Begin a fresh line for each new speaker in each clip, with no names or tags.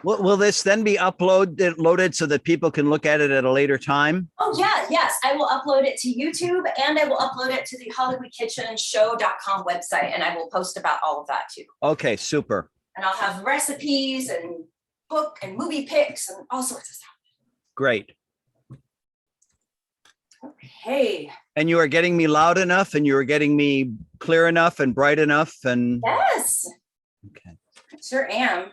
Will this then be loaded so that people can look at it at a later time?
Oh yeah, yes. I will upload it to YouTube and I will upload it to the HollywoodKitchenShow.com website, and I will post about all of that too.
Okay, super.
And I'll have recipes and book and movie picks and all sorts of stuff.
Great.
Okay.
And you are getting me loud enough, and you are getting me clear enough and bright enough, and
yes.
Okay.
I sure am.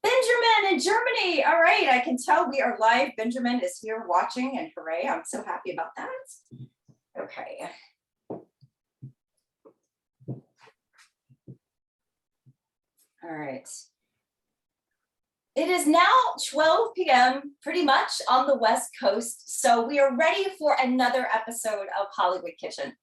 Benjamin in Germany. All right, I can tell we are live. Benjamin is here watching, and hooray, I'm so happy about that. Okay. All right. It is now 12 p.m. pretty much on the West Coast, so we are ready for another episode of Hollywood Kitchen.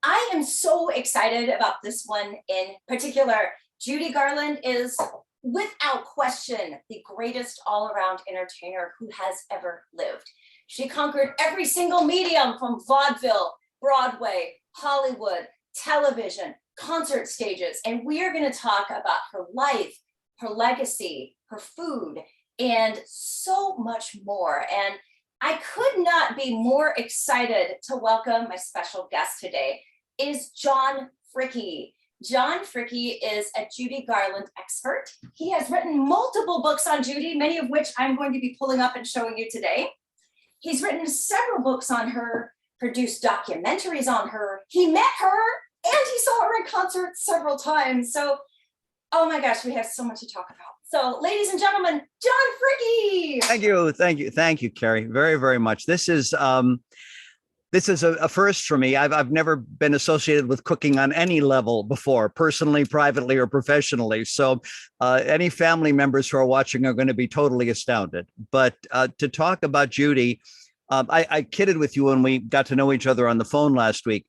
I am so excited about this one in particular. Judy Garland is, without question, the greatest all-around entertainer who has ever lived. She conquered every single medium from vaudeville, Broadway, Hollywood, television, concert stages, and we are going to talk about her life, her legacy, her food, and so much more. And I could not be more excited to welcome my special guest today is John Fricke. John Fricke is a Judy Garland expert. He has written multiple books on Judy, many of which I'm going to be pulling up and showing you today. He's written several books on her, produced documentaries on her. He met her and he saw her in concert several times. So, oh my gosh, we have so much to talk about. So, ladies and gentlemen, John Fricke.
Thank you, Carrie, very, very much. This is a first for me. I've never been associated with cooking on any level before, personally, privately, or professionally. So any family members who are watching are going to be totally astounded. But to talk about Judy, I kidded with you when we got to know each other on the phone last week.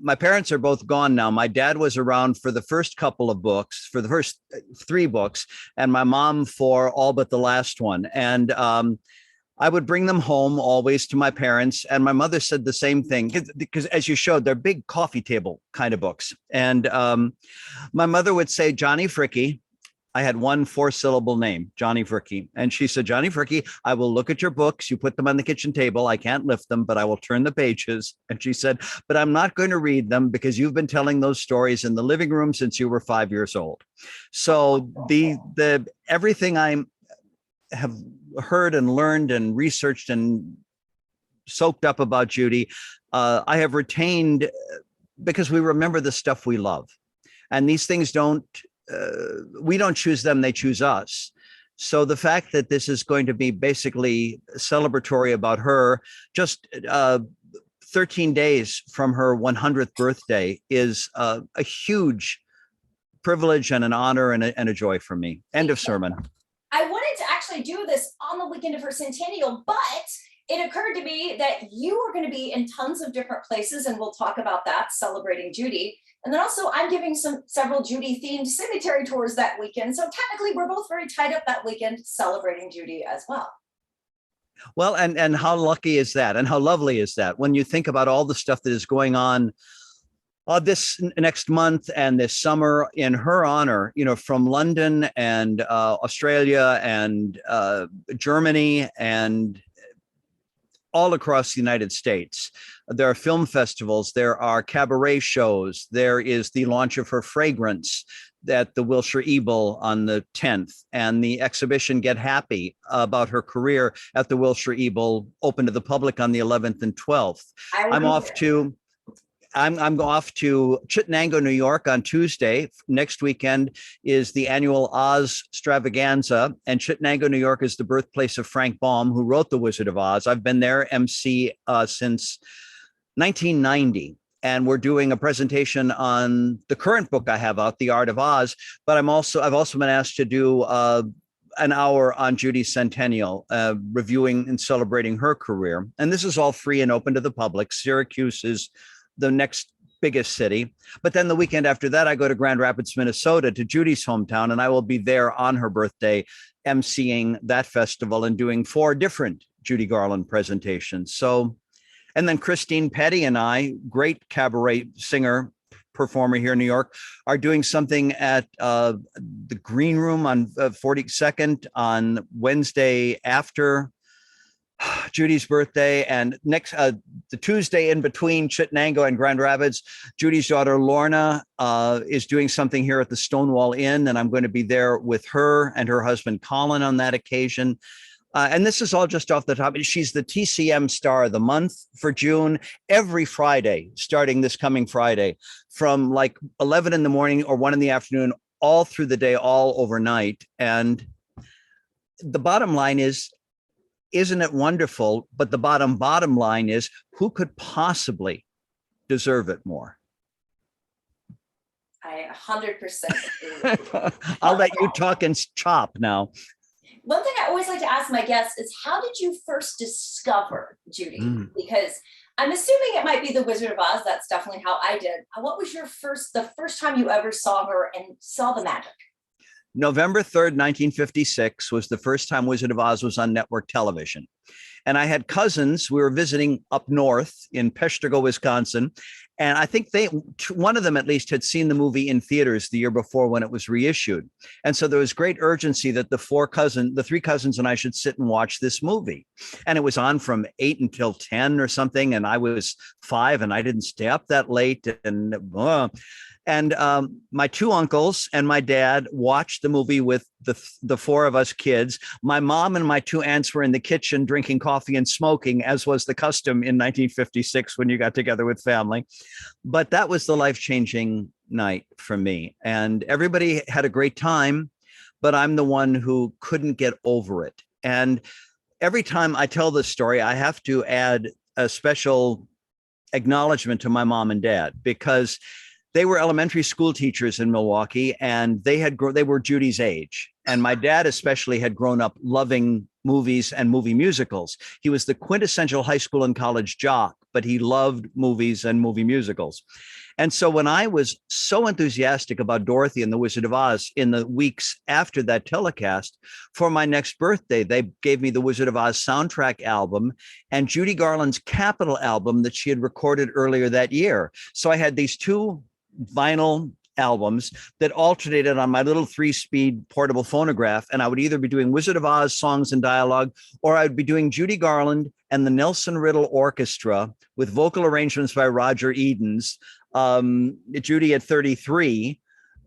My parents are both gone now. My dad was around for the first couple of books, for the first 3 books, and my mom for all but the last one. And I would bring them home always to my parents. And my mother said the same thing, because as you showed, they're big coffee table kind of books. And my mother would say, Johnny Fricke. I had one 4-syllable name, Johnny Fricke. And she said, Johnny Fricke, I will look at your books. You put them on the kitchen table. I can't lift them, but I will turn the pages. And she said, but I'm not going to read them because you've been telling those stories in the living room since you were 5 years old. So the everything I have heard and learned and researched and soaked up about Judy, I have retained because we remember the stuff we love. And these things we don't choose them, they choose us. So the fact that this is going to be basically celebratory about her, just 13 days from her 100th birthday, is a huge privilege and an honor and a joy for me. End of sermon.
I wanted to actually do this on the weekend of her centennial, but it occurred to me that you are going to be in tons of different places, and we'll talk about that, celebrating Judy. And then also I'm giving several Judy-themed cemetery tours that weekend. So technically we're both very tied up that weekend celebrating Judy as well.
Well, and how lucky is that? And how lovely is that when you think about all the stuff that is going on this next month and this summer in her honor, from London and Australia and Germany and all across the United States. There are film festivals, there are cabaret shows, there is the launch of her fragrance at the Wilshire Ebel on the 10th, and the exhibition Get Happy about her career at the Wilshire Ebel open to the public on the 11th and 12th. I'm off to Chittenango, New York on Tuesday. Next weekend is the annual Oz Stravaganza, and Chittenango, New York is the birthplace of Frank Baum, who wrote The Wizard of Oz. I've been there MC since 1990. And we're doing a presentation on the current book I have out, The Art of Oz. But I've also been asked to do an hour on Judy's centennial, reviewing and celebrating her career. And this is all free and open to the public. Syracuse is the next biggest city. But then the weekend after that, I go to Grand Rapids, Minnesota, to Judy's hometown, and I will be there on her birthday, emceeing that festival and doing 4 different Judy Garland presentations. So, and then Christine Petty and I, great cabaret singer, performer here in New York, are doing something at the Green Room on 42nd on Wednesday after Judy's birthday, and next the Tuesday in between Chittenango and Grand Rapids, Judy's daughter Lorna is doing something here at the Stonewall Inn, and I'm going to be there with her and her husband Colin on that occasion. And this is all just off the top. She's the TCM Star of the Month for June, every Friday, starting this coming Friday, from like 11 in the morning or 1 in the afternoon, all through the day, all overnight. And the bottom line is, isn't it wonderful? But the bottom line is, who could possibly deserve it more?
I 100% agree.
I'll let you talk and chop now.
One thing I always like to ask my guests is, how did you first discover Judy? Because I'm assuming it might be The Wizard of Oz. That's definitely how I did. What was the first time you ever saw her and saw the magic?
November 3rd, 1956 was the first time Wizard of Oz was on network television. And I had cousins. We were visiting up north in Peshtigo, Wisconsin. And I think one of them at least had seen the movie in theaters the year before when it was reissued. And so there was great urgency that the three cousins and I should sit and watch this movie. And it was on from 8 until 10 or something. And I was 5 and I didn't stay up that late. And my 2 uncles and my dad watched the movie with the 4 of us kids. My mom and my 2 aunts were in the kitchen drinking coffee and smoking, as was the custom in 1956 when you got together with family. But that was the life-changing night for me. And everybody had a great time, but I'm the one who couldn't get over it. And every time I tell this story, I have to add a special acknowledgement to my mom and dad, because they were elementary school teachers in Milwaukee, and they were Judy's age. And my dad especially had grown up loving movies and movie musicals. He was the quintessential high school and college jock, but he loved movies and movie musicals. And so when I was so enthusiastic about Dorothy and the Wizard of Oz in the weeks after that telecast, for my next birthday, they gave me the Wizard of Oz soundtrack album and Judy Garland's Capitol album that she had recorded earlier that year. So I had these 2 vinyl albums that alternated on my little 3-speed portable phonograph. And I would either be doing Wizard of Oz songs and dialogue, or I would be doing Judy Garland and the Nelson Riddle Orchestra with vocal arrangements by Roger Edens. Judy at 33.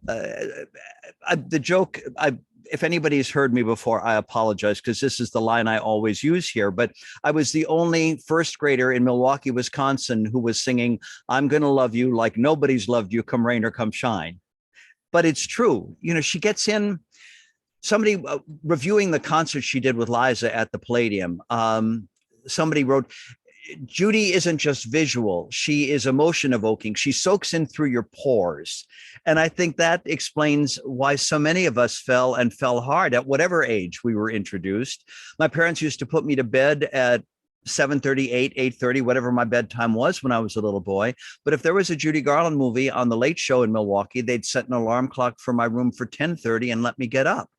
The joke, if anybody's heard me before, I apologize, because this is the line I always use here. But I was the only first grader in Milwaukee, Wisconsin, who was singing, "I'm going to love you like nobody's loved you, come rain or come shine." But it's true. You know, she gets in, somebody reviewing the concert she did with Liza at the Palladium. Somebody wrote, Judy isn't just visual, she is emotion evoking. She soaks in through your pores. And I think that explains why so many of us fell hard at whatever age we were introduced. My parents used to put me to bed at 7:30, 8:30, whatever my bedtime was when I was a little boy. But if there was a Judy Garland movie on the Late Show in Milwaukee, they'd set an alarm clock for my room for 10:30 and let me get up.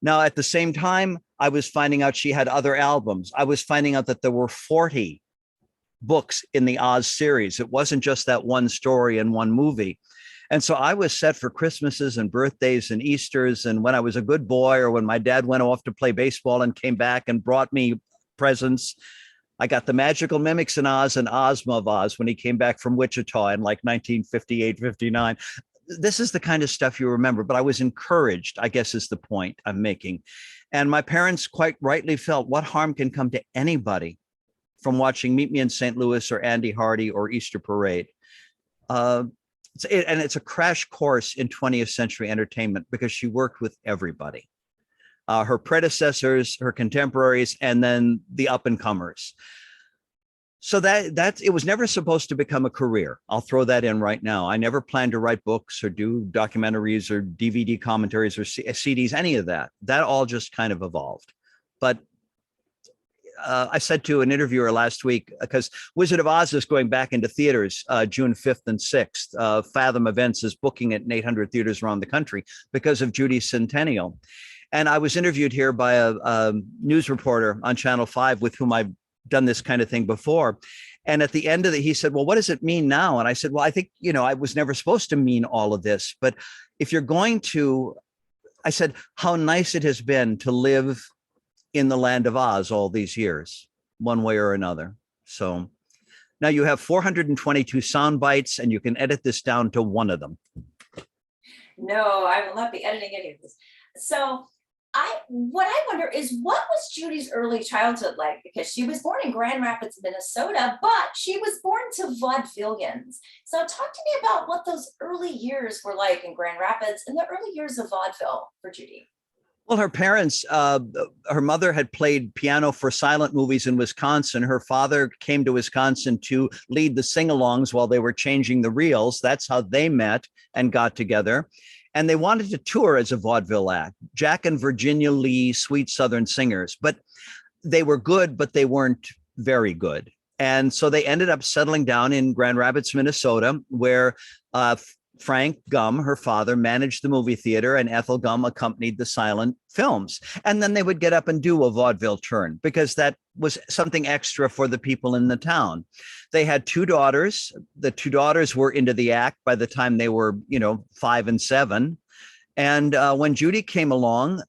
Now, at the same time, I was finding out she had other albums. I was finding out that there were 40 books in the Oz series. It wasn't just that one story and one movie. And so I was set for Christmases and birthdays and Easters. And when I was a good boy, or when my dad went off to play baseball and came back and brought me presents, I got the Magical Mimics in Oz and Ozma of Oz when he came back from Wichita in like 1958, 59. This is the kind of stuff you remember, but I was encouraged, I guess is the point I'm making. And my parents quite rightly felt, what harm can come to anybody from watching Meet Me in St. Louis or Andy Hardy or Easter Parade? And it's a crash course in 20th century entertainment, because she worked with everybody. Her predecessors, her contemporaries, and then the up and comers. So that it was never supposed to become a career. I'll throw that in right now. I never planned to write books or do documentaries or DVD commentaries or CDs, any of that. That all just kind of evolved. But I said to an interviewer last week, because Wizard of Oz is going back into theaters June 5th and 6th. Fathom Events is booking it in 800 theaters around the country because of Judy's centennial. And I was interviewed here by a news reporter on Channel 5 with whom I've done this kind of thing before. And at the end of it, he said, well, what does it mean now? And I said, well, I think, I was never supposed to mean all of this, but if you're going to, I said, how nice it has been to live in the land of Oz all these years, one way or another. So now you have 422 sound bites, and you can edit this down to one of them.
No, I will not be editing any of this. So what I wonder is, what was Judy's early childhood like? Because she was born in Grand Rapids, Minnesota, but she was born to vaudevillians. So talk to me about what those early years were like in Grand Rapids and the early years of vaudeville for Judy.
Well, her parents, her mother had played piano for silent movies in Wisconsin. Her father came to Wisconsin to lead the sing-alongs while they were changing the reels. That's how they met and got together. And they wanted to tour as a vaudeville act, Jack and Virginia Lee, Sweet Southern Singers. But they were good, but they weren't very good. And so they ended up settling down in Grand Rapids, Minnesota, where Frank Gum, her father, managed the movie theater, and Ethel Gum accompanied the silent films. And then they would get up and do a vaudeville turn because that was something extra for the people in the town. They had two daughters. The two daughters were into the act by the time they were, 5 and 7. And when Judy came along,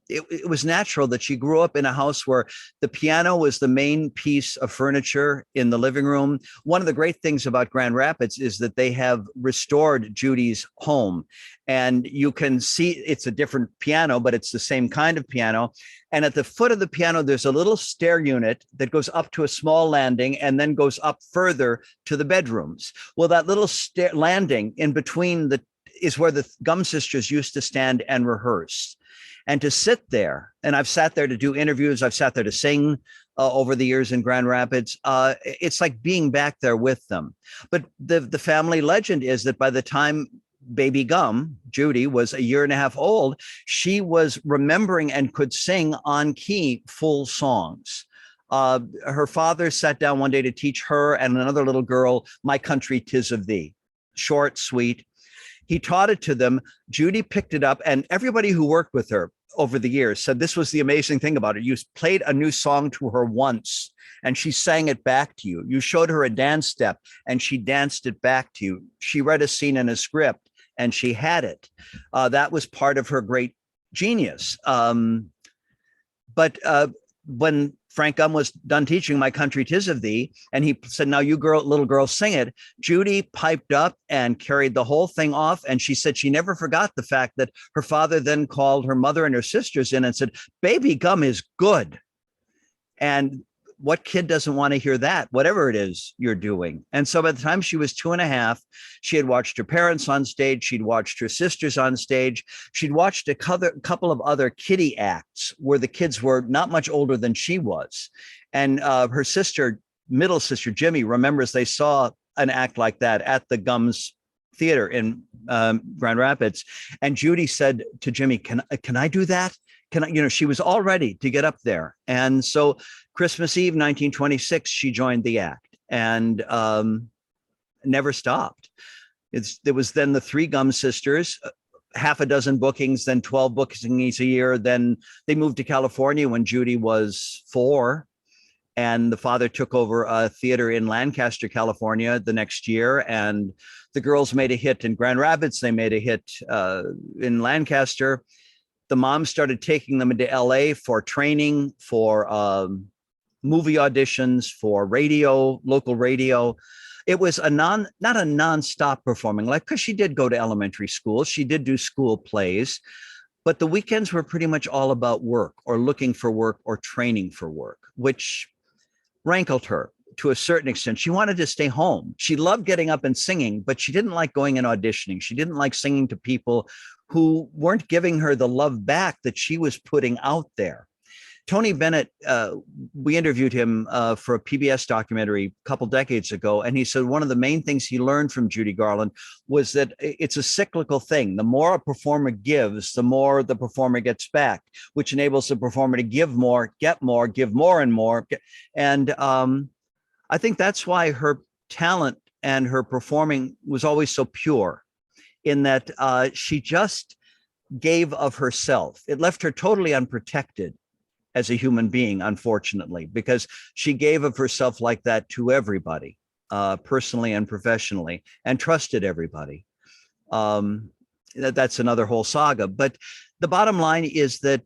it was natural that she grew up in a house where the piano was the main piece of furniture in the living room. One of the great things about Grand Rapids is that they have restored Judy's home. And you can see it's a different piano, but it's the same kind of piano. And at the foot of the piano, there's a little stair unit that goes up to a small landing and then goes up further to the bedrooms. Well, that little stair landing in between is where the Gum sisters used to stand and rehearse. And to sit there, and I've sat there to do interviews, I've sat there to sing over the years in Grand Rapids. It's like being back there with them. But the family legend is that by the time baby Gum, Judy, was a year and a half old, she was remembering and could sing on key full songs. Her father sat down one day to teach her and another little girl, My Country 'Tis of Thee. Short, sweet. He taught it to them. Judy picked it up, and everybody who worked with her over the years said this was the amazing thing about it. You played a new song to her once, and she sang it back to you. You showed her a dance step, and she danced it back to you. She read a scene in a script, and she had it. That was part of her great genius. But when Frank Gum was done teaching My Country 'Tis of Thee, and he said, now you little girl, sing it. Judy piped up and carried the whole thing off. And she said she never forgot the fact that her father then called her mother and her sisters in and said, baby Gum is good. And what kid doesn't want to hear that, whatever it is you're doing? And so by the time she was 2.5, she had watched her parents on stage. She'd watched her sisters on stage. She'd watched a couple of other kiddie acts where the kids were not much older than she was. And her middle sister, Jimmy, remembers they saw an act like that at the Gums Theater in Grand Rapids. And Judy said to Jimmy, can I do that? She was all ready to get up there. And so Christmas Eve, 1926, she joined the act and never stopped. There was then the three Gum sisters, half a dozen bookings, then 12 bookings a year. Then they moved to California when Judy was 4. And the father took over a theater in Lancaster, California the next year. And the girls made a hit in Grand Rapids. They made a hit in Lancaster. The mom started taking them into LA for training, for movie auditions, for radio, local radio. It was not a nonstop performing, because she did go to elementary school. She did do school plays, but the weekends were pretty much all about work or looking for work or training for work, which rankled her to a certain extent. She wanted to stay home. She loved getting up and singing, but she didn't like going and auditioning. She didn't like singing to people who weren't giving her the love back that she was putting out there. Tony Bennett, we interviewed him for a PBS documentary a couple decades ago, and he said one of the main things he learned from Judy Garland was that it's a cyclical thing. The more a performer gives, the more the performer gets back, which enables the performer to give more, get more, give more and more. And I think that's why her talent and her performing was always so pure, in that she just gave of herself. It left her totally unprotected. as a human being, unfortunately, because she gave of herself like that to everybody, personally and professionally, and trusted everybody. That's another whole saga. But the bottom line is that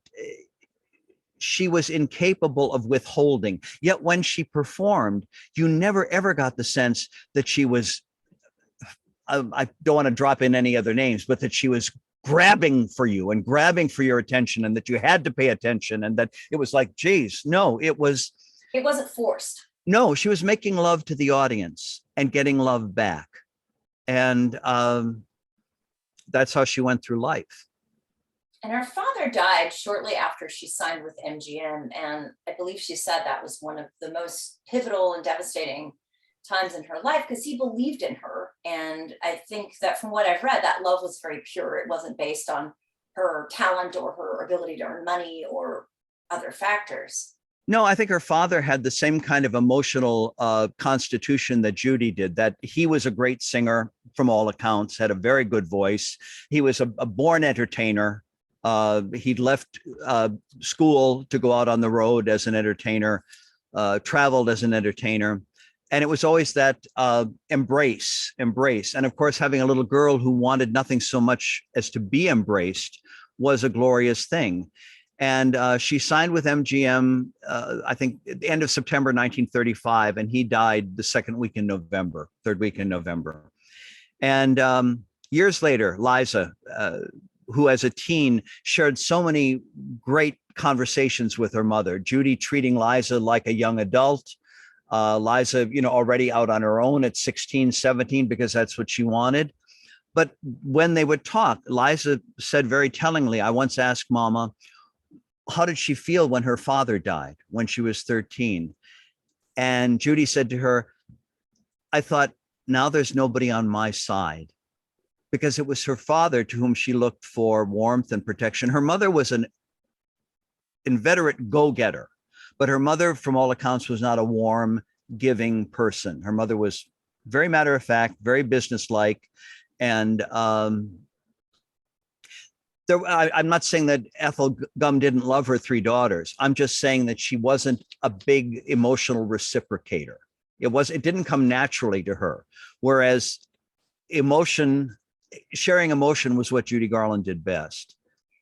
she was incapable of withholding. Yet when she performed, you never ever got the sense that she was, I don't want to drop in any other names, but that she was grabbing for you and grabbing for your attention, and that you had to pay attention, and that it was like, geez, no,
it wasn't forced.
No, she was making love to the audience and getting love back. And that's how she went through life.
And her father died shortly after she signed with MGM. And I believe she said that was one of the most pivotal and devastating times in her life, because he believed in her. And I think that from what I've read, that love was very pure. It wasn't based on her talent or her ability to earn money or other factors.
No, I think her father had the same kind of emotional constitution that Judy did, that he was a great singer from all accounts, had a very good voice. He was a born entertainer. He'd left school to go out on the road as an entertainer, traveled as an entertainer. And it was always that embrace. And of course, having a little girl who wanted nothing so much as to be embraced was a glorious thing. And she signed with MGM, I think, at the end of September 1935, and he died the third week in November. And years later, Liza, who as a teen shared so many great conversations with her mother, Judy treating Liza like a young adult, Liza, already out on her own at 16, 17, because that's what she wanted. But when they would talk, Liza said very tellingly, I once asked Mama, how did she feel when her father died when she was 13? And Judy said to her, I thought, now there's nobody on my side, because it was her father to whom she looked for warmth and protection. Her mother was an inveterate go-getter, but her mother, from all accounts, was not a warm, giving person. Her mother was very matter of fact, very businesslike. And I'm not saying that Ethel Gum didn't love her three daughters. I'm just saying that she wasn't a big emotional reciprocator. It didn't come naturally to her. Whereas sharing emotion was what Judy Garland did best.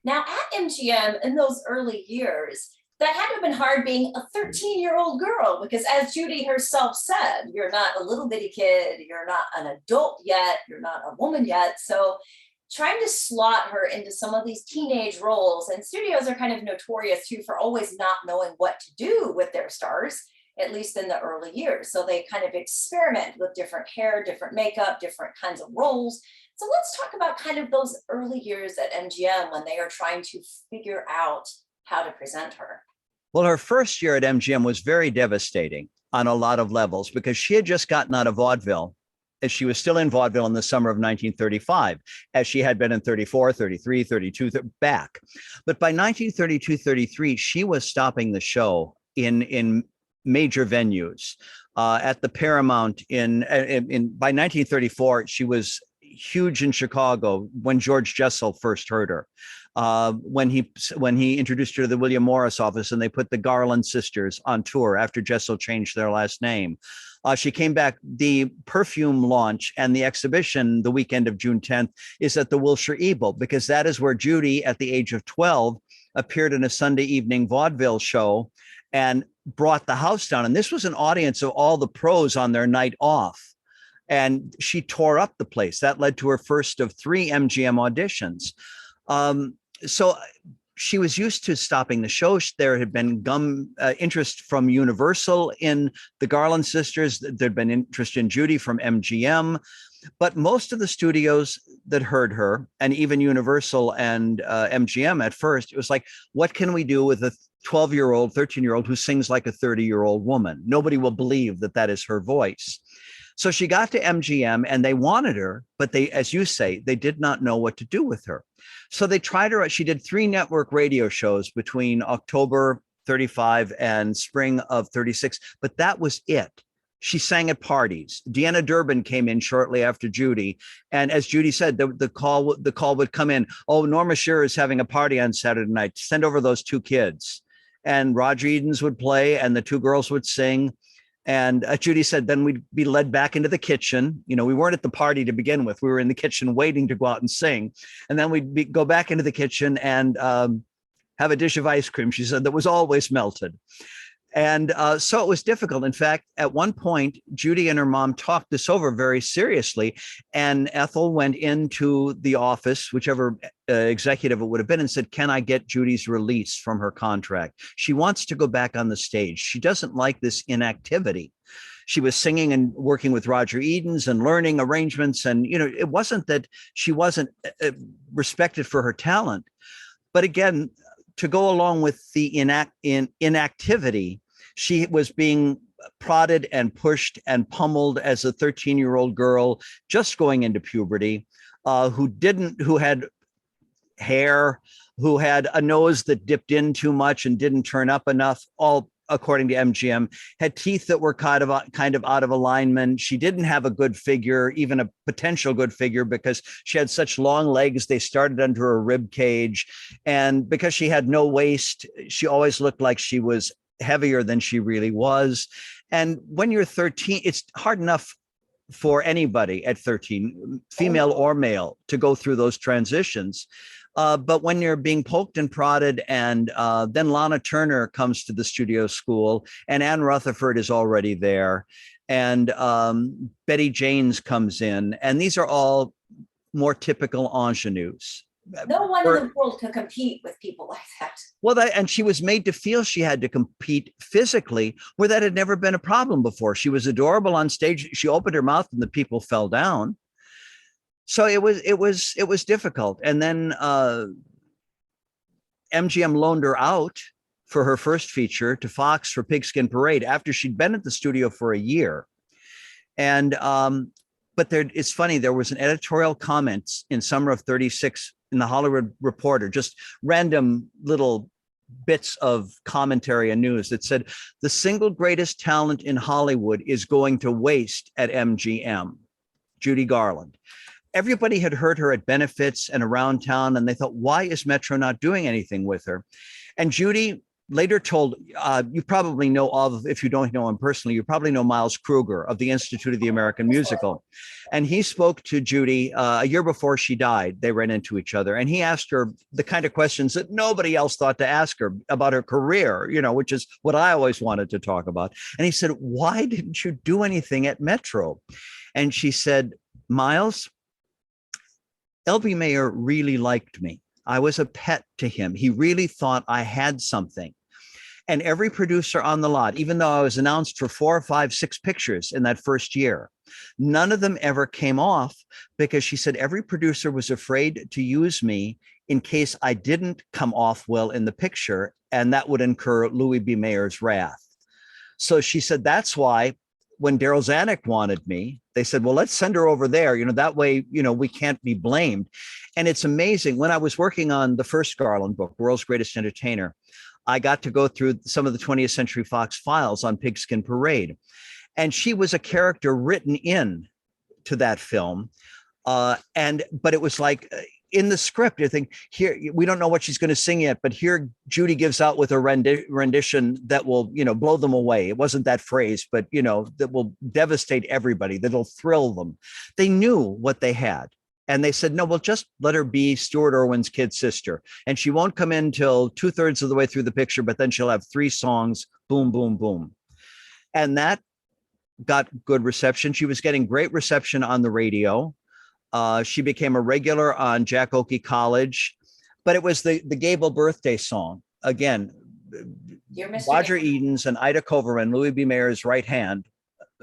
Now at MGM in those early years, that had to have been hard being a 13-year-old girl, because as Judy herself said, you're not a little bitty kid, you're not an adult yet, you're not a woman yet. So trying to slot her into some of these teenage roles, and studios are kind of notorious too for always not knowing what to do with their stars, at least in the early years. So they kind of experiment with different hair, different makeup, different kinds of roles. So let's talk about kind of those early years at MGM when they are trying to figure out how to present her.
Well, her first year at MGM was very devastating on a lot of levels, because she had just gotten out of vaudeville, as she was still in vaudeville in the summer of 1935, as she had been in 34, 33, 32, back. But by 1932, 33, she was stopping the show in major venues. At the Paramount by 1934, she was huge in Chicago when George Jessel first heard her. When he introduced her to the William Morris office, and they put the Garland sisters on tour after Jessel changed their last name. She came back. The perfume launch and the exhibition the weekend of June 10th is at the Wilshire Eagle, because that is where Judy, at the age of 12, appeared in a Sunday evening vaudeville show and brought the house down. And this was an audience of all the pros on their night off. And she tore up the place. That led to her first of 3 MGM auditions. So she was used to stopping the show. There had been interest from Universal in the Garland sisters. There'd been interest in Judy from MGM. But most of the studios that heard her, and even Universal and MGM at first, it was like, what can we do with a 12-year-old, 13-year-old who sings like a 30-year-old woman? Nobody will believe that that is her voice. So she got to MGM and they wanted her, but they, as you say, they did not know what to do with her. So they tried her. She did 3 network radio shows between October 35 and spring of 36, but that was it. She sang at parties. Deanna Durbin came in shortly after Judy. And as Judy said, the call would come in. Oh, Norma Shearer is having a party on Saturday night. Send over those 2 kids. and Roger Edens would play and the two girls would sing. And Judy said, then we'd be led back into the kitchen. You know, we weren't at the party to begin with. We were in the kitchen waiting to go out and sing. And then go back into the kitchen and have a dish of ice cream, she said, that was always melted. And so it was difficult. In fact, at one point, Judy and her mom talked this over very seriously. And Ethel went into the office, whichever executive it would have been, and said, can I get Judy's release from her contract? She wants to go back on the stage. She doesn't like this inactivity. She was singing and working with Roger Edens and learning arrangements. And, you know, it wasn't that she wasn't respected for her talent. But again, to go along with the inactivity, she was being prodded and pushed and pummeled as a 13-year-old girl just going into puberty, who had hair, who had a nose that dipped in too much and didn't turn up enough, all according to MGM, had teeth that were kind of out of alignment. She didn't have a good figure, even a potential good figure, because she had such long legs. They started under her rib cage. And because she had no waist, she always looked like she was heavier than she really was. And when you're 13, it's hard enough for anybody at 13, female or male, to go through those transitions. But when you're being poked and prodded, and then Lana Turner comes to the studio school, and Anne Rutherford is already there, and Betty Janes comes in, and these are all more typical ingenues.
No one in the world could compete with people like that.
Well, and she was made to feel she had to compete physically, where that had never been a problem before. She was adorable on stage. She opened her mouth and the people fell down. So it was difficult. And then MGM loaned her out for her first feature to Fox for Pigskin Parade after she'd been at the studio for a year. And but it's funny, there was an editorial comment in summer of 36 in the Hollywood Reporter, just random little bits of commentary and news that said, the single greatest talent in Hollywood is going to waste at MGM, Judy Garland. Everybody had heard her at benefits and around town, and they thought, why is Metro not doing anything with her? And Judy later told, you probably know of, if you don't know him personally, you probably know Miles Kruger of the Institute of the American Musical. And he spoke to Judy a year before she died. They ran into each other, and he asked her the kind of questions that nobody else thought to ask her about her career, you know, which is what I always wanted to talk about. And he said, why didn't you do anything at Metro? And she said, Miles, L.B. Mayer really liked me. I was a pet to him. He really thought I had something. And every producer on the lot, even though I was announced for 4 or 5, 6 pictures in that first year, none of them ever came off, because she said every producer was afraid to use me in case I didn't come off well in the picture, and that would incur Louis B. Mayer's wrath. So she said that's why when Daryl Zanuck wanted me, they said, well, let's send her over there. You know, that way, you know, we can't be blamed. And it's amazing. When I was working on the first Garland book, World's Greatest Entertainer, I got to go through some of the 20th Century Fox files on Pigskin Parade. And she was a character written in to that film. But it was like in the script, you think, here, we don't know what she's going to sing yet, but here Judy gives out with a rendition that will, you know, blow them away. It wasn't that phrase, but, you know, that will devastate everybody, that'll thrill them. They knew what they had. And they said, no, we'll just let her be Stuart Irwin's kid sister. And she won't come in till 2/3 of the way through the picture, but then she'll have 3 songs, boom, boom, boom. And that got good reception. She was getting great reception on the radio. She became a regular on Jack Oakey College, but it was the Gable birthday song. Again, Roger Edens and Ida Koverman, Louis B. Mayer's right hand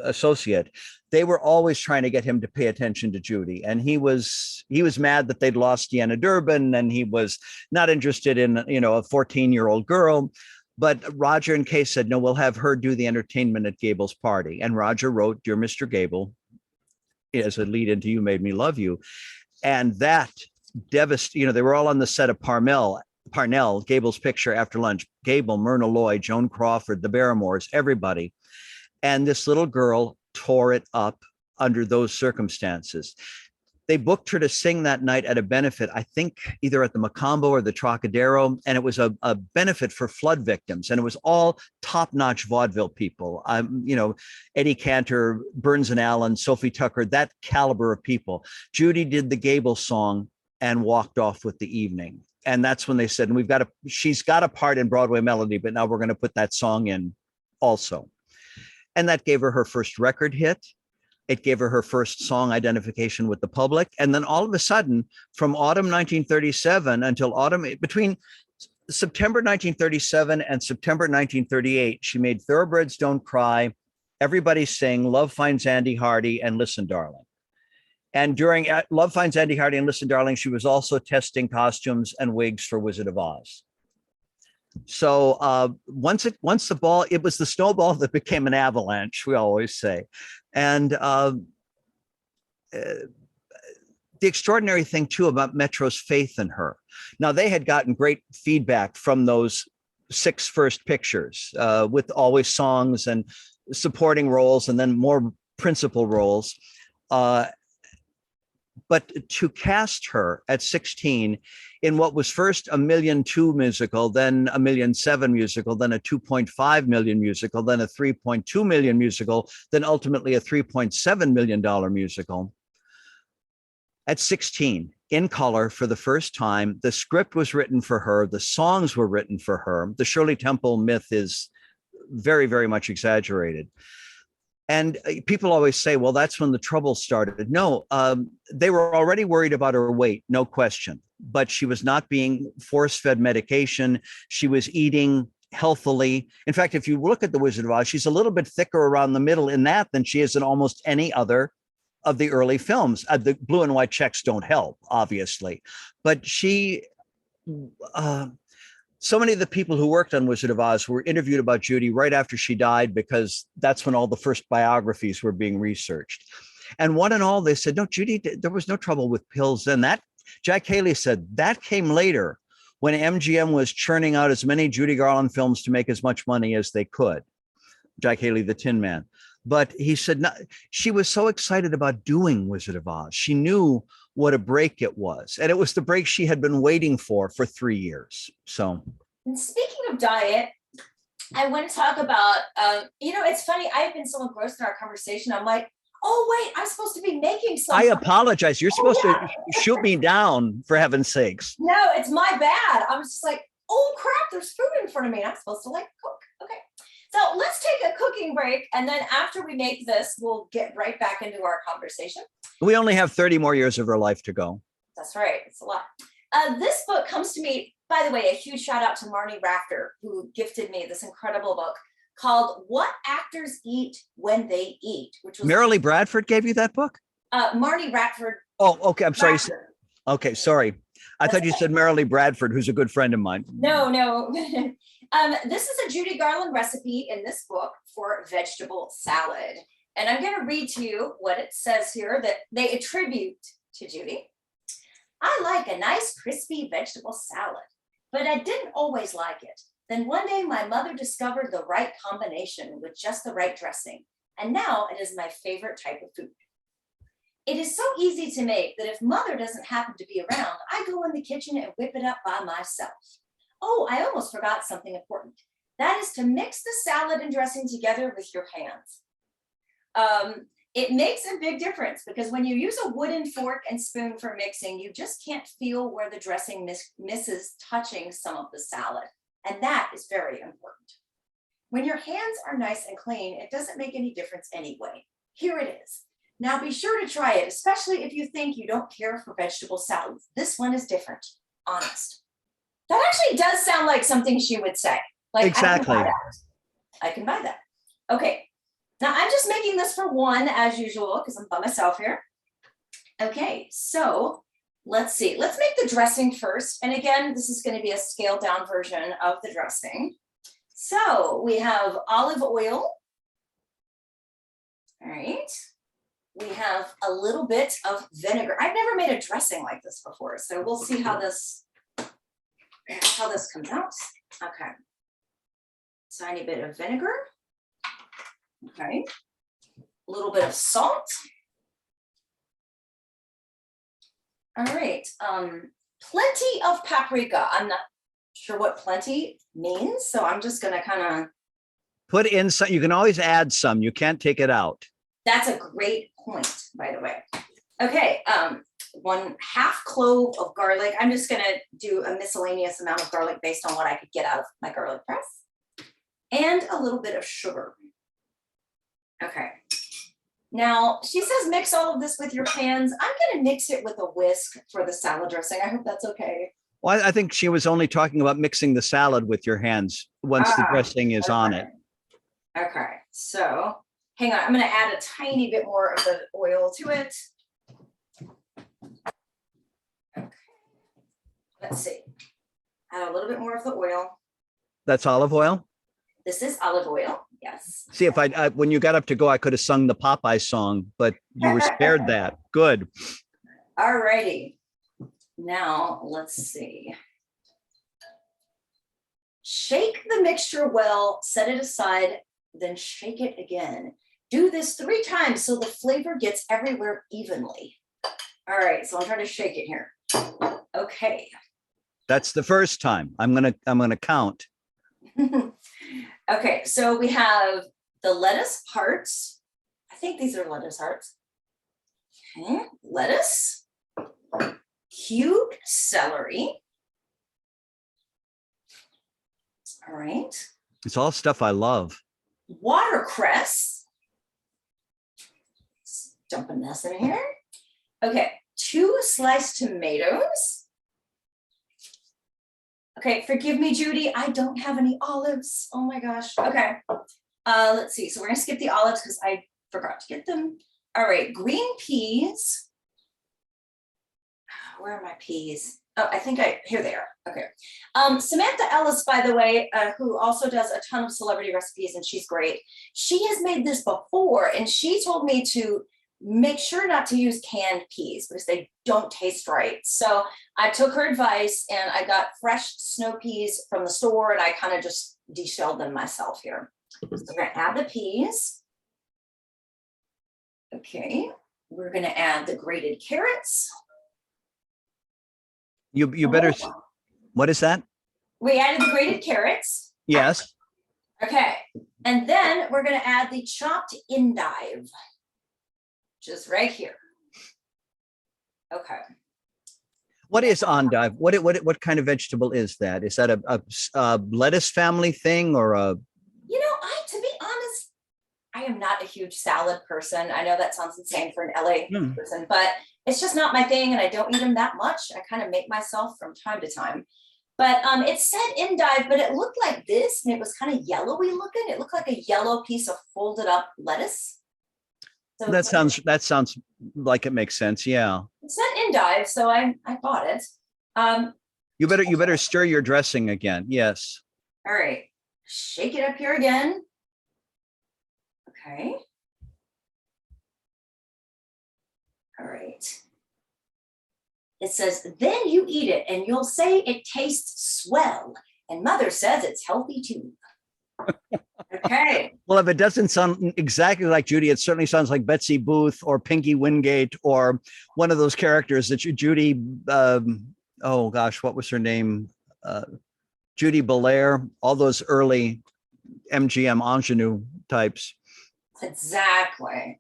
associate, they were always trying to get him to pay attention to Judy. And he was mad that they'd lost Deanna Durbin, and he was not interested in, you know, a 14-year-old girl. But Roger and Kay said, no, we'll have her do the entertainment at Gable's party. And Roger wrote Dear Mr. Gable as a lead into You Made Me Love You. And that devastated, you know, they were all on the set of Parnell, Gable's Picture After Lunch, Gable, Myrna Loy, Joan Crawford, the Barrymores, everybody. And this little girl tore it up under those circumstances. They booked her to sing that night at a benefit, I think either at the Macombo or the Trocadero, and it was a benefit for flood victims, and it was all top-notch vaudeville people. Eddie Cantor, Burns and Allen, Sophie Tucker, that caliber of people. Judy did the Gable song and walked off with the evening. And that's when they said, and she's got a part in Broadway Melody, but now we're going to put that song in also. And that gave her her first record hit. It gave her her first song identification with the public. And then all of a sudden, from autumn 1937 until between September 1937 and September 1938, she made Thoroughbreds Don't Cry, Everybody Sing, Love Finds Andy Hardy, and Listen, Darling. And during Love Finds Andy Hardy and Listen, Darling, she was also testing costumes and wigs for Wizard of Oz. So once the ball, it was the snowball that became an avalanche, we always say. And the extraordinary thing too about Metro's faith in her. Now they had gotten great feedback from those 6 first pictures with always songs and supporting roles and then more principal roles. But to cast her at 16 in what was first a $1.2 million musical, then a $1.7 million musical, then a $2.5 million musical, then a $3.2 million musical, then ultimately a $3.7 million musical. At 16, in color for the first time, the script was written for her, the songs were written for her. The Shirley Temple myth is very, very much exaggerated. And people always say, well, that's when the trouble started. No, they were already worried about her weight, no question. But she was not being force-fed medication. She was eating healthily. In fact, if you look at The Wizard of Oz, she's a little bit thicker around the middle in that than she is in almost any other of the early films. The blue and white checks don't help, obviously. But she... so many of the people who worked on Wizard of Oz were interviewed about Judy right after she died, because that's when all the first biographies were being researched. And one and all, they said, no, Judy, there was no trouble with pills then. That, Jack Haley said, that came later when MGM was churning out as many Judy Garland films to make as much money as they could. Jack Haley, the Tin Man. But he said, no, she was so excited about doing Wizard of Oz. She knew what a break it was. And it was the break she had been waiting for 3 years. So.
And speaking of diet, I want to talk about, it's funny. I've been so engrossed in our conversation. I'm like, oh, wait, I'm supposed to be making something.
I apologize. You're supposed to shoot me down, for heaven's sakes.
No, it's my bad. I was just like, oh, crap, there's food in front of me. I'm supposed to cook. Okay. So let's take a cooking break. And then after we make this, we'll get right back into our conversation.
We only have 30 more years of her life to go.
That's right. It's a lot. This book comes to me, by the way, a huge shout out to Marnie Rafter, who gifted me this incredible book called What Actors Eat When They Eat, which was
Marilee Bradford gave you that book?
Marnie Radford.
Oh, okay. I'm sorry.
Radford.
Okay, sorry. I thought you said Marilee Bradford, who's a good friend of mine.
No. This is a Judy Garland recipe in this book for vegetable salad. And I'm going to read to you what it says here that they attribute to Judy. I like a nice crispy vegetable salad, but I didn't always like it. Then one day my mother discovered the right combination with just the right dressing. And now it is my favorite type of food. It is so easy to make that if mother doesn't happen to be around, I go in the kitchen and whip it up by myself. Oh, I almost forgot something important. That is to mix the salad and dressing together with your hands. It makes a big difference because when you use a wooden fork and spoon for mixing, you just can't feel where the dressing misses touching some of the salad. And that is very important. When your hands are nice and clean, it doesn't make any difference anyway. Here it is. Now be sure to try it, especially if you think you don't care for vegetable salads. This one is different, honest. That actually does sound like something she would say. Like,
exactly.
I can buy that. Okay. Now I'm just making this for one as usual because I'm by myself here. Okay, so let's see. Let's make the dressing first. And again, this is going to be a scaled down version of the dressing. So we have olive oil. All right. We have a little bit of vinegar. I've never made a dressing like this before, so we'll see how this comes out. Okay. Tiny bit of vinegar. Okay. A little bit of salt. All right. Plenty of paprika. I'm not sure what plenty means, so I'm just gonna kind of.
Put in some, you can always add some. You can't take it out.
That's a great point, by the way. Okay, 1/2 clove of garlic. I'm just gonna do a miscellaneous amount of garlic based on what I could get out of my garlic press. And a little bit of sugar. Okay. Now, she says mix all of this with your hands. I'm gonna mix it with a whisk for the salad dressing. I hope that's okay.
Well, I think she was only talking about mixing the salad with your hands once the dressing is on it.
Okay, so hang on. I'm gonna add a tiny bit more of the oil to it. Okay, let's see. Add a little bit more of the oil.
That's olive oil?
This is olive oil, yes.
See, if I when you got up to go, I could have sung the Popeye song, but you were spared that. Good.
All righty. Now, let's see. Shake the mixture well, set it aside, then shake it again. Do this 3 times so the flavor gets everywhere evenly. All right, so I'm trying to shake it here. Okay.
That's the first time. I'm gonna count.
Okay, so we have the lettuce hearts. I think these are lettuce hearts. Okay, lettuce, cubed celery. All right.
It's all stuff I love.
Watercress. Let's dump a mess in here. Okay, 2 sliced tomatoes. Okay, forgive me, Judy, I don't have any olives. Oh my gosh. Okay. Let's see. So we're gonna skip the olives because I forgot to get them. All right, green peas. Where are my peas? Oh, I think here they are. Okay. Samantha Ellis, by the way, who also does a ton of celebrity recipes, and she's great. She has made this before, and she told me to make sure not to use canned peas because they don't taste right. So I took her advice and I got fresh snow peas from the store, and I kind of just deshelled them myself here. So we're gonna add the peas. Okay, we're gonna add the grated carrots.
You better. What is that?
We added the grated carrots.
Yes.
Okay, and then we're gonna add the chopped endive, just right here. Okay.
What is endive? What kind of vegetable is that? Is that a lettuce family thing or a?
You know, to be honest, I am not a huge salad person. I know that sounds insane for an LA person, but it's just not my thing, and I don't eat them that much. I kind of make myself from time to time. But it said endive, but it looked like this, and it was kind of yellowy looking. It looked like a yellow piece of folded up lettuce. So
that sounds like it makes sense. Yeah.
It said endive, so I bought it.
You better stir your dressing again. Yes.
All right, shake it up here again. Okay. All right. It says, then you eat it and you'll say it tastes swell. And mother says it's healthy too. Okay.
Well, if it doesn't sound exactly like Judy, it certainly sounds like Betsy Booth or Pinky Wingate or one of those characters that Judy, oh gosh, what was her name? Judy Belair, all those early MGM ingenue types.
Exactly.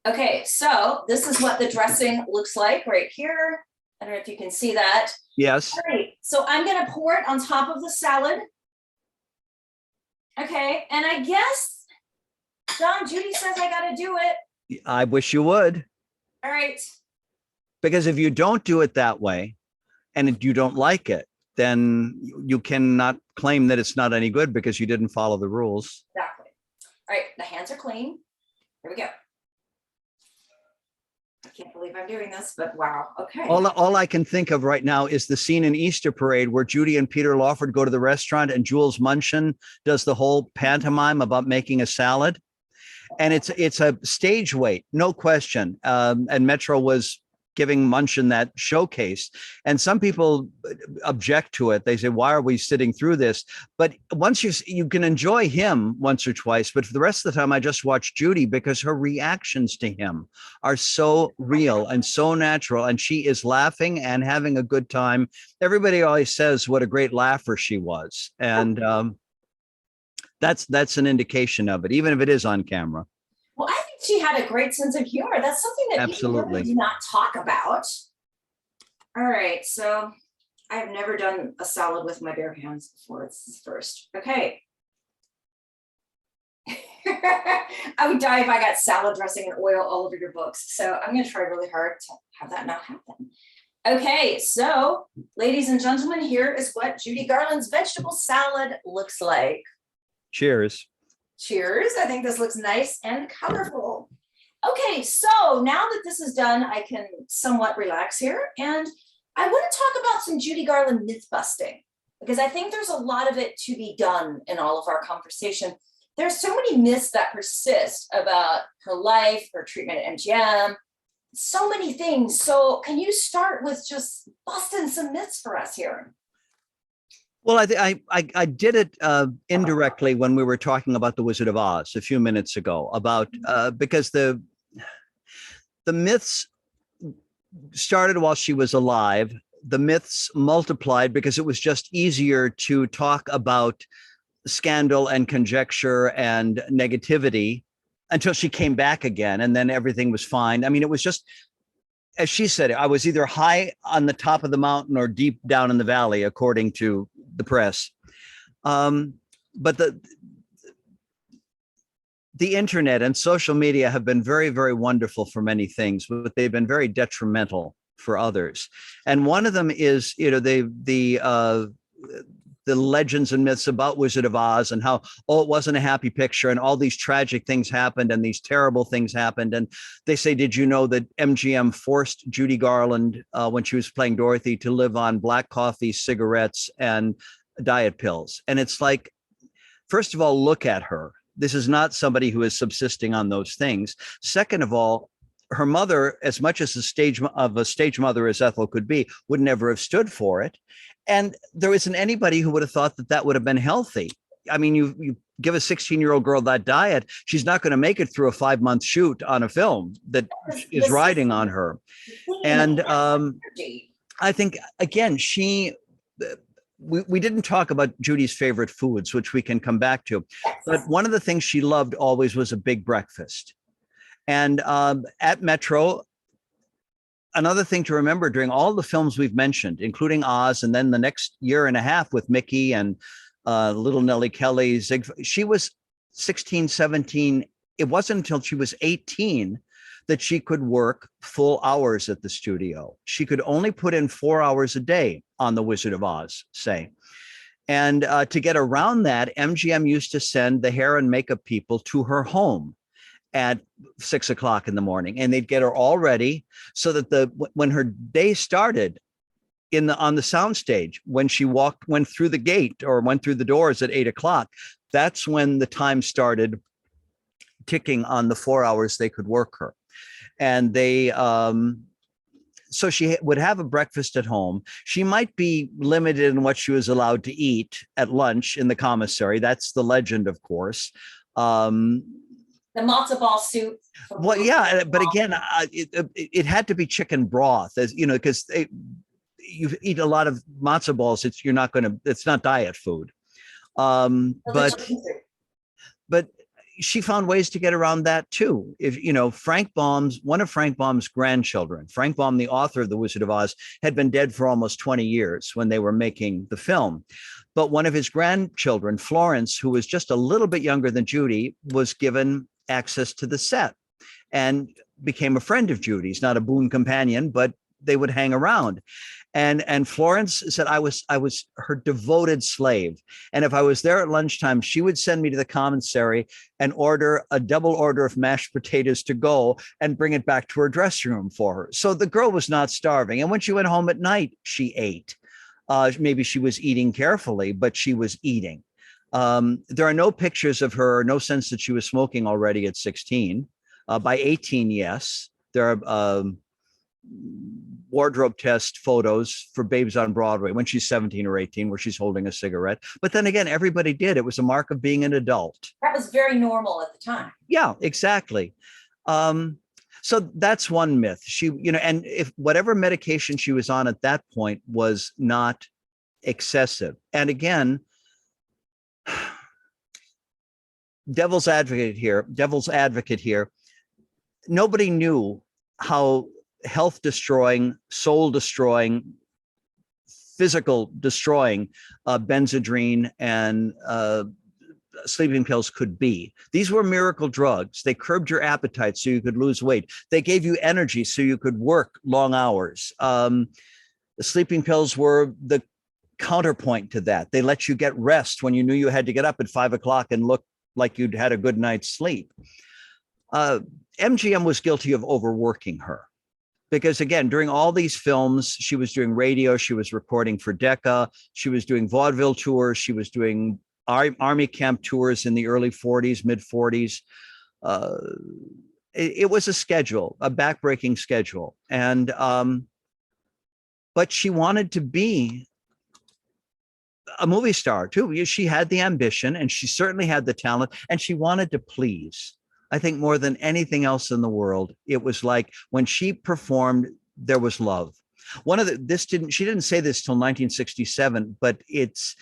Okay, so this is what the dressing looks like right here. I don't know if you can see that.
Yes.
All right, so I'm gonna pour it on top of the salad. Okay, and I guess, John, Judy says I gotta do it.
I wish you would.
All right.
Because if you don't do it that way and you don't like it, then you cannot claim that it's not any good because you didn't follow the rules.
Exactly. All right, the hands are clean. Here we go. I can't believe I'm doing this, but wow, okay.
All I can think of right now is the scene in Easter Parade where Judy and Peter Lawford go to the restaurant and Jules Munchin does the whole pantomime about making a salad. And it's a stage wait, no question. And Metro was giving Munchin that showcase. And some people object to it. They say, why are we sitting through this? But once you can enjoy him once or twice, but for the rest of the time, I just watch Judy because her reactions to him are so real and so natural. And she is laughing and having a good time. Everybody always says what a great laugher she was. And that's an indication of it, even if it is on camera.
Well, I think she had a great sense of humor. That's something that people really do not talk about. All right, so I have never done a salad with my bare hands before. It's the first. Okay. I would die if I got salad dressing and oil all over your books. So I'm going to try really hard to have that not happen. Okay, so ladies and gentlemen, here is what Judy Garland's vegetable salad looks like. Cheers. Cheers. I think this looks nice and colorful. Okay, so now that this is done, I can somewhat relax here. And I want to talk about some Judy Garland myth busting, because I think there's a lot of it to be done in all of our conversation. There's so many myths that persist about her life, her treatment at MGM, so many things. So can you start with just busting some myths for us here?
Well, I did it indirectly when we were talking about The Wizard of Oz a few minutes ago, about because the myths started while she was alive. The myths multiplied because it was just easier to talk about scandal and conjecture and negativity until she came back again, and then everything was fine. I mean, it was just, as she said, I was either high on the top of the mountain or deep down in the valley, according to the press. But the internet and social media have been very, very wonderful for many things, but they've been very detrimental for others. And one of them is, the legends and myths about Wizard of Oz and how, oh, it wasn't a happy picture and all these tragic things happened and these terrible things happened. And they say, did you know that MGM forced Judy Garland when she was playing Dorothy to live on black coffee, cigarettes, and diet pills? And it's like, first of all, look at her. This is not somebody who is subsisting on those things. Second of all, her mother, as much as a stage mother as Ethel could be, would never have stood for it. And there isn't anybody who would have thought that that would have been healthy. I mean, you give a 16-year-old girl that diet, she's not going to make it through a 5-month shoot on a film that is riding on her. And I think, again, we didn't talk about Judy's favorite foods, which we can come back to. But one of the things she loved always was a big breakfast. And at Metro, another thing to remember during all the films we've mentioned, including Oz, and then the next year and a half with Mickey and Little Nellie Kelly, she was 16, 17. It wasn't until she was 18 that she could work full hours at the studio. She could only put in 4 hours a day on The Wizard of Oz, say. And to get around that, MGM used to send the hair and makeup people to her home at 6 o'clock in the morning, and they'd get her all ready so that when her day started on the soundstage, when she went through the gate or went through the doors at 8 o'clock, that's when the time started ticking on the 4 hours they could work her. And so she would have a breakfast at home. She might be limited in what she was allowed to eat at lunch in the commissary. That's the legend, of course.
The matzo ball soup.
Well, yeah, but again, it had to be chicken broth, as you know, because you eat a lot of matzo balls. It's not diet food. But she found ways to get around that too. If one of Frank Baum's grandchildren, Frank Baum, the author of The Wizard of Oz, had been dead for almost 20 years when they were making the film. But one of his grandchildren, Florence, who was just a little bit younger than Judy, was given access to the set and became a friend of Judy's, not a boon companion, but they would hang around. And Florence said, I was her devoted slave. And if I was there at lunchtime, she would send me to the commissary and order a double order of mashed potatoes to go and bring it back to her dressing room for her. So the girl was not starving. And when she went home at night, she ate. Maybe she was eating carefully, but she was eating. There are no pictures of her, no sense that she was smoking already at 16. By 18, yes. There are wardrobe test photos for Babes on Broadway when she's 17 or 18, where she's holding a cigarette. But then again, everybody did. It was a mark of being an adult.
That was very normal at the time.
Yeah, exactly. So that's one myth. She, and if whatever medication she was on at that point was not excessive. And again, devil's advocate here. Nobody knew how health destroying, soul destroying, physical destroying Benzedrine and sleeping pills could be. These were miracle drugs. They curbed your appetite so you could lose weight. They gave you energy so you could work long hours. The sleeping pills were the counterpoint to that. They let you get rest when you knew you had to get up at 5 o'clock and look like you'd had a good night's sleep. MGM was guilty of overworking her. Because again, during all these films, she was doing radio, she was recording for Decca, she was doing vaudeville tours, she was doing army camp tours in the early 40s, mid 40s. It was a schedule, a backbreaking schedule. And, but she wanted to be a movie star too. She had the ambition and she certainly had the talent and she wanted to please. I think more than anything else in the world, it was like when she performed, there was love. She didn't say this till 1967, but it's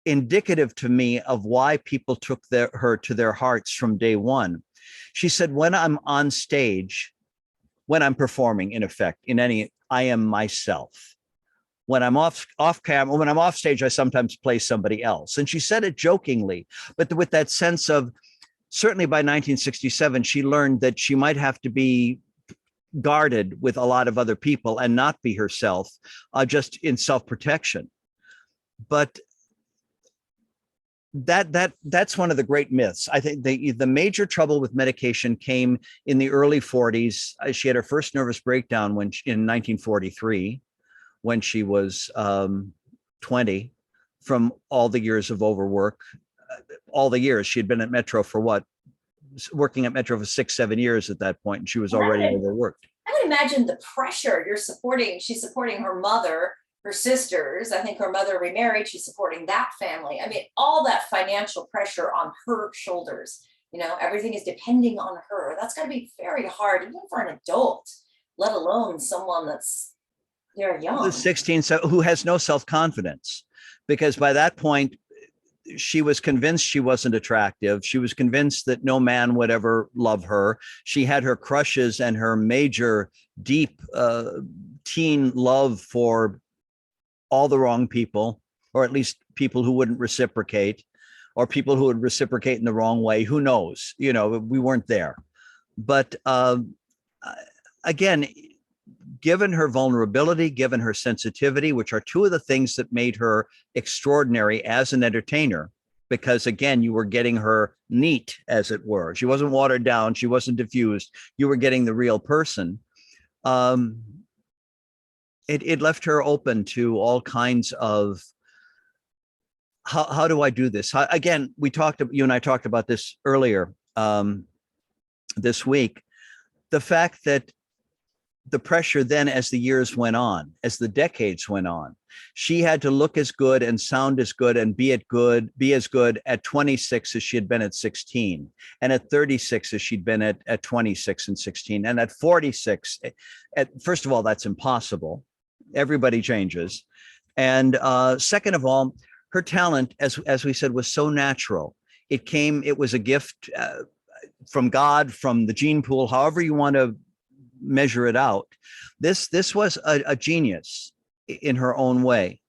indicative to me of why people took her to their hearts from day one. She said, when I'm on stage, when I'm performing, in effect, I am myself. When I'm off camera, when I'm off stage, I sometimes play somebody else. And she said it jokingly, but with that sense of, certainly by 1967, she learned that she might have to be guarded with a lot of other people and not be herself, just in self-protection. But that's one of the great myths. I think the major trouble with medication came in the early 40s. She had her first nervous breakdown in 1943, when she was 20, from all the years of overwork. All the years she'd been at Metro working at Metro for 6-7 years at that point, and she was already overworked.
I would imagine the pressure she's supporting her mother, her sisters. I think her mother remarried, she's supporting that family. I mean, all that financial pressure on her shoulders, everything is depending on her. That's got to be very hard, even for an adult, let alone someone they're young.
16, who has no self-confidence, because by that point, she was convinced she wasn't attractive. She was convinced that no man would ever love her. She had her crushes and her major, deep teen love for all the wrong people, or at least people who wouldn't reciprocate, or people who would reciprocate in the wrong way. Who knows? We weren't there. But again, given her vulnerability, given her sensitivity, which are two of the things that made her extraordinary as an entertainer, because again, you were getting her neat, as it were. She wasn't watered down. She wasn't diffused. You were getting the real person. It left her open to all kinds of, how do I do this? Again, you and I talked about this earlier this week, the fact that the pressure then, as the years went on, as the decades went on, she had to look as good and sound as good and be as good at 26 as she had been at 16, and at 36 as she'd been at 26 and 16, and at 46. First of all, that's impossible. Everybody changes. And second of all, her talent, as we said, was so natural. It was a gift from God, from the gene pool, however you want to measure it out. This was a genius in her own way.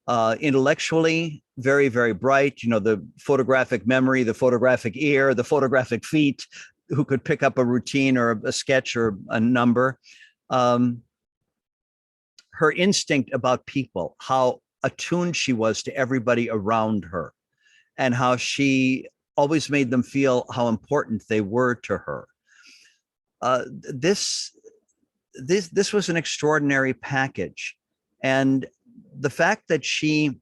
Intellectually, very, very bright, the photographic memory, the photographic ear, the photographic feet, who could pick up a routine or a sketch or a number. Her instinct about people, how attuned she was to everybody around her, and how she always made them feel how important they were to her. This was an extraordinary package. And the fact that she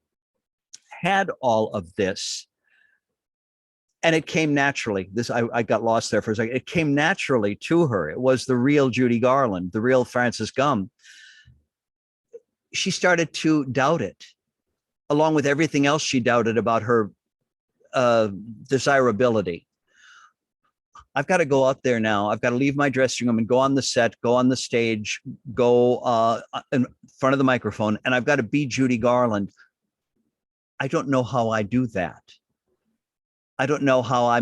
had all of this And it came naturally. I got lost there for a second. It came naturally to her. It was the real Judy Garland, the real Frances Gumm. She started to doubt it, along with everything else she doubted about her desirability. I've got to go out there now. I've got to leave my dressing room and go on the set, go on the stage, go in front of the microphone, and I've got to be Judy Garland. I don't know how I do that. I don't know how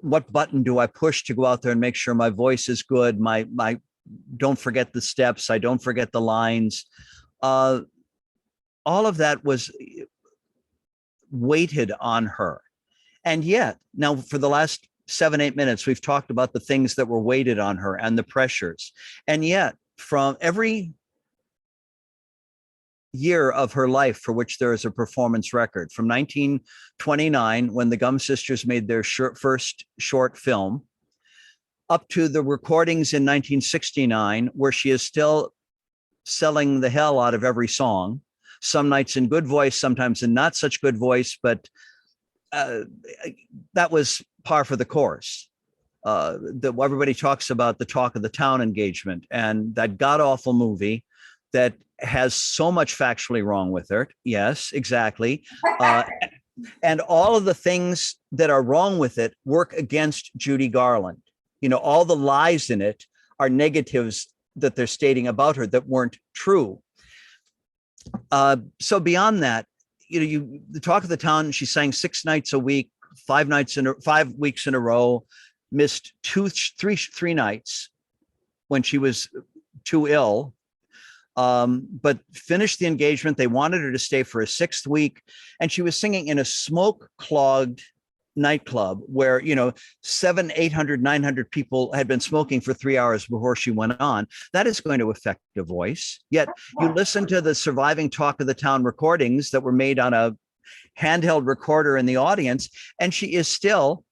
what button do I push to go out there and make sure my voice is good? My don't forget the steps. I don't forget the lines. All of that was weighted on her. And yet, now for the last 7-8 minutes, we've talked about the things that were weighted on her and the pressures. And yet, from every year of her life for which there is a performance record, from 1929, when the Gumm sisters made their first short film, up to the recordings in 1969, where she is still selling the hell out of every song, some nights in good voice, sometimes in not such good voice, but that was par for the course. Everybody talks about the Talk of the Town engagement and that god-awful movie that has so much factually wrong with it. Yes, exactly. And all of the things that are wrong with it work against Judy Garland. You know, all the lies in it are negatives that they're stating about her that weren't true. So beyond that, you know, the Talk of the Town, she sang 6 nights a week, 5 weeks in a row, missed three nights when she was too ill. But finished the engagement. They wanted her to stay for a 6th week, and she was singing in a smoke-clogged nightclub where, you know, 700, 800, 900 people had been smoking for 3 hours before she went on. That is going to affect your voice. Yet you listen to the surviving Talk of the Town recordings that were made on a handheld recorder in the audience, and she is still,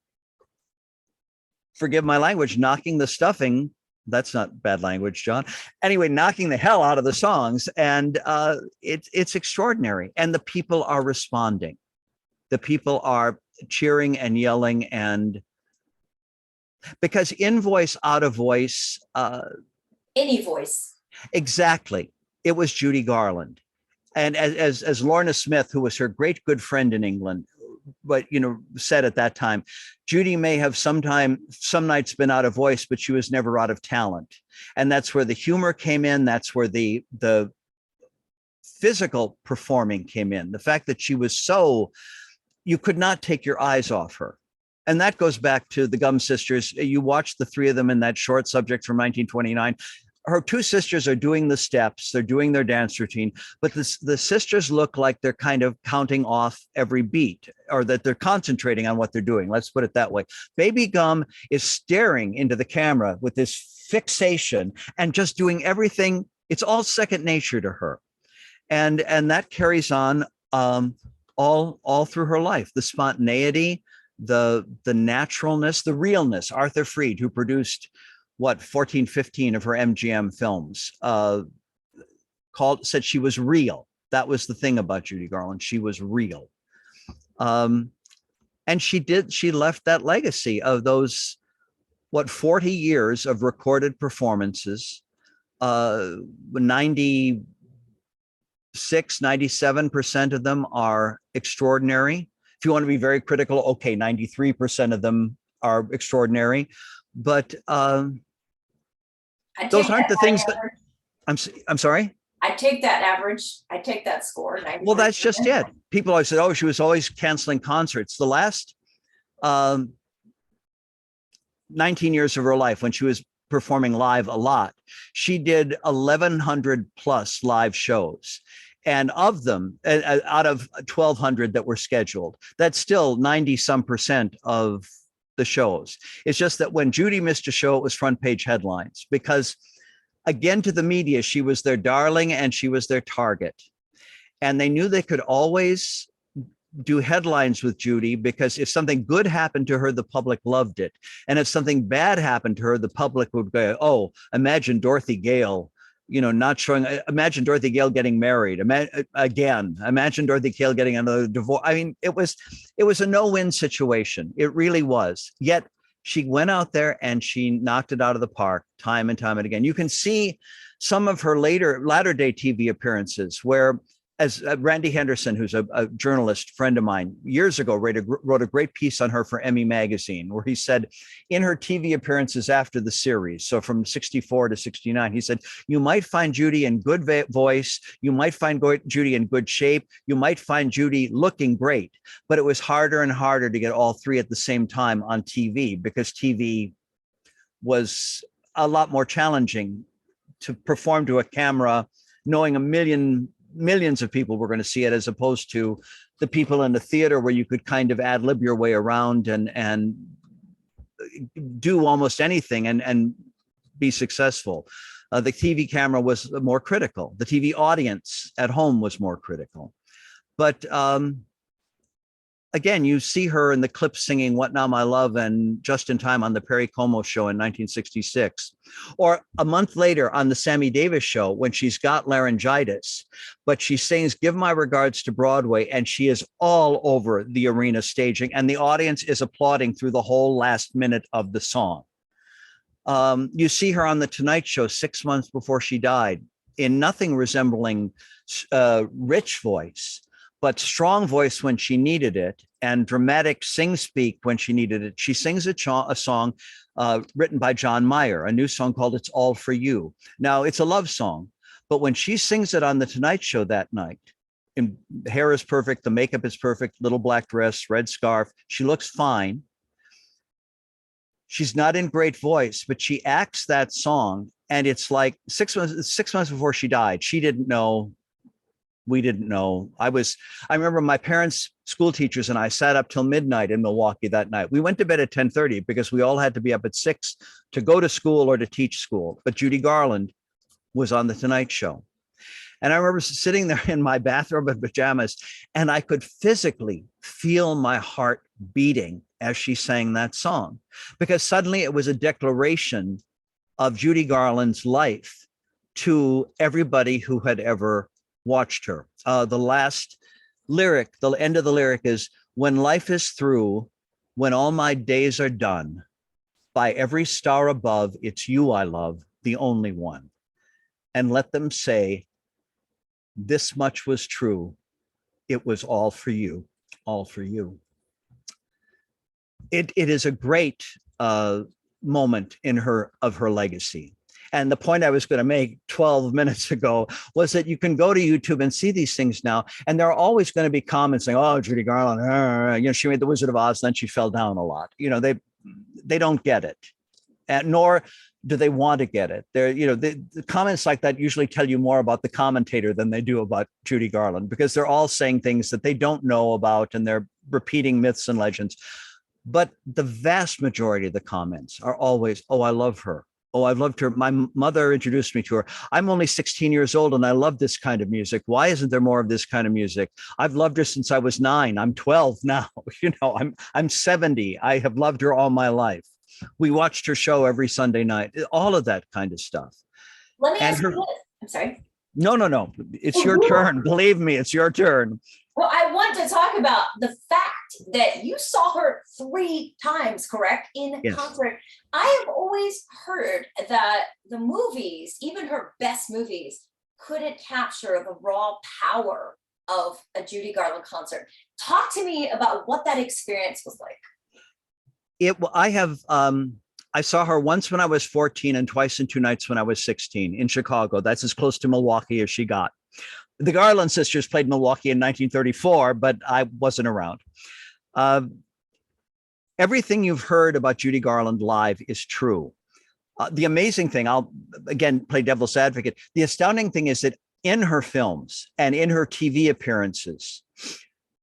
forgive my language, knocking the stuffing. That's not bad language, John. Anyway, knocking the hell out of the songs. And it's extraordinary. And the people are responding. The people are cheering and yelling. And because in voice, out of voice.
Any voice.
Exactly. It was Judy Garland. And as Lorna Smith, who was her great good friend in England, but, you know, said at that time, Judy may have some nights been out of voice, but she was never out of talent. And that's where the humor came in. That's where the physical performing came in. The fact that she was you could not take your eyes off her. And that goes back to the Gumm sisters. You watch the 3 of them in that short subject from 1929. Her 2 sisters are doing the steps, they're doing their dance routine, but the sisters look like they're kind of counting off every beat, or that they're concentrating on what they're doing. Let's put it that way. Baby Gumm is staring into the camera with this fixation and just doing everything. It's all second nature to her. And that carries on all through her life. The spontaneity, the naturalness, the realness. Arthur Freed, who produced 14, 15 of her MGM films, said she was real. That was the thing about Judy Garland. She was real. And she left that legacy of those, 40 years of recorded performances. 96, 97% of them are extraordinary. If you want to be very critical, okay, 93% of them are extraordinary. But those aren't the things that I'm sorry.
I take that average. I take that score.
Well, that's just it. People always said, "Oh, she was always canceling concerts." The last 19 years of her life, when she was performing live a lot, she did 1,100 plus live shows. And of them, out of 1,200 that were scheduled, that's still 90-some% of the shows. It's just that when Judy missed a show, it was front page headlines, because again, to the media, she was their darling and she was their target. And they knew they could always do headlines with Judy, because if something good happened to her, the public loved it. And if something bad happened to her, the public would go, "Oh, imagine Dorothy Gale, not showing. Imagine Dorothy Gale getting married again. Imagine Dorothy Gale getting another divorce. I mean, it was a no-win situation. It really was. Yet she went out there and she knocked it out of the park time and time and again. You can see some of her latter day TV appearances where, as Randy Henderson, who's a journalist friend of mine, years ago wrote a great piece on her for Emmy Magazine, where he said in her TV appearances after the series, so from 64 to 69, he said, you might find Judy in good voice, you might find Judy in good shape, you might find Judy looking great, but it was harder and harder to get all three at the same time on TV, because TV was a lot more challenging to perform to a camera, knowing millions of people were going to see it, as opposed to the people in the theater where you could kind of ad lib your way around and do almost anything and be successful. The TV camera was more critical. The TV audience at home was more critical. But again, you see her in the clip singing What Now My Love and Just in Time on the Perry Como show in 1966. Or a month later on the Sammy Davis show when she's got laryngitis, but she sings Give My Regards to Broadway, and she is all over the arena staging, and the audience is applauding through the whole last minute of the song. You see her on The Tonight Show 6 months before she died in nothing resembling rich voice, but strong voice when she needed it, and dramatic sing-speak when she needed it. She sings a song written by John Mayer, a new song called It's All For You. Now, it's a love song, but when she sings it on The Tonight Show that night, and hair is perfect, the makeup is perfect, little black dress, red scarf, she looks fine. She's not in great voice, but she acts that song, and it's like 6 months before she died. She didn't know. We didn't know. I remember my parents, school teachers, and I sat up till midnight in Milwaukee that night. We went to bed at 10:30 because we all had to be up at 6 to go to school or to teach school. But Judy Garland was on The Tonight Show. And I remember sitting there in my bathrobe and pajamas, and I could physically feel my heart beating as she sang that song, because suddenly it was a declaration of Judy Garland's life to everybody who had ever watched her. The last lyric, the end of the lyric is, when life is through, when all my days are done, by every star above, it's you I love, the only one. And let them say, this much was true. It was all for you, all for you. It is a great moment of her legacy. And the point I was going to make 12 minutes ago was that you can go to YouTube and see these things now, and there are always going to be comments saying, "Oh, Judy Garland, she made The Wizard of Oz, and then she fell down a lot." They don't get it, and nor do they want to get it. The comments like that usually tell you more about the commentator than they do about Judy Garland, because they're all saying things that they don't know about, and they're repeating myths and legends. But the vast majority of the comments are always, "Oh, I love her. Oh, I've loved her. My mother introduced me to her. I'm only 16 years old and I love this kind of music. Why isn't there more of this kind of music? I've loved her since I was 9. I'm 12 now. I'm 70. I have loved her all my life. We watched her show every Sunday night." All of that kind of stuff.
Let me ask you this. I'm sorry.
No. It's your turn. Believe me, it's your turn.
Well, I want to talk about the fact that you saw her 3 times, correct, in concert. I have always heard that the movies, even her best movies, couldn't capture the raw power of a Judy Garland concert. Talk to me about what that experience was like.
I saw her once when I was 14 and twice in 2 nights when I was 16 in Chicago. That's as close to Milwaukee as she got. The Garland sisters played Milwaukee in 1934, but I wasn't around. Everything you've heard about Judy Garland live is true. The amazing thing, I'll again play devil's advocate. The astounding thing is that in her films and in her TV appearances,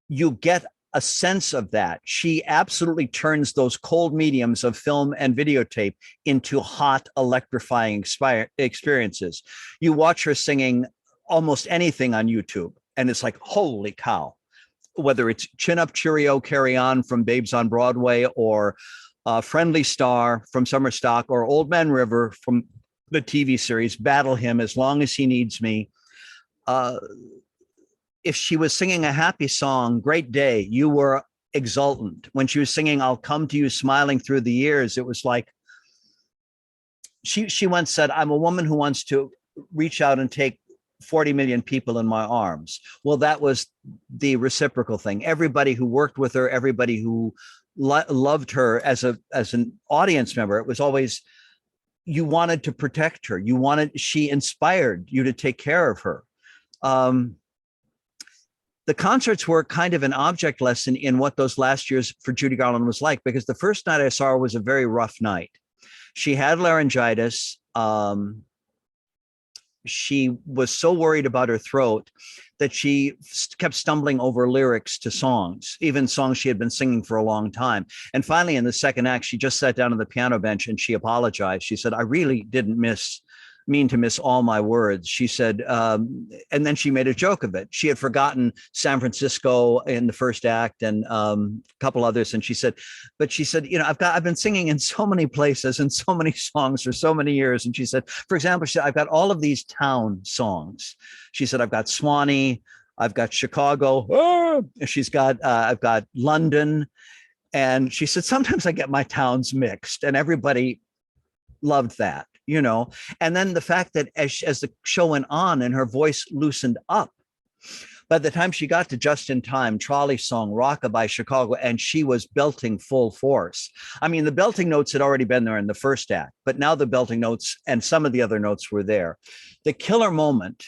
you get a sense of that. She absolutely turns those cold mediums of film and videotape into hot, electrifying experiences. You watch her singing almost anything on YouTube, and it's like, holy cow. Whether it's Chin Up Cheerio, Carry On from Babes on Broadway, or Friendly Star from Summer Stock, or Old Man River from the TV series, Battle Hymn, As Long as He Needs Me. If she was singing a happy song, Great Day, you were exultant. When she was singing I'll Come to You Smiling Through the Years, it was like, she once said, I'm a woman who wants to reach out and take 40 million people in my arms. Well, that was the reciprocal thing. Everybody who worked with her, everybody who loved her as an audience member, it was always, you wanted to protect her. She inspired you to take care of her. The concerts were kind of an object lesson in what those last years for Judy Garland was like, because the first night I saw her was a very rough night. She had laryngitis. She was so worried about her throat that she kept stumbling over lyrics to songs, even songs she had been singing for a long time. And finally, in the second act, she just sat down on the piano bench and she apologized. She said, I really didn't mean to miss all my words. She said, and then she made a joke of it. She had forgotten San Francisco in the first act and a couple others. And she said, you know, I've been singing in so many places and so many songs for so many years. And she said, for example, she said, I've got all of these town songs. She said, I've got Swanee, I've got Chicago. She's got, I've got London. And she said, sometimes I get my towns mixed, and everybody loved that. You know, and then the fact that as the show went on and her voice loosened up, by the time she got to Just in Time, Trolley Song, Rockabye Chicago, and she was belting full force. I mean, the belting notes had already been there in the first act, but now the belting notes and some of the other notes were there. The killer moment,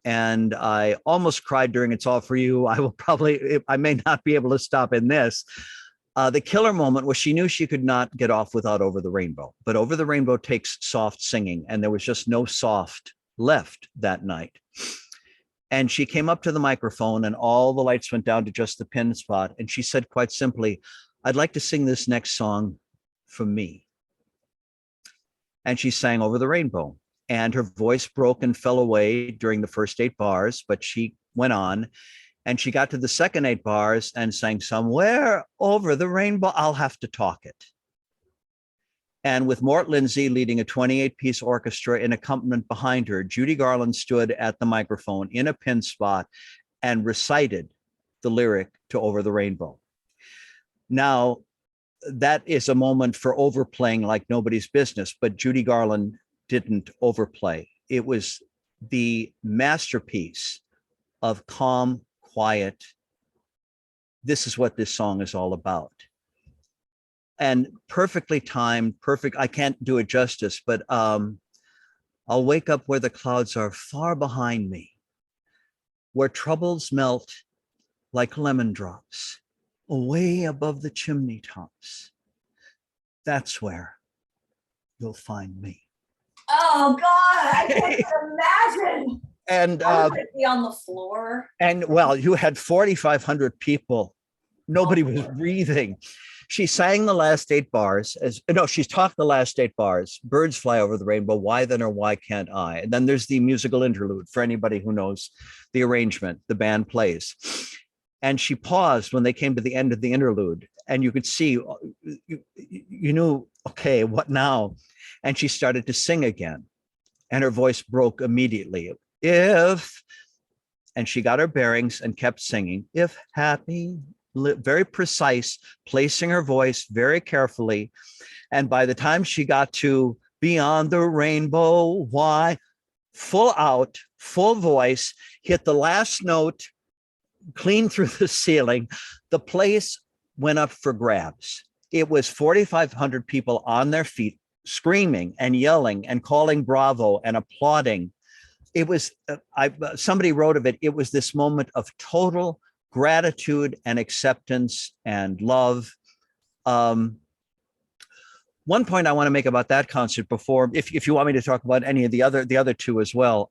and I almost cried during It's All For You. I may not be able to stop in this. The killer moment was she knew she could not get off without Over the Rainbow, but Over the Rainbow takes soft singing, and there was just no soft left that night. And she came up to the microphone and all the lights went down to just the pin spot. And she said quite simply, I'd like to sing this next song for me. And she sang Over the Rainbow, and her voice broke and fell away during the first 8 bars, but she went on. And she got to the second 8 bars and sang Somewhere Over the Rainbow, I'll Have to Talk It. And with Mort Lindsay leading a 28-piece orchestra in accompaniment behind her, Judy Garland stood at the microphone in a pin spot and recited the lyric to Over the Rainbow. Now, that is a moment for overplaying like nobody's business, but Judy Garland didn't overplay. It was the masterpiece of calm, quiet. This is what this song is all about. And perfectly timed, perfect. I can't do it justice, but I'll wake up where the clouds are far behind me, where troubles melt like lemon drops, away above the chimney tops. That's where you'll find me.
Oh God, I can't imagine.
And
I would be on the floor.
And well, you had 4,500 people. Nobody was breathing. She sang the last 8 bars. She's talked the last 8 bars. Birds fly over the rainbow. Why then or why can't I? And then there's the musical interlude for anybody who knows the arrangement. The band plays. And she paused when they came to the end of the interlude. And you could see, you knew, okay, what now? And she started to sing again. And her voice broke immediately. And she got her bearings and kept singing, if happy, very precise, placing her voice very carefully. And by the time she got to Beyond the Rainbow, why, full out, full voice, hit the last note, clean through the ceiling, the place went up for grabs. It was 4,500 people on their feet, screaming and yelling and calling bravo and applauding. It was, somebody wrote of it, it was this moment of total gratitude and acceptance and love. One point I want to make about that concert before, if you want me to talk about any of the other two as well.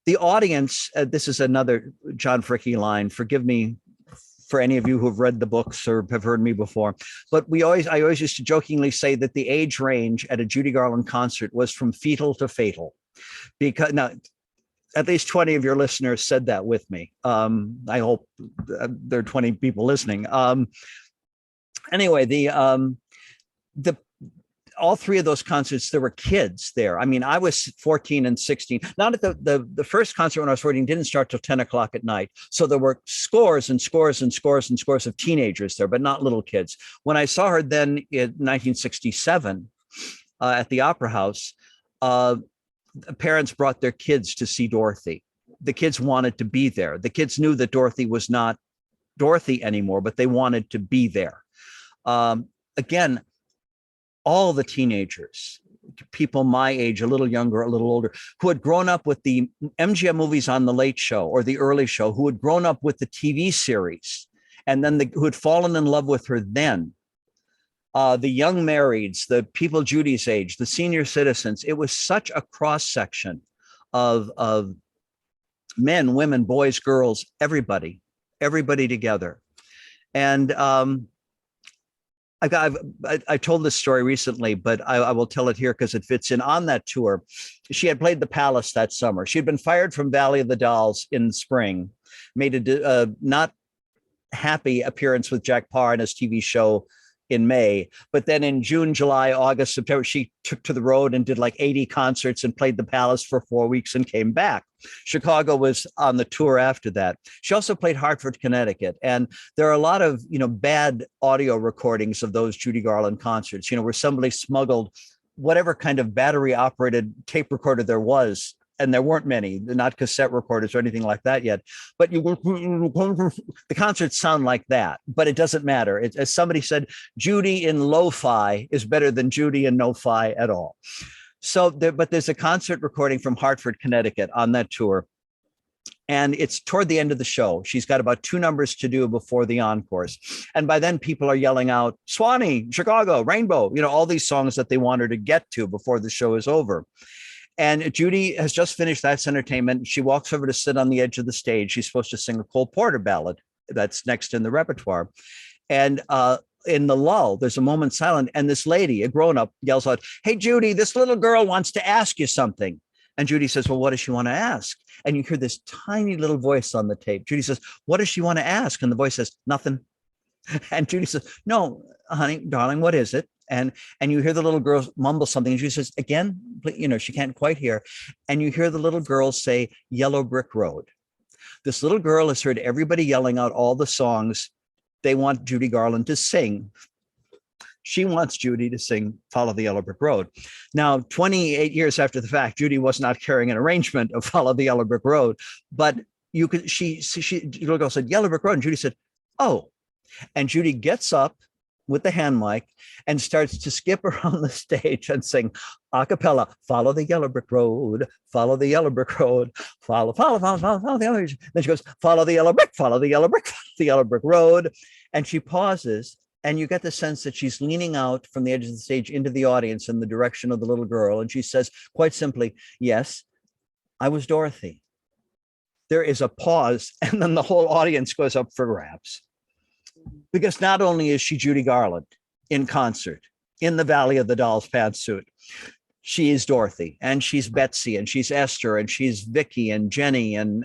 The audience, this is another John Fricke line, forgive me for any of you who have read the books or have heard me before, but I always used to jokingly say that the age range at a Judy Garland concert was from fetal to fatal, because now at least 20 of your listeners said that with me. I hope there are 20 people listening. Anyway, all three of those concerts, there were kids there. I mean, I was 14 and 16. Not at the first concert when I was 14 didn't start till 10 o'clock at night. So there were scores and scores and scores and scores of teenagers there, but not little kids. When I saw her then in 1967 at the Opera House, parents brought their kids to see Dorothy. The kids wanted to be there. The kids knew that Dorothy was not Dorothy anymore, but they wanted to be there. Again, all the teenagers, people my age, a little younger, a little older, who had grown up with the MGM movies on The Late Show or The Early Show, who had grown up with the TV series, and then who had fallen in love with her then. The young marrieds, the people Judy's age, the senior citizens. It was such a cross-section of men, women, boys, girls, everybody together. And I told this story recently, but I will tell it here because it fits in. On that tour, she had played the Palace that summer. She had been fired from Valley of the Dolls in spring, made a not happy appearance with Jack Parr in his TV show in May. But then in June, July, August, September, she took to the road and did like 80 concerts and played the Palace for 4 weeks and came back. Chicago was on the tour after that. She also played Hartford, Connecticut. And there are a lot of, bad audio recordings of those Judy Garland concerts, where somebody smuggled whatever kind of battery operated tape recorder there was. And there weren't many, not cassette recorders or anything like that yet. But the concerts sound like that, but it doesn't matter. As somebody said, Judy in lo-fi is better than Judy in no-fi at all. So, but there's a concert recording from Hartford, Connecticut on that tour. And it's toward the end of the show. She's got about 2 numbers to do before the encores. And by then people are yelling out, Swanee, Chicago, Rainbow, all these songs that they want her to get to before the show is over. And Judy has just finished That's Entertainment. She walks over to sit on the edge of the stage. She's supposed to sing a Cole Porter ballad that's next in the repertoire. And in the lull, there's a moment silent. And this lady, a grown-up, yells out, hey, Judy, this little girl wants to ask you something. And Judy says, well, what does she want to ask? And you hear this tiny little voice on the tape. Judy says, what does she want to ask? And the voice says, nothing. And Judy says, no, honey, darling, what is it? And you hear the little girl mumble something. And she says, again, she can't quite hear. And you hear the little girl say, Yellow Brick Road. This little girl has heard everybody yelling out all the songs they want Judy Garland to sing. She wants Judy to sing Follow the Yellow Brick Road. Now, 28 years after the fact, Judy was not carrying an arrangement of Follow the Yellow Brick Road, but the little girl said, Yellow Brick Road. And Judy said, oh. And Judy gets up with the hand mic and starts to skip around the stage and sing a cappella, follow the yellow brick road, follow the yellow brick road, follow the yellow brick. Then she goes, follow the yellow brick, follow the yellow brick, follow the yellow brick road. And she pauses, and you get the sense that she's leaning out from the edge of the stage into the audience in the direction of the little girl. And she says quite simply, yes, I was Dorothy. There is a pause, and then the whole audience goes up for grabs. Because not only is she Judy Garland in concert in the Valley of the Dolls pantsuit, she is Dorothy, and she's Betsy, and she's Esther, and she's Vicky, and Jenny, and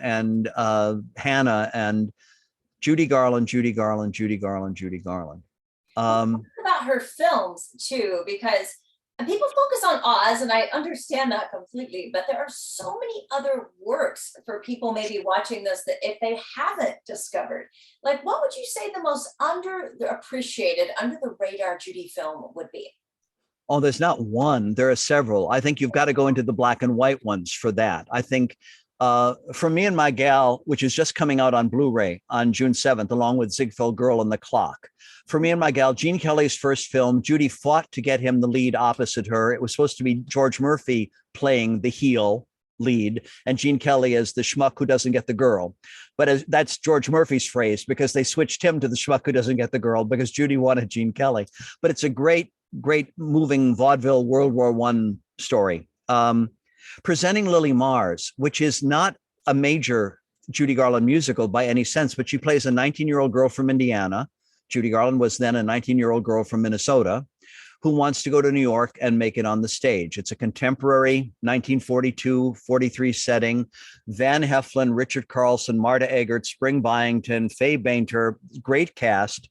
Hannah, and Judy Garland, Judy Garland, Judy Garland, Judy Garland.
About her films too, because people focus on Oz, and I understand that completely, but there are so many other works for people maybe watching this that if they haven't discovered, like what would you say the most underappreciated, under the radar Judy film would be?
Oh, there's not one. There are several. I think you've got to go into the black and white ones for that. I think For Me and My Gal, which is just coming out on Blu-ray on June 7th, along with Ziegfeld Girl and the Clock. For Me and My Gal, Gene Kelly's first film. Judy fought to get him the lead opposite her. It was supposed to be George Murphy playing the heel lead and Gene Kelly as the schmuck who doesn't get the girl. But that's George Murphy's phrase, because they switched him to the schmuck who doesn't get the girl because Judy wanted Gene Kelly. But it's a great, great moving vaudeville World War I story. Presenting Lily Mars, which is not a major Judy Garland musical by any sense, but she plays a 19-year-old girl from Indiana. Judy Garland was then a 19-year-old girl from Minnesota who wants to go to New York and make it on the stage. It's a contemporary 1942-43 setting. Van Heflin, Richard Carlson, Marta Eggert, Spring Byington, Faye Bainter, great cast.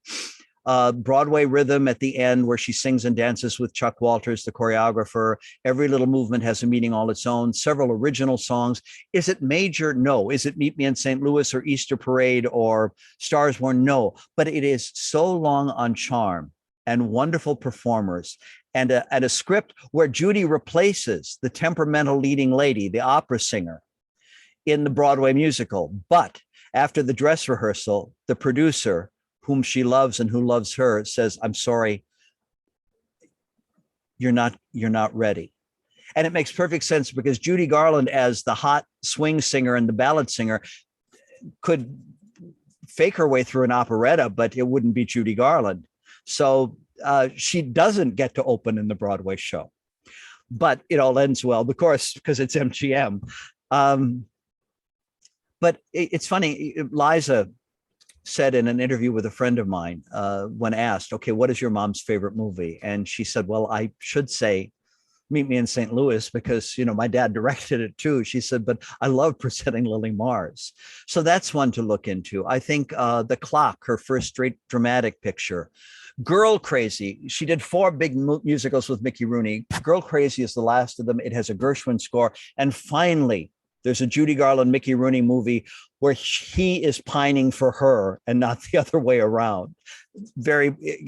Broadway rhythm at the end where she sings and dances with Chuck Walters, the choreographer. Every little movement has a meaning all its own. Several original songs. Is it major? No. Is it Meet Me in St. Louis or Easter Parade or Stars Born? No. But it is so long on charm and wonderful performers and a script where Judy replaces the temperamental leading lady, the opera singer, in the Broadway musical. But after the dress rehearsal, the producer, whom she loves and who loves her, says, I'm sorry, you're not ready. And it makes perfect sense because Judy Garland, as the hot swing singer and the ballad singer, could fake her way through an operetta, but it wouldn't be Judy Garland. So she doesn't get to open in the Broadway show. But it all ends well, of course, because it's MGM. But it's funny, Liza said in an interview with a friend of mine, when asked, okay, what is your mom's favorite movie? And she said, well, I should say Meet Me in St. Louis because, you know, my dad directed it too. She said, but I love presenting Lily Mars. So that's one to look into. I think The Clock, her first straight dramatic picture. Girl Crazy, she did 4 big musicals with Mickey Rooney. Girl Crazy is the last of them. It has a Gershwin score. And finally, there's a Judy Garland, Mickey Rooney movie where he is pining for her and not the other way around.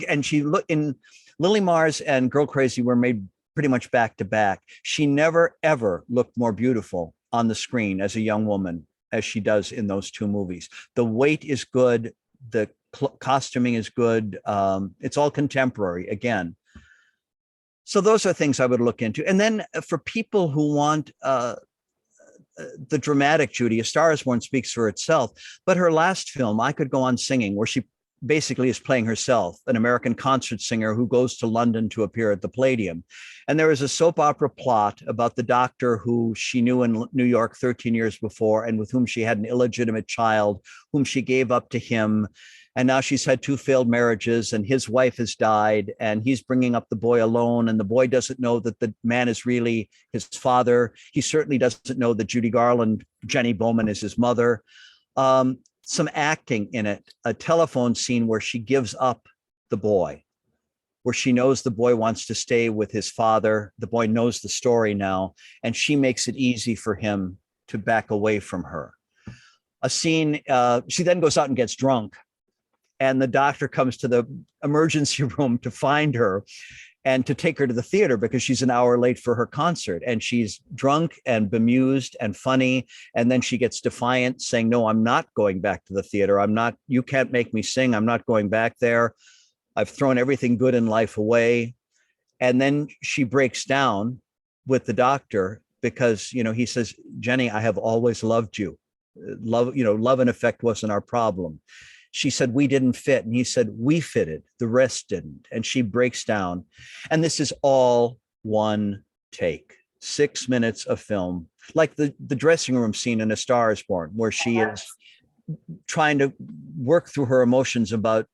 And she looked in Lily Mars and Girl Crazy were made pretty much back to back. She never, ever looked more beautiful on the screen as a young woman as she does in those 2 movies. The weight is good. The costuming is good. It's all contemporary again. So those are things I would look into. And then for people who want the dramatic Judy, A Star Is Born speaks for itself. But her last film, I Could Go On Singing, where she basically is playing herself, an American concert singer who goes to London to appear at the Palladium. And there is a soap opera plot about the doctor who she knew in New York 13 years before and with whom she had an illegitimate child, whom she gave up to him. And now she's had 2 failed marriages and his wife has died and he's bringing up the boy alone. And the boy doesn't know that the man is really his father. He certainly doesn't know that Judy Garland, Jenny Bowman, is his mother. Some acting in it, a telephone scene where she gives up the boy, where she knows the boy wants to stay with his father. The boy knows the story now, and she makes it easy for him to back away from her. A scene, she then goes out and gets drunk. And the doctor comes to the emergency room to find her and to take her to the theater because she's an hour late for her concert. And she's drunk and bemused and funny. And then she gets defiant, saying, no, I'm not going back to the theater. You can't make me sing. I'm not going back there. I've thrown everything good in life away. And then she breaks down with the doctor because, you know, he says, Jenny, I have always loved you. Love and affect wasn't our problem. She said, we didn't fit. And he said, we fitted, the rest didn't. And she breaks down. And this is all one take, 6 minutes of film, like the dressing room scene in A Star Is Born, where she is trying to work through her emotions about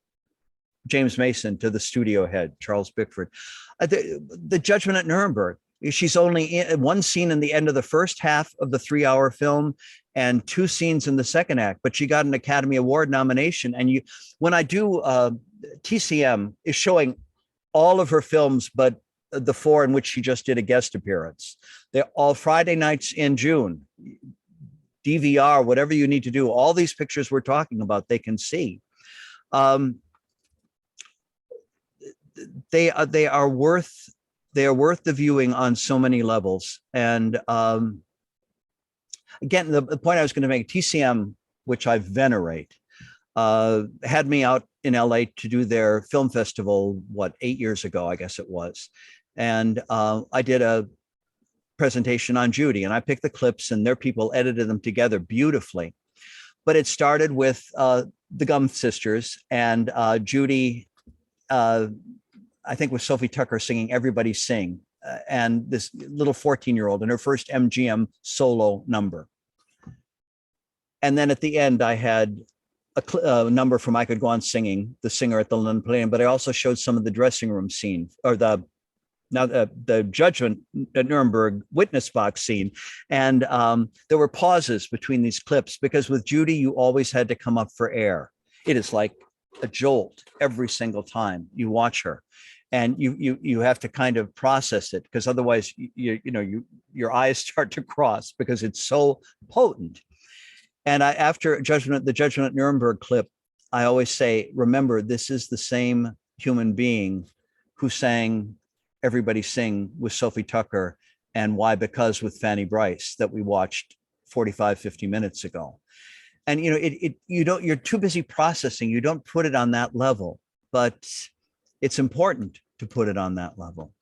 James Mason to the studio head, Charles Bickford. The Judgment at Nuremberg, she's only in 1 scene in the end of the first half of the 3-hour film and 2 scenes in the second act, but she got an Academy Award nomination. And when I do, TCM is showing all of her films, but the 4 in which she just did a guest appearance. They're all Friday nights in June, DVR, whatever you need to do. All these pictures we're talking about, they can see. They are worth the viewing on so many levels. And again, the point I was going to make, TCM, which I venerate, had me out in LA to do their film festival, 8 years ago, I guess it was. And I did a presentation on Judy, and I picked the clips and their people edited them together beautifully. But it started with the Gum sisters and Judy, I think with Sophie Tucker singing Everybody Sing, and this little 14-year-old in her first MGM solo number. And then at the end, I had a number from I Could Go On Singing, the singer at the London Palladium, but I also showed some of the dressing room scene, or the Judgment at Nuremberg witness box scene. And there were pauses between these clips because with Judy, you always had to come up for air. It is like a jolt every single time you watch her. And you have to kind of process it, because otherwise your eyes start to cross because it's so potent. And after the Judgment at Nuremberg clip, I always say, remember, this is the same human being who sang Everybody Sing with Sophie Tucker and Why Because with Fanny Brice that we watched 45, 50 minutes ago. And you're too busy processing. You don't put it on that level, but it's important to put it on that level.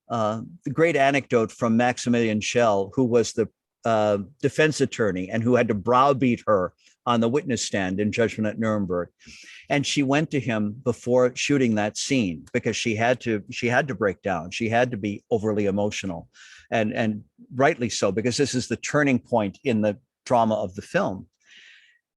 The great anecdote from Maximilian Schell, who was the defense attorney and who had to browbeat her on the witness stand in Judgment at Nuremberg. And she went to him before shooting that scene because she had to break down. She had to be overly emotional, and rightly so, because this is the turning point in the drama of the film.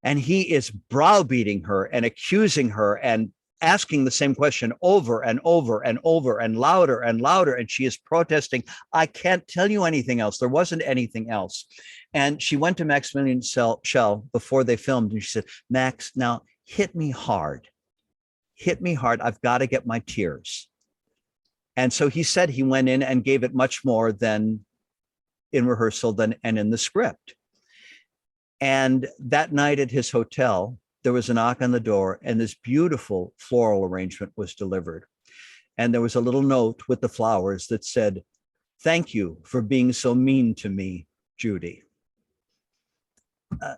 And he is browbeating her and accusing her and asking the same question over and over and over and louder and louder. And she is protesting, I can't tell you anything else. There wasn't anything else. And she went to Maximilian Schell before they filmed, and she said, Max, now hit me hard. Hit me hard. I've got to get my tears. And so he said he went in and gave it much more than in rehearsal and in the script. And that night at his hotel, there was a knock on the door, and this beautiful floral arrangement was delivered. And there was a little note with the flowers that said, thank you for being so mean to me, Judy. I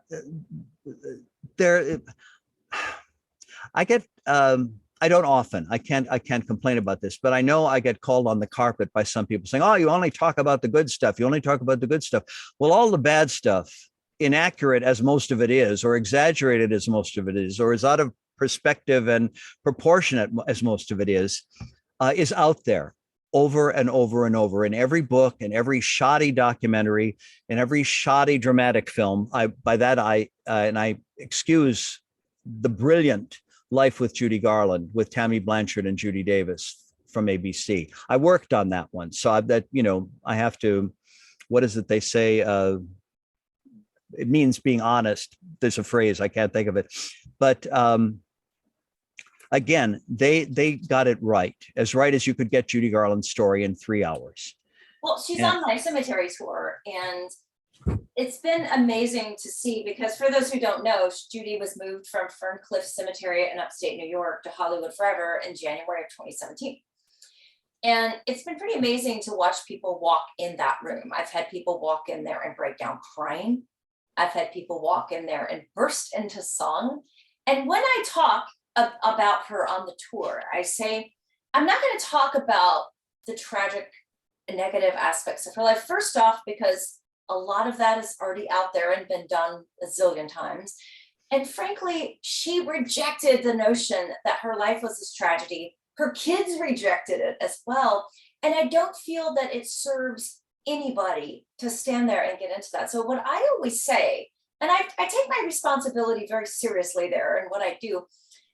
don't often, I can't complain about this, but I know I get called on the carpet by some people saying, oh, you only talk about the good stuff. You only talk about the good stuff. Well, all the bad stuff, inaccurate as most of it is, or exaggerated as most of it is, or is out of perspective and proportionate as most of it is out there over and over and over in every book, in every shoddy documentary, in every shoddy dramatic film. I excuse the brilliant Life with Judy Garland with Tammy Blanchard and Judy Davis from ABC. I worked on that one. So I have to, what is it they say? It means being honest. There's a phrase, I can't think of it. But again, they got it right as you could get Judy Garland's story in 3 hours.
Well, she's on my cemetery tour, and it's been amazing to see, because for those who don't know, Judy was moved from Ferncliff Cemetery in upstate New York to Hollywood Forever in January of 2017. And it's been pretty amazing to watch people walk in that room. I've had people walk in there and break down crying. I've had people walk in there and burst into song. And when I talk about her on the tour, I say, I'm not going to talk about the tragic and negative aspects of her life. First off, because a lot of that is already out there and been done a zillion times. And frankly, she rejected the notion that her life was this tragedy. Her kids rejected it as well. And I don't feel that it serves anybody to stand there and get into that. So what I always say, and I take my responsibility very seriously there and what I do,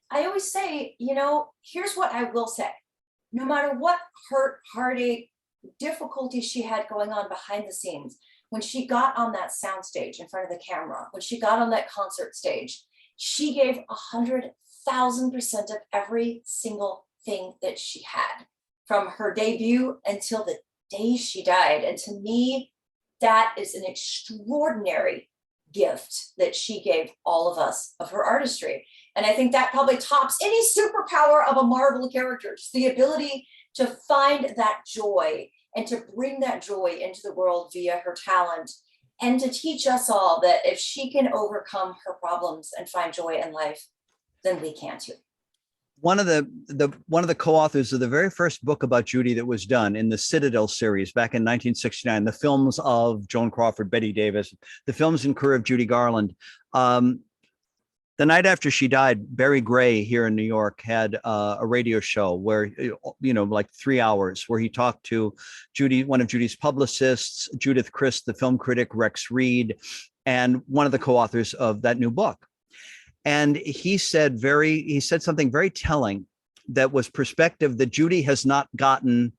I always say, here's what I will say. No matter what hurt, heartache, difficulty she had going on behind the scenes, when she got on that soundstage in front of the camera, when she got on that concert stage, she gave 100,000% of every single thing that she had, from her debut until the day she died. And to me, that is an extraordinary gift that she gave all of us of her artistry. And I think that probably tops any superpower of a Marvel character, just the ability to find that joy and to bring that joy into the world via her talent, and to teach us all that if she can overcome her problems and find joy in life, then we can too.
One of the co-authors of the very first book about Judy that was done in the Citadel series back in 1969, the films of Joan Crawford, Betty Davis, the films and career of Judy Garland. The night after she died, Barry Gray here in New York had a radio show where, like 3 hours, where he talked to Judy, one of Judy's publicists, Judith Crist, the film critic, Rex Reed, and one of the co-authors of that new book. And he said something very telling that was perspective that Judy has not gotten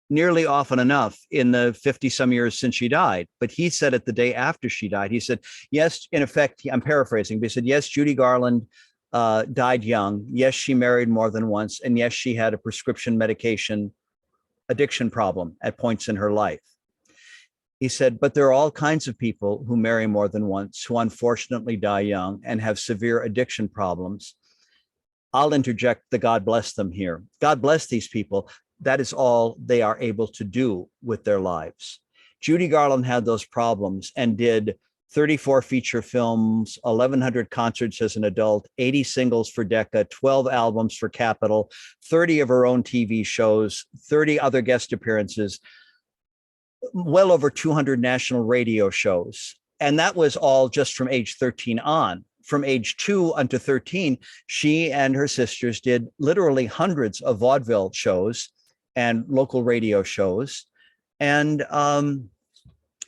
nearly often enough in the 50 some years since she died. But he said it the day after she died. He said, yes, in effect, I'm paraphrasing, but he said, yes, Judy Garland died young. Yes, she married more than once. And yes, she had a prescription medication addiction problem at points in her life. He said, but there are all kinds of people who marry more than once, who unfortunately die young and have severe addiction problems. I'll interject the God bless them here. God bless these people. That is all they are able to do with their lives. Judy Garland had those problems and did 34 feature films, 1,100 concerts as an adult, 80 singles for Decca, 12 albums for Capitol, 30 of her own TV shows, 30 other guest appearances, well over 200 national radio shows. And that was all just from age 13 on. From age 2 unto 13, she and her sisters did literally hundreds of vaudeville shows and local radio shows. And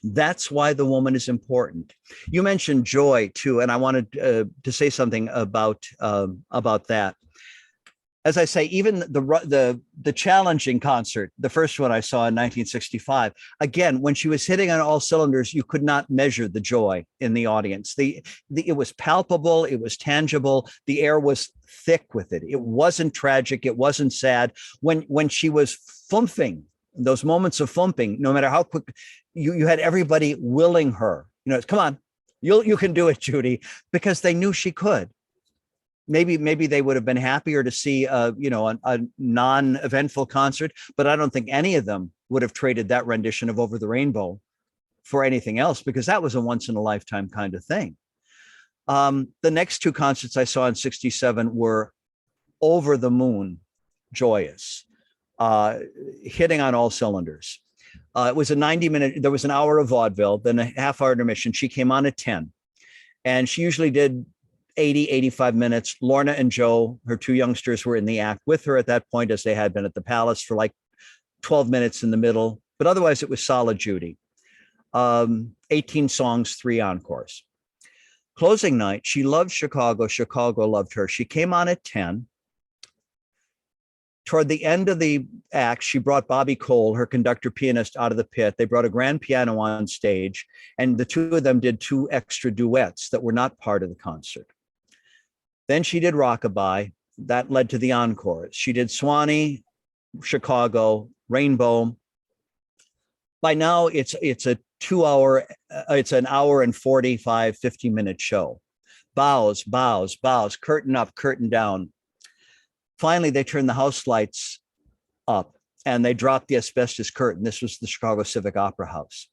that's why the woman is important. You mentioned joy too, and I wanted to say something about that. As I say, even the challenging concert, the first one I saw in 1965, again, when she was hitting on all cylinders, you could not measure the joy in the audience. It was palpable, it was tangible, the air was thick with it. It wasn't tragic, it wasn't sad. When she was thumping, those moments of thumping, no matter how quick, you had everybody willing her, come on, you can do it, Judy, because they knew she could. Maybe they would have been happier to see a non-eventful concert, but I don't think any of them would have traded that rendition of Over the Rainbow for anything else, because that was a once in a lifetime kind of thing. The next two concerts I saw in 67 were over the moon joyous, hitting on all cylinders. It was a 90-minute, there was an hour of vaudeville, then a half-hour intermission. She came on at 10, and she usually did 80, 85 minutes. Lorna and Joe, her two youngsters, were in the act with her at that point, as they had been at the Palace for like 12 minutes in the middle. But otherwise, it was solid Judy. 18 songs, 3 encores. Closing night, she loved Chicago. Chicago loved her. She came on at 10. Toward the end of the act, she brought Bobby Cole, her conductor pianist, out of the pit. They brought a grand piano on stage, and the two of them did 2 extra duets that were not part of the concert. Then she did Rockabye. That led to the encores. She did Swanee, Chicago, Rainbow. By now, it's a 2-hour, it's an hour and 45, 50-minute show. Bows, bows, bows, curtain up, curtain down. Finally, they turned the house lights up and they dropped the asbestos curtain. This was the Chicago Civic Opera House.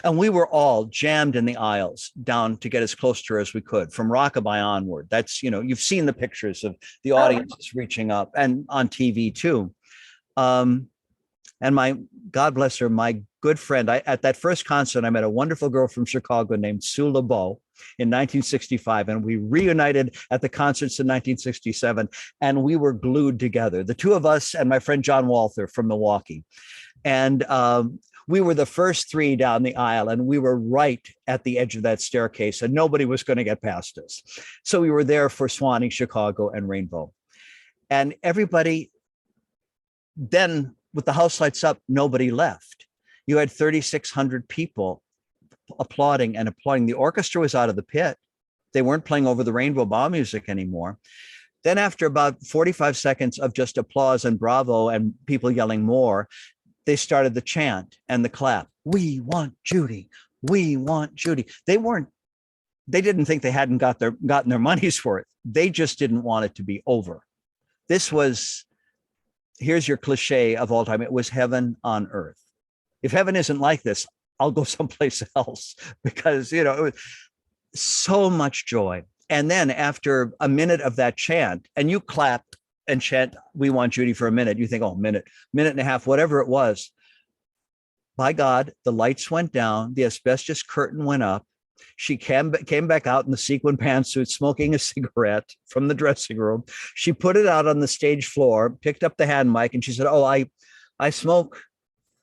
And we were all jammed in the aisles down to get as close to her as we could, from Rockabye onward. That's, you've seen the pictures of the audiences reaching up, and on TV too. And God bless her, my good friend, at that first concert, I met a wonderful girl from Chicago named Sue LeBeau in 1965. And we reunited at the concerts in 1967, and we were glued together. The two of us and my friend John Walther from Milwaukee. And we were the first 3 down the aisle, and we were right at the edge of that staircase, and nobody was going to get past us. So we were there for Swanee, Chicago, and Rainbow. And everybody, then with the house lights up, nobody left. You had 3,600 people applauding and applauding. The orchestra was out of the pit. They weren't playing Over the Rainbow ball music anymore. Then after about 45 seconds of just applause and bravo and people yelling more, they started the chant and the clap. We want Judy. We want Judy. They didn't think they hadn't gotten their money's worth. They just didn't want it to be over. This was, here's your cliche of all time. It was heaven on earth. If heaven isn't like this, I'll go someplace else, because, it was so much joy. And then after a minute of that chant, and you clap and chant, we want Judy for a minute, you think, oh, minute and a half, whatever it was. By God, the lights went down, the asbestos curtain went up. She came back out in the sequin pantsuit, smoking a cigarette from the dressing room. She put it out on the stage floor, picked up the hand mic, and she said, oh, I smoke,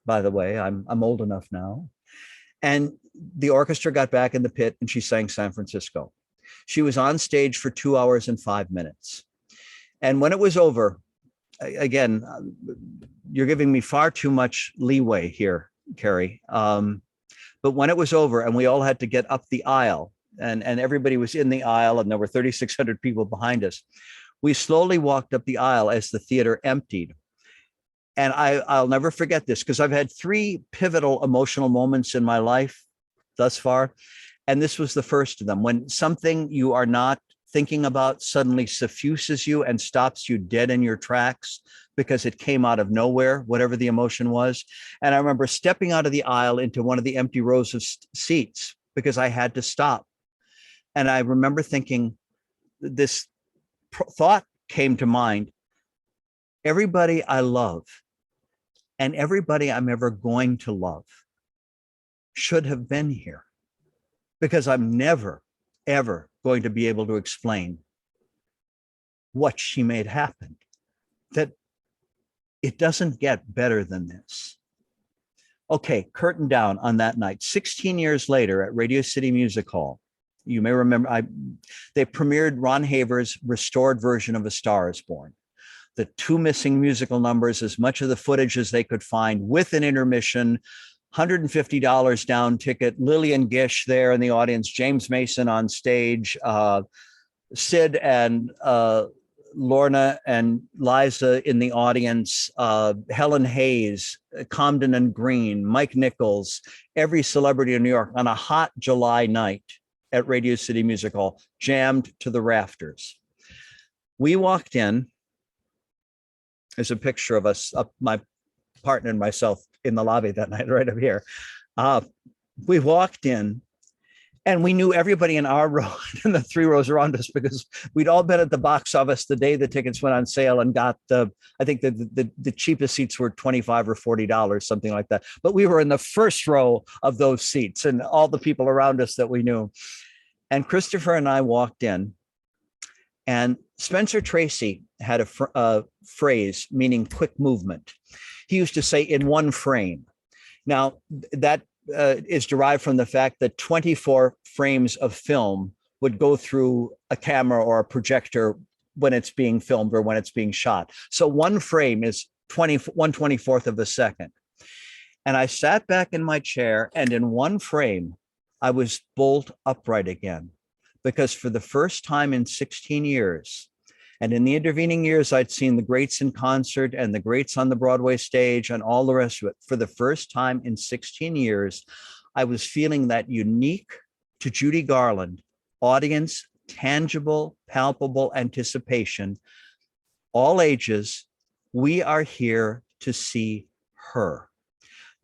by the way. I'm old enough now. And the orchestra got back in the pit, and she sang San Francisco. She was on stage for 2 hours and 5 minutes. And when it was over, again, you're giving me far too much leeway here, Carrie. But when it was over and we all had to get up the aisle, and everybody was in the aisle, and there were 3,600 people behind us. We slowly walked up the aisle as the theater emptied. And I'll never forget this, because I've had 3 pivotal emotional moments in my life thus far. And this was the first of them, when something you are not thinking about suddenly suffuses you and stops you dead in your tracks because it came out of nowhere, whatever the emotion was. And I remember stepping out of the aisle into one of the empty rows of seats because I had to stop. And I remember thinking, this thought came to mind: everybody I love and everybody I'm ever going to love should have been here, because I'm never, ever going to be able to explain what she made happen. That it doesn't get better than this. Okay, curtain down on that night. 16 years later at Radio City Music Hall, you may remember, they premiered Ron Haver's restored version of A Star Is Born. The 2 missing musical numbers, as much of the footage as they could find, with an intermission, $150 down ticket, Lillian Gish there in the audience, James Mason on stage, Sid and Lorna and Liza in the audience, Helen Hayes, Comden and Green, Mike Nichols, every celebrity in New York on a hot July night at Radio City Music Hall, jammed to the rafters. We walked in. There's a picture of us, my partner and myself, in the lobby that night, right up here. We walked in, and we knew everybody in our row and the 3 rows around us, because we'd all been at the box office the day the tickets went on sale and got I think the cheapest seats were $25 or $40, something like that. But we were in the first row of those seats, and all the people around us that we knew. And Christopher and I walked in, and Spencer Tracy had a phrase meaning quick movement. He used to say, in one frame. Now, that is derived from the fact that 24 frames of film would go through a camera or a projector when it's being filmed or when it's being shot. So one frame is 1/24 of a second. And I sat back in my chair, and in one frame, I was bolt upright again, because for the first time in 16 years, and in the intervening years, I'd seen the greats in concert and the greats on the Broadway stage and all the rest of it. For the first time in 16 years, I was feeling that unique to Judy Garland audience, tangible, palpable anticipation, all ages. We are here to see her.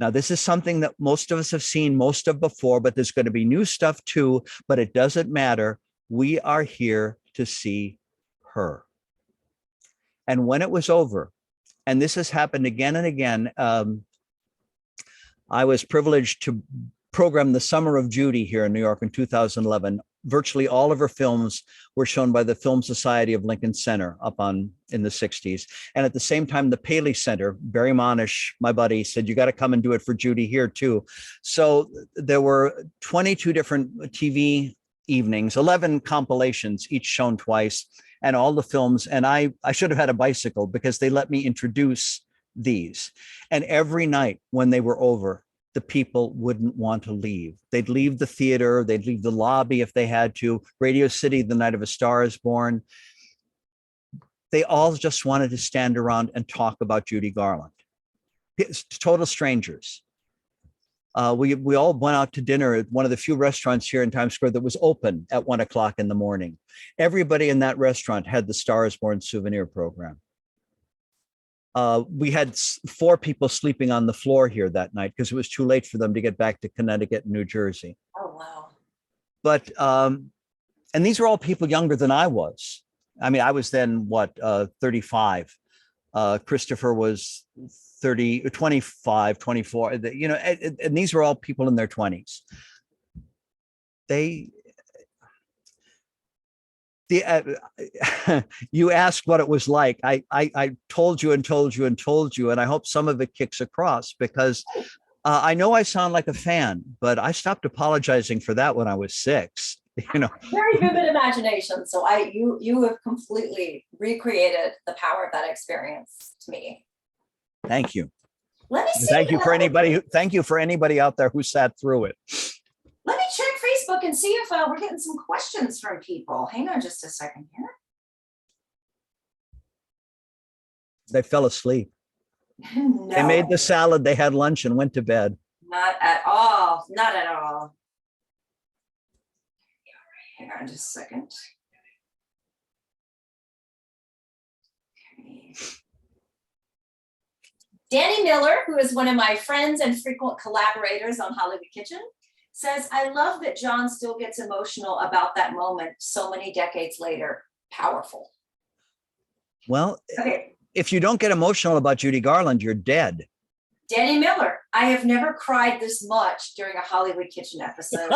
Now, this is something that most of us have seen most of before, but there's going to be new stuff too, but it doesn't matter. We are here to see her. And when it was over, and this has happened again and again, I was privileged to program the Summer of Judy here in New York in 2011. Virtually all of her films were shown by the Film Society of Lincoln Center in the 60s. And at the same time, the Paley Center, Barry Monish, my buddy, said, you got to come and do it for Judy here too. So there were 22 different TV evenings, 11 compilations, each shown twice, and all the films. And I should have had a bicycle, because they let me introduce these. And every night when they were over, the people wouldn't want to leave. They'd leave the theater, they'd leave the lobby if they had to. Radio City, the night of A Star Is Born. They all just wanted to stand around and talk about Judy Garland. It's total strangers. We all went out to dinner at one of the few restaurants here in Times Square that was open at 1 o'clock in the morning. Everybody in that restaurant had the Star Is Born souvenir program. We had 4 people sleeping on the floor here that night because it was too late for them to get back to Connecticut and New Jersey.
Oh, wow.
But, and these were all people younger than I was. I mean, I was then, 35. Christopher was 30, 25, 24, you know, and these were all people in their 20s. You asked what it was like. I told you and told you and told you, and I hope some of it kicks across, because I know I sound like a fan, but I stopped apologizing for that when I was 6. You know,
very vivid imagination. So you have completely recreated the power of that experience to me.
Thank you.
Let me see.
Thank you for anybody out there who sat through it.
Let me check Facebook and see if we're getting some questions from people. Hang on just a second here.
They fell asleep.
No,
They made the salad, they had lunch and went to bed.
not at all. Not at all. Hang on just a second. Okay. Danny Miller, who is one of my friends and frequent collaborators on Hollywood Kitchen, says, I love that John still gets emotional about that moment so many decades later. Powerful.
Well,
Okay.
if you don't get emotional about Judy Garland, you're dead.
Danny Miller, I have never cried this much during a Hollywood Kitchen episode.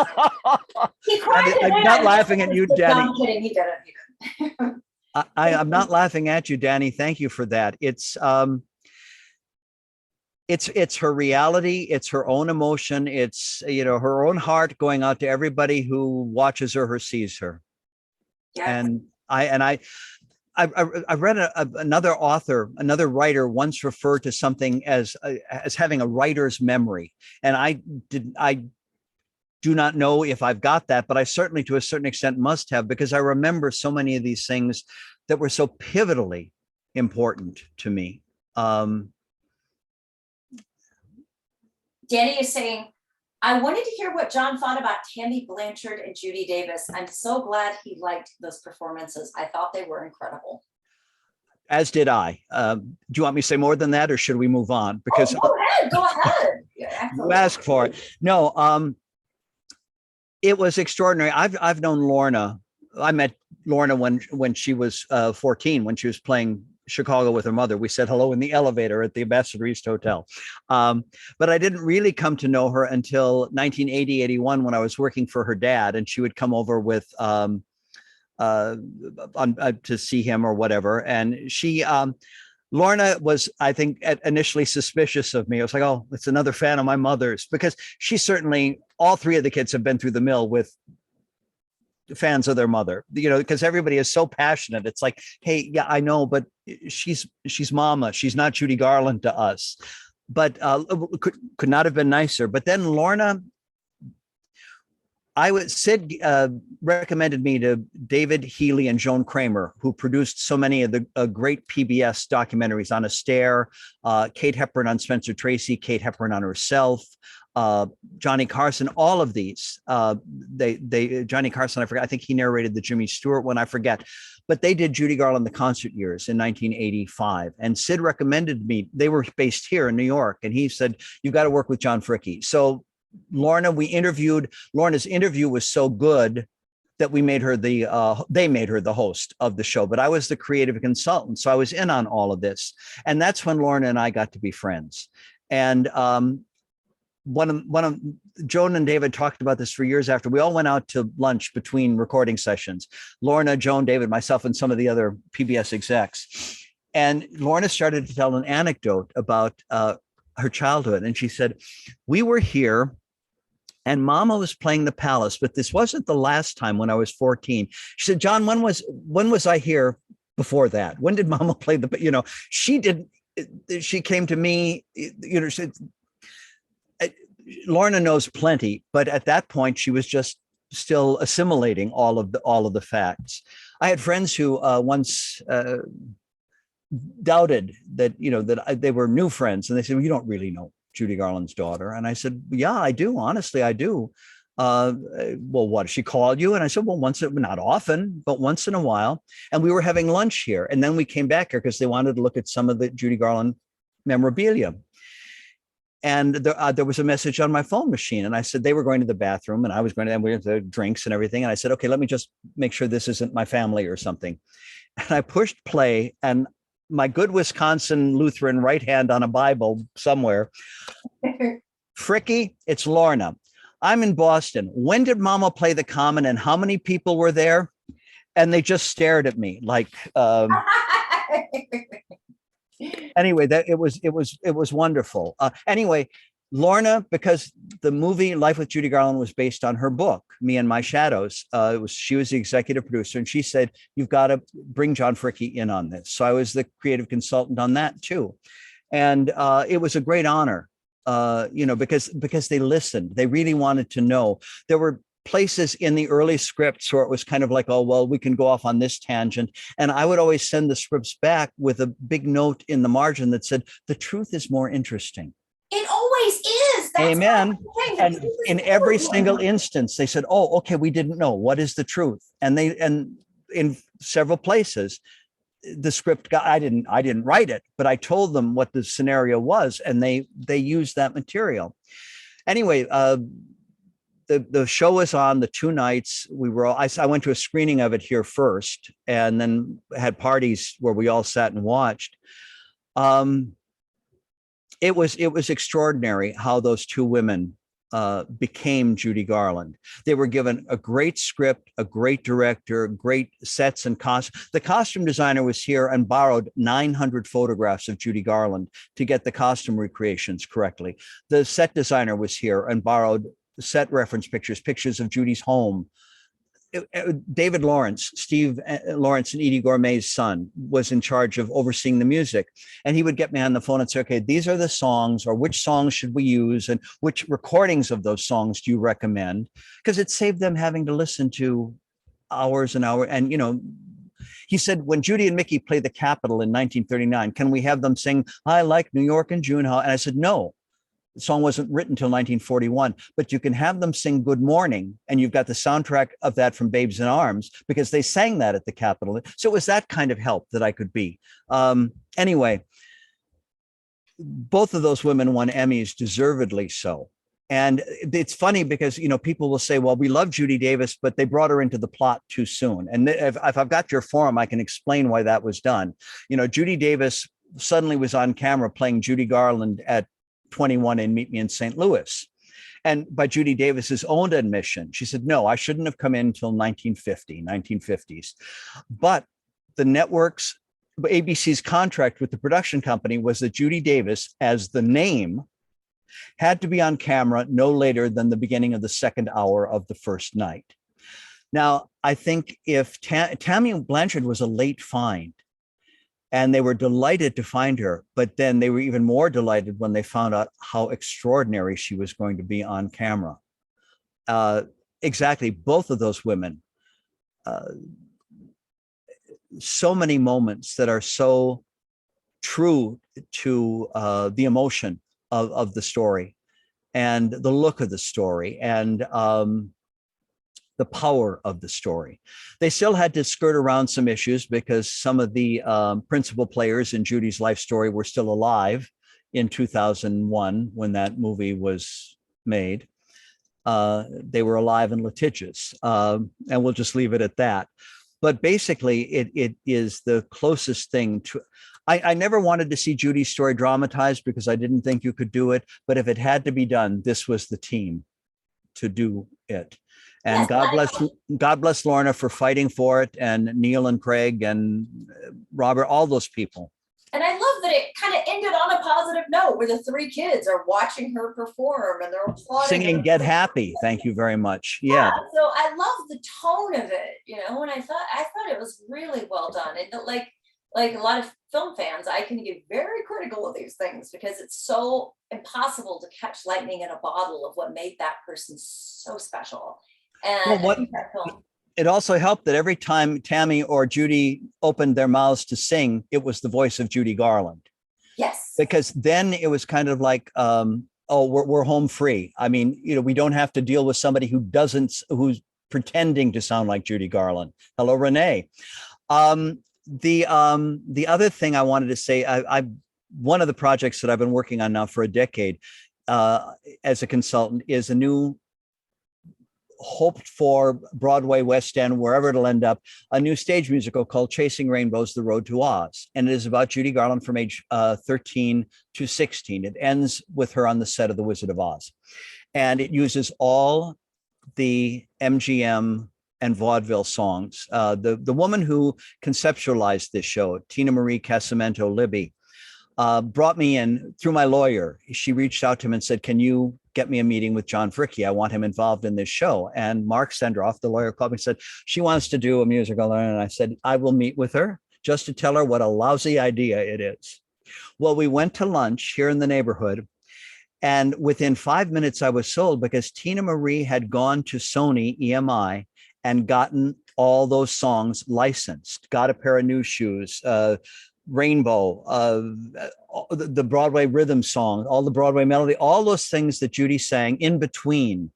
He cried.
I'm not laughing at you, Danny.
I'm kidding. He didn't.
I'm not laughing at you, Danny. Thank you for that. It's her reality. It's her own emotion. It's, her own heart going out to everybody who watches her or sees her.
Yes.
And I read another author, another writer once referred to something as having a writer's memory. And I do not know if I've got that, but I certainly to a certain extent must have, because I remember so many of these things that were so pivotally important to me. Danny
is saying, I wanted to hear what John thought about Tammy Blanchard and Judy Davis. I'm so glad he liked those performances. I thought they were incredible.
As did I. Do you want me to say more than that, or should we move on? Because
go ahead. Yeah,
you asked for it. No, it was extraordinary. I've known Lorna. I met Lorna when she was 14, when she was playing Chicago with her mother. We said hello in the elevator at the Ambassador East Hotel. But I didn't really come to know her until 1980, 81, when I was working for her dad, and she would come over with to see him or whatever. And she, Lorna was, I think, initially suspicious of me. I was like, oh, it's another fan of my mother's, because she certainly, all three of the kids have been through the mill with fans of their mother, because everybody is so passionate. It's like, hey, yeah, I know, but she's mama. She's not Judy Garland to us. But could not have been nicer. But then Lorna, Sid recommended me to David Healy and Joan Kramer, who produced so many of the great PBS documentaries on Astaire, Kate Hepburn on Spencer Tracy, Kate Hepburn on herself, Johnny Carson, all of these. Johnny Carson, I forgot, I think he narrated the Jimmy Stewart one, I forget. But they did Judy Garland, the concert years in 1985. And Sid recommended me, they were based here in New York. And he said, you got to work with John Fricke. So Lorna's interview was so good that they made her the host of the show, but I was the creative consultant. So I was in on all of this. And that's when Lorna and I got to be friends. And one of Joan and David talked about this for years after. We all went out to lunch between recording sessions. Lorna, Joan, David, myself, and some of the other PBS execs. And Lorna started to tell an anecdote about her childhood. And she said, we were here and Mama was playing the Palace, but this wasn't the last time when I was 14. She said, John, when was I here before that? When did Mama play she came to me, Lorna knows plenty, but at that point she was just still assimilating all of the facts. I had friends who once doubted that, that they were new friends, and they said, well, you don't really know Judy Garland's daughter. And I said, yeah, I do. Honestly, I do. Well, what, she called you? And I said, well, not often, but once in a while. And we were having lunch here. And then we came back here because they wanted to look at some of the Judy Garland memorabilia. And there was a message on my phone machine. And I said, they were going to the bathroom and I was going to, and we went to drinks and everything. And I said, okay, let me just make sure this isn't my family or something. And I pushed play, and my good Wisconsin Lutheran right hand on a Bible somewhere. Fricke, it's Lorna. I'm in Boston. When did Mama play the Common and how many people were there? And they just stared at me like, anyway, it was wonderful. Anyway, Lorna, because the movie Life with Judy Garland was based on her book, Me and My Shadows. She was the executive producer, and she said, you've got to bring John Fricke in on this. So I was the creative consultant on that too. And it was a great honor, because they listened. They really wanted to know. There were places in the early scripts where it was kind of like, oh, well, we can go off on this tangent. And I would always send the scripts back with a big note in the margin that said, the truth is more interesting.
It always is. That's
Amen. And in every single
important.
instance, they said, oh, okay, we didn't know. What is the truth? And in several places, the script got, I didn't write it, but I told them what the scenario was, and they used that material. Anyway, the show was on the 2 nights. I went to a screening of it here first, and then had parties where we all sat and watched. It was extraordinary how those 2 women became Judy Garland. They were given a great script, a great director, great sets and costumes. The costume designer was here and borrowed 900 photographs of Judy Garland to get the costume recreations correctly. The set designer was here and borrowed set reference pictures of Judy's home. David Lawrence, Steve Lawrence and Edie Gourmet's son, was in charge of overseeing the music. And he would get me on the phone and say, okay, these are the songs, or which songs should we use? And which recordings of those songs do you recommend? Because it saved them having to listen to hours and hours. And, he said, when Judy and Mickey played the Capitol in 1939, can we have them sing, I like New York and June? And I said, no. The song wasn't written until 1941, but you can have them sing Good Morning, and you've got the soundtrack of that from Babes in Arms, because they sang that at the Capitol. So it was that kind of help that I could be. Anyway, both of those women won Emmys, deservedly so. And it's funny because, people will say, well, we love Judy Davis, but they brought her into the plot too soon. And if I've got your forum, I can explain why that was done. Judy Davis suddenly was on camera playing Judy Garland at 21 in Meet Me in St. Louis. And by Judy Davis's own admission, she said, no, I shouldn't have come in until 1950s. But the network's, ABC's contract with the production company was that Judy Davis, as the name, had to be on camera no later than the beginning of the second hour of the first night. Now, I think if Tammy Blanchard was a late find, and they were delighted to find her, but then they were even more delighted when they found out how extraordinary she was going to be on camera. Exactly, both of those women. So many moments that are so true to the emotion of the story and the look of the story and the power of the story. They still had to skirt around some issues because some of the principal players in Judy's life story were still alive in 2001 when that movie was made. They were alive and litigious, and we'll just leave it at that. But basically, it is the closest thing to. I never wanted to see Judy's story dramatized because I didn't think you could do it. But if it had to be done, this was the team to do it. And God bless Lorna for fighting for it, and Neil and Craig and Robert, all those people.
And I love that it kind of ended on a positive note where the 3 kids are watching her perform and they're applauding.
Singing Get Happy. Thank you very much. Yeah.
So I love the tone of it, and I thought it was really well done. And like a lot of film fans, I can get very critical of these things because it's so impossible to catch lightning in a bottle of what made that person so special. And
it also helped that every time Tammy or Judy opened their mouths to sing, it was the voice of Judy Garland.
Yes.
Because then it was kind of like, we're home free. I mean, we don't have to deal with somebody who's pretending to sound like Judy Garland. Hello, Renee. The other thing I wanted to say, one of the projects that I've been working on now for a decade as a consultant is a new hoped for Broadway, West End, wherever it'll end up, a new stage musical called Chasing Rainbows, The Road to Oz. And it is about Judy Garland from age 13 to 16. It ends with her on the set of The Wizard of Oz. And it uses all the MGM and vaudeville songs. The woman who conceptualized this show, Tina Marie Casamento Libby, brought me in through my lawyer. She reached out to him and said, can you get me a meeting with John Fricke? I want him involved in this show. And Mark Sendroff, the lawyer, called me and said, she wants to do a musical. And I said, I will meet with her just to tell her what a lousy idea it is. Well, we went to lunch here in the neighborhood, And within 5 minutes, I was sold because Tina Marie had gone to Sony EMI and gotten all those songs licensed, got a pair of new shoes, Rainbow, the Broadway rhythm song, all the Broadway melody, all those things that Judy sang in between.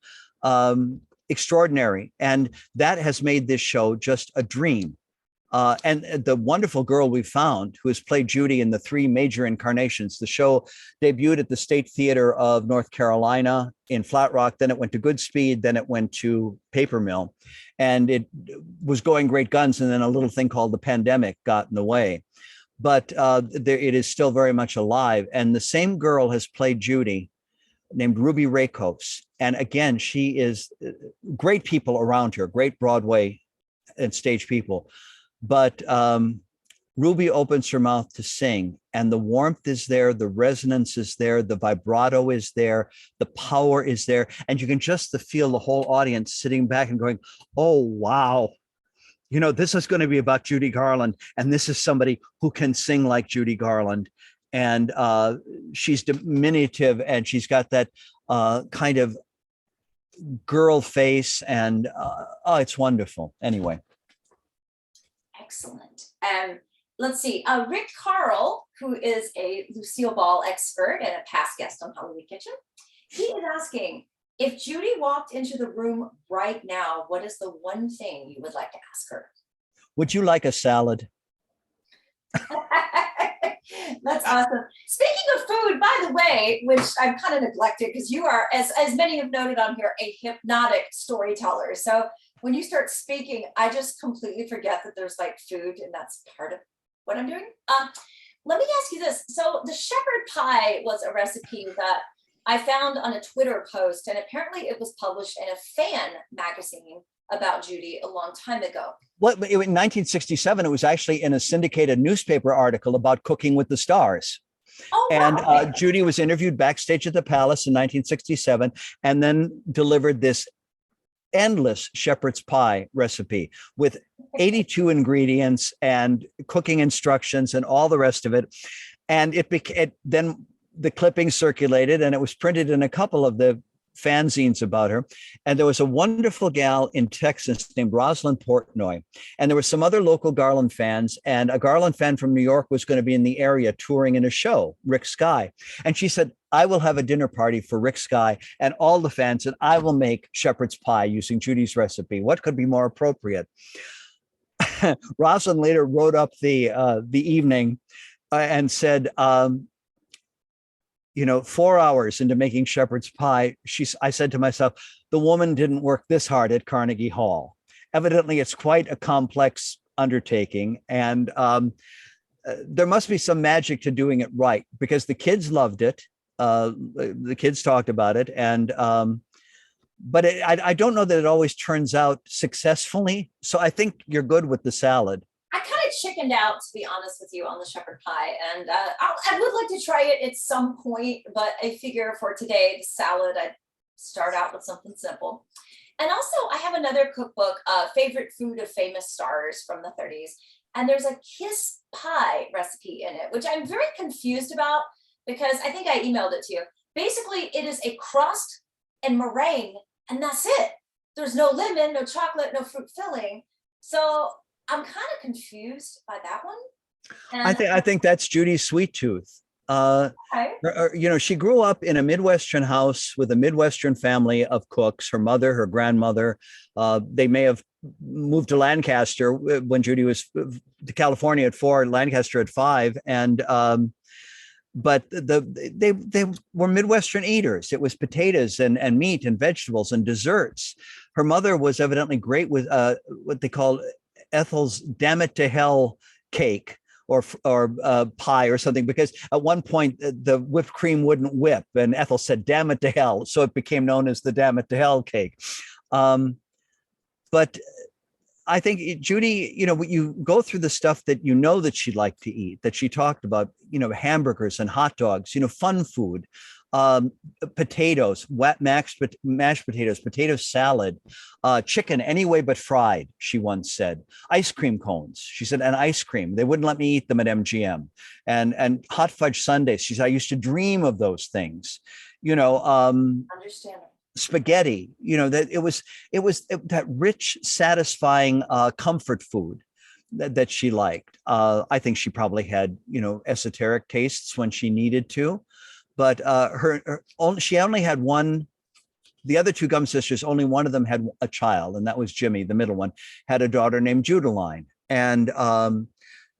Extraordinary. And that has made this show just a dream. And the wonderful girl we found who has played Judy in the 3 major incarnations. The show debuted at the State Theater of North Carolina in Flat Rock. Then it went to Goodspeed. Then it went to Paper Mill. And it was going great guns. And then a little thing called the pandemic got in the way. But it is still very much alive. And the same girl has played Judy, named Ruby Rakos. And again, she is great people around her, great Broadway and stage people. But Ruby opens her mouth to sing, and the warmth is there, the resonance is there, the vibrato is there, the power is there, and you can just feel the whole audience sitting back and going, oh, wow. You know, this is going to be about Judy Garland, and this is somebody who can sing like Judy Garland. And she's diminutive, and she's got that kind of girl face, and oh, it's wonderful. Anyway.
Excellent. Let's see. Rick Carl, who is a Lucille Ball expert and a past guest on Hollywood Kitchen, he is asking, if Judy walked into the room right now, what is the one thing you would like to ask her?
Would you like a salad?
That's awesome. Speaking of food, by the way, which I've kind of neglected because you are, as many have noted on here, a hypnotic storyteller. So when you start speaking, I just completely forget that there's like food, and that's part of what I'm doing. Let me ask you this. So the shepherd pie was a recipe that I found on a Twitter post, and apparently it was published in a fan magazine about Judy a long time ago.
Well, in 1967, it was actually in a syndicated newspaper article about Cooking with the Stars.
Oh,
and
wow.
Judy was interviewed backstage at the Palace in 1967, and then delivered this endless shepherd's pie recipe with 82 ingredients and cooking instructions and all the rest of it. And then the clipping circulated, and it was printed in a couple of the fanzines about her. And there was a wonderful gal in Texas named Rosalind Portnoy. And there were some other local Garland fans, and a Garland fan from New York was going to be in the area touring in a show, Rick Sky. And she said, I will have a dinner party for Rick Sky and all the fans, and I will make shepherd's pie using Judy's recipe. What could be more appropriate? Rosalind later wrote up the evening and said, 4 hours into making shepherd's pie, I said to myself, the woman didn't work this hard at Carnegie Hall. Evidently, it's quite a complex undertaking, and there must be some magic to doing it right, because the kids loved it. The kids talked about it, and but I don't know that it always turns out successfully. So I think you're good with the salad.
I kind of chickened out, to be honest with you, on the shepherd pie, and I would like to try it at some point, but I figure for today, the salad, I'd start out with something simple. And also, I have another cookbook, Favorite Food of Famous Stars from the 30s, and there's a kiss pie recipe in it, which I'm very confused about, because I think I emailed it to you. Basically, it is a crust and meringue, and that's it. There's no lemon, no chocolate, no fruit filling. So I'm kind of confused by that one. And
I think that's Judy's sweet tooth.
okay.
She grew up in a Midwestern house with a Midwestern family of cooks. Her mother, her grandmother, they may have moved to Lancaster when Judy was to California at 4, Lancaster at 5, and but they were Midwestern eaters. It was potatoes and meat and vegetables and desserts. Her mother was evidently great with what they call Ethel's damn it to hell cake or pie or something, because at one point the whipped cream wouldn't whip, and Ethel said damn it to hell, so it became known as the damn it to hell cake. But I think Judy, you go through the stuff that that she liked to eat, that she talked about, hamburgers and hot dogs, fun food, potatoes, mashed potatoes, potato salad, chicken anyway but fried, she once said. Ice cream cones, she said, and ice cream. They wouldn't let me eat them at MGM. And hot fudge sundaes. She said, I used to dream of those things.
Understandable.
spaghetti, that that rich, satisfying comfort food that she liked. I think she probably had, esoteric tastes when she needed to, but she only had one. The other two Gum sisters, only one of them had a child, and that was Jimmy, the middle one, had a daughter named Judy. And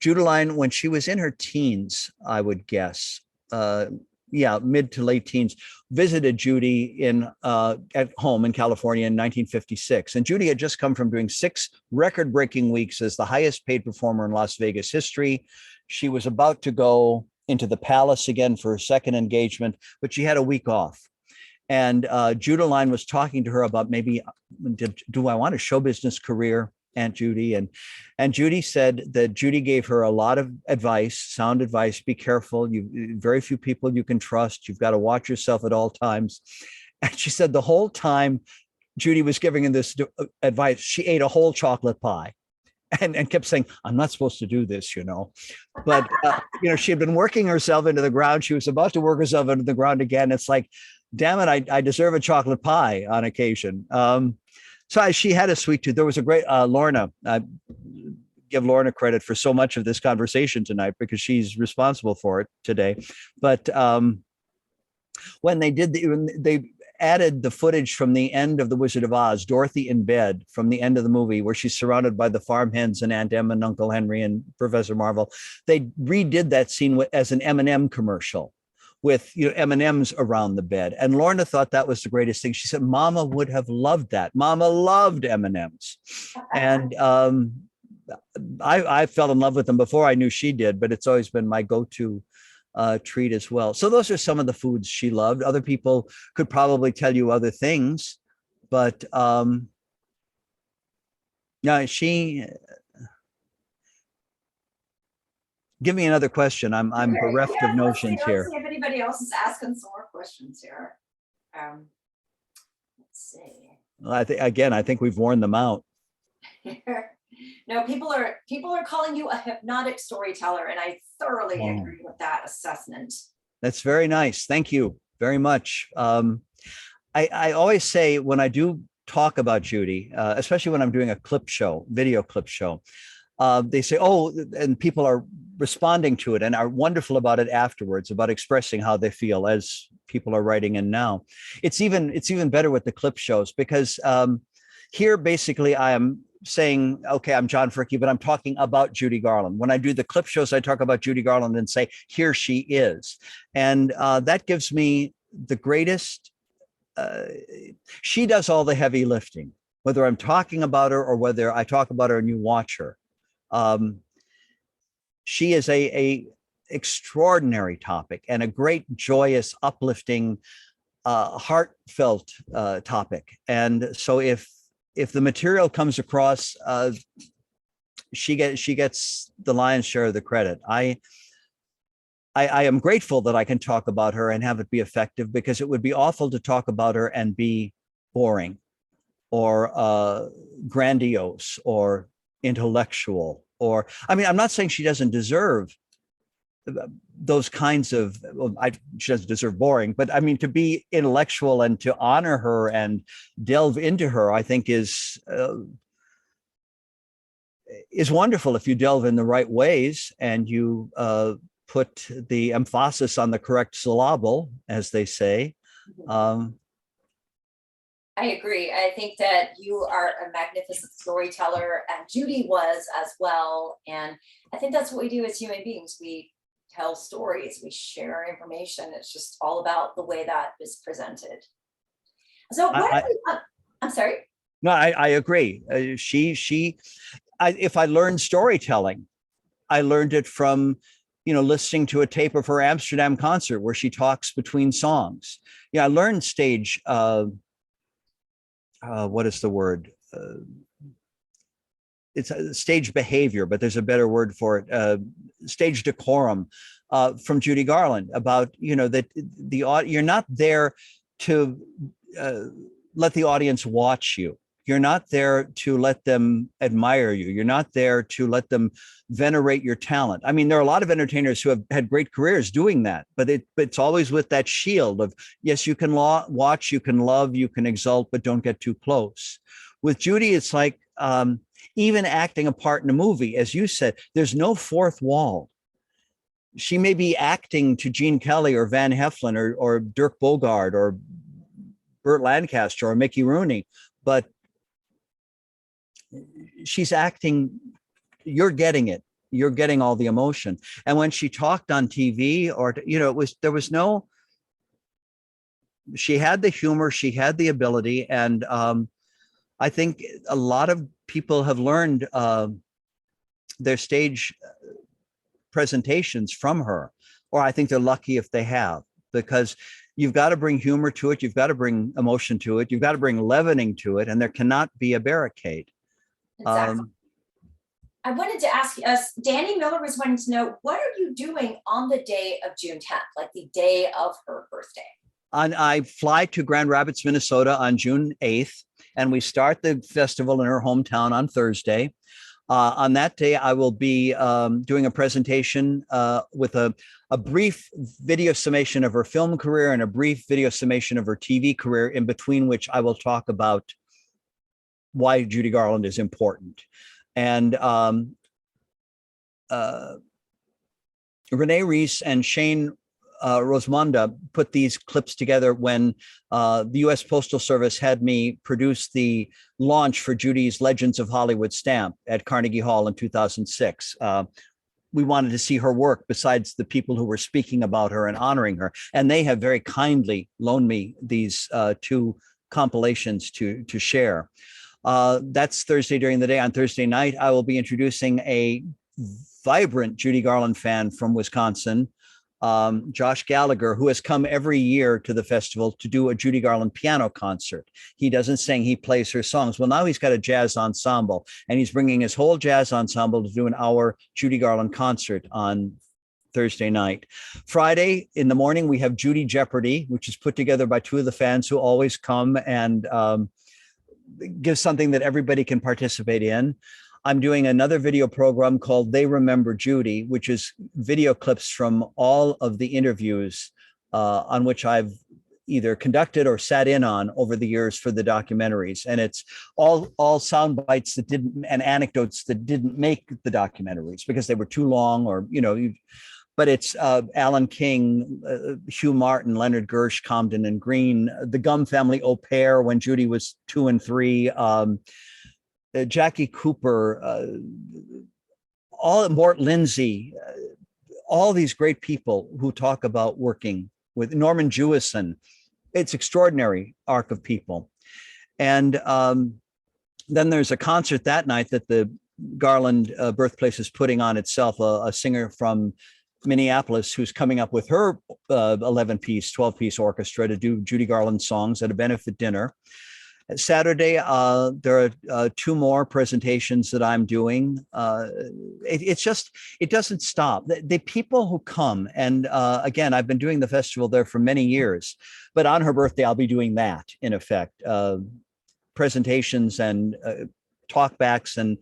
Judy, when she was in her teens, I would guess, mid to late teens, visited Judy at home in California in 1956. And Judy had just come from doing 6 record-breaking weeks as the highest paid performer in Las Vegas history. She was about to go into the Palace again for her second engagement, but she had a week off. And Judy was talking to her about maybe, do I want a show business career, Aunt Judy? And Judy said that Judy gave her a lot of advice, sound advice. Be careful. Very few people you can trust. You've got to watch yourself at all times. And she said the whole time Judy was giving him this advice, she ate a whole chocolate pie and kept saying, I'm not supposed to do this, But, she had been working herself into the ground. She was about to work herself into the ground again. It's like, damn it, I deserve a chocolate pie on occasion. So she had a sweet tooth. There was a great Lorna. I give Lorna credit for so much of this conversation tonight because she's responsible for it today. But when they added the footage from the end of The Wizard of Oz, Dorothy in bed from the end of the movie, where she's surrounded by the farm hens and Aunt Em and Uncle Henry and Professor Marvel, they redid that scene as an M&M commercial, with M&Ms around the bed. And Lorna thought that was the greatest thing. She said, Mama would have loved that. Mama loved M&Ms. And I fell in love with them before I knew she did, but it's always been my go-to treat as well. So those are some of the foods she loved. Other people could probably tell you other things, but she... Give me another question. I'm bereft of notions here.
Let's see if anybody else is asking some more questions here. Let's see.
Well, I think we've worn them out.
No, people are calling you a hypnotic storyteller, and I thoroughly agree with that assessment.
That's very nice. Thank you very much. I always say when I do talk about Judy, especially when I'm doing a video clip show, they say, and people are responding to it and are wonderful about it afterwards, about expressing how they feel, as people are writing in now. It's even better with the clip shows, because here basically I am saying, okay, I'm John Fricke, but I'm talking about Judy Garland. When I do the clip shows, I talk about Judy Garland and say, here she is. And that gives me the greatest, she does all the heavy lifting, whether I'm talking about her or whether I talk about her and you watch her. She is a extraordinary topic and a great, joyous, uplifting, heartfelt topic. And so if the material comes across, she gets the lion's share of the credit. I am grateful that I can talk about her and have it be effective, because it would be awful to talk about her and be boring or grandiose or intellectual. Or, I mean, I'm not saying she doesn't deserve those kinds of, she doesn't deserve boring, but I mean, to be intellectual and to honor her and delve into her, I think is wonderful if you delve in the right ways and you put the emphasis on the correct syllable, as they say.
I agree. I think that you are a magnificent storyteller, and Judy was as well. And I think that's what we do as human beings. We tell stories, we share information. It's just all about the way that is presented. So I'm sorry.
No, I agree. If I learned storytelling, I learned it from, listening to a tape of her Amsterdam concert where she talks between songs. I learned stage, what is the word? It's a stage behavior, but there's a better word for it. Stage decorum from Judy Garland, about, that you're not there to let the audience watch you. You're not there to let them admire you. You're not there to let them venerate your talent. I mean, there are a lot of entertainers who have had great careers doing that, but it's always with that shield of, yes, you can watch, you can love, you can exult, but don't get too close. With Judy, it's like even acting a part in a movie, as you said, there's no fourth wall. She may be acting to Gene Kelly or Van Heflin or Dirk Bogarde or Burt Lancaster or Mickey Rooney, but she's acting, you're getting it. You're getting all the emotion. And when she talked on TV or, you know, she had the humor, she had the ability. And I think a lot of people have learned their stage presentations from her, or I think they're lucky if they have, because you've got to bring humor to it. You've got to bring emotion to it. You've got to bring leavening to it. And there cannot be a barricade.
Exactly. I wanted to ask us, Danny Miller was wanting to know, what are you doing on the day of June 10th, like the day of her birthday?
I fly to Grand Rapids, Minnesota on June 8th, and we start the festival in her hometown on Thursday. On that day, I will be doing a presentation with a brief video summation of her film career and a brief video summation of her TV career, in between which I will talk about why Judy Garland is important. And Renee Reese and Shane Rosmunda put these clips together when the U.S. Postal Service had me produce the launch for Judy's Legends of Hollywood stamp at Carnegie Hall in 2006. We wanted to see her work besides the people who were speaking about her and honoring her. And they have very kindly loaned me these two compilations to share. That's Thursday during the day. On Thursday night, I will be introducing a vibrant Judy Garland fan from Wisconsin, Josh Gallagher, who has come every year to the festival to do a Judy Garland piano concert. He doesn't sing, he plays her songs. Well, now he's got a jazz ensemble, and he's bringing his whole jazz ensemble to do an hour Judy Garland concert on Thursday night. Friday in the morning, we have Judy Jeopardy, which is put together by two of the fans who always come and give something that everybody can participate in. I'm doing another video program called They Remember Judy, which is video clips from all of the interviews on which I've either conducted or sat in on over the years for the documentaries. And it's all sound bites that didn't, and anecdotes that didn't make the documentaries because they were too long, or, you know, but it's Alan King, Hugh Martin, Leonard Gersh, Comden and Green, the Gum family au pair when Judy was 2 and 3, Jackie Cooper, Mort Lindsay, all these great people who talk about working with Norman Jewison. It's extraordinary arc of people. And then there's a concert that night that the Garland Birthplace is putting on itself, a singer from Minneapolis who's coming up with her 11-piece, 12-piece orchestra to do Judy Garland songs at a benefit dinner. Saturday, there are 2 more presentations that I'm doing. It doesn't stop. The people who come, and again, I've been doing the festival there for many years, but on her birthday, I'll be doing that in effect, presentations and talkbacks and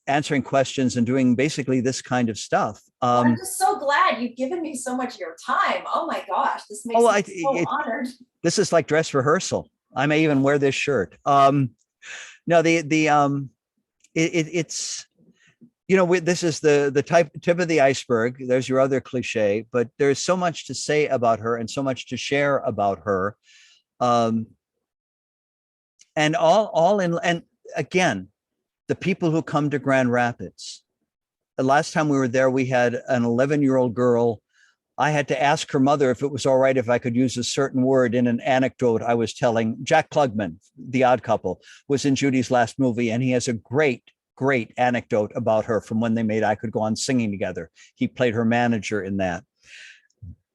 answering questions and doing basically this kind of stuff.
I'm just so glad you've given me so much of your time. Oh my gosh, this makes me so honored. This is like dress rehearsal. I may even wear this shirt. No, it's, you know, this is the tip of the iceberg. There's your other cliche, but there's so much to say about her and so much to share about her. And and again, the people who come to Grand Rapids. The last time we were there, we had an 11-year-old girl. I had to ask her mother if it was all right if I could use a certain word in an anecdote I was telling. Jack Klugman, The Odd Couple, was in Judy's last movie, and he has a great anecdote about her from when they made I Could Go On Singing Together. He played her manager in that.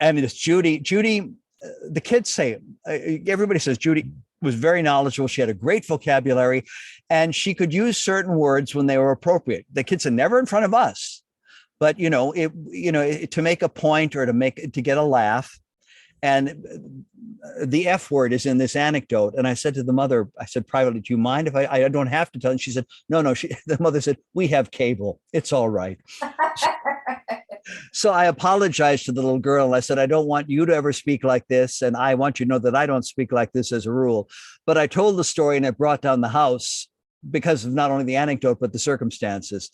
And it's Judy, the kids say, everybody says Judy was very knowledgeable. She had a great vocabulary, and she could use certain words when they were appropriate. The kids said, never in front of us. But, to make a point or to get a laugh.
And the F word is in this anecdote. And I said to the mother, I said privately, do you mind if I don't have to tell? And she said, no. The mother said, we have cable. It's all right. So I apologized to the little girl. And I said, I don't want you to ever speak like this. And I want you to know that I don't speak like this as a rule. But I told the story and it brought down the house because of not only the anecdote, but the circumstances.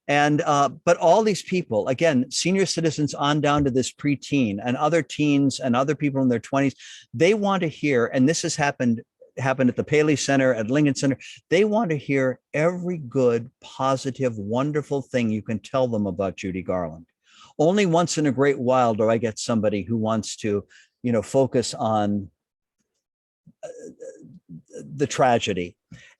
And but all these people, again, senior citizens on down to this preteen and other teens and other people in their 20s, they want to hear, and this has happened at the Paley Center, at Lincoln Center, they want to hear every good, positive, wonderful thing you can tell them about Judy Garland. Only once in a great while do I get somebody who wants to, focus on the tragedy.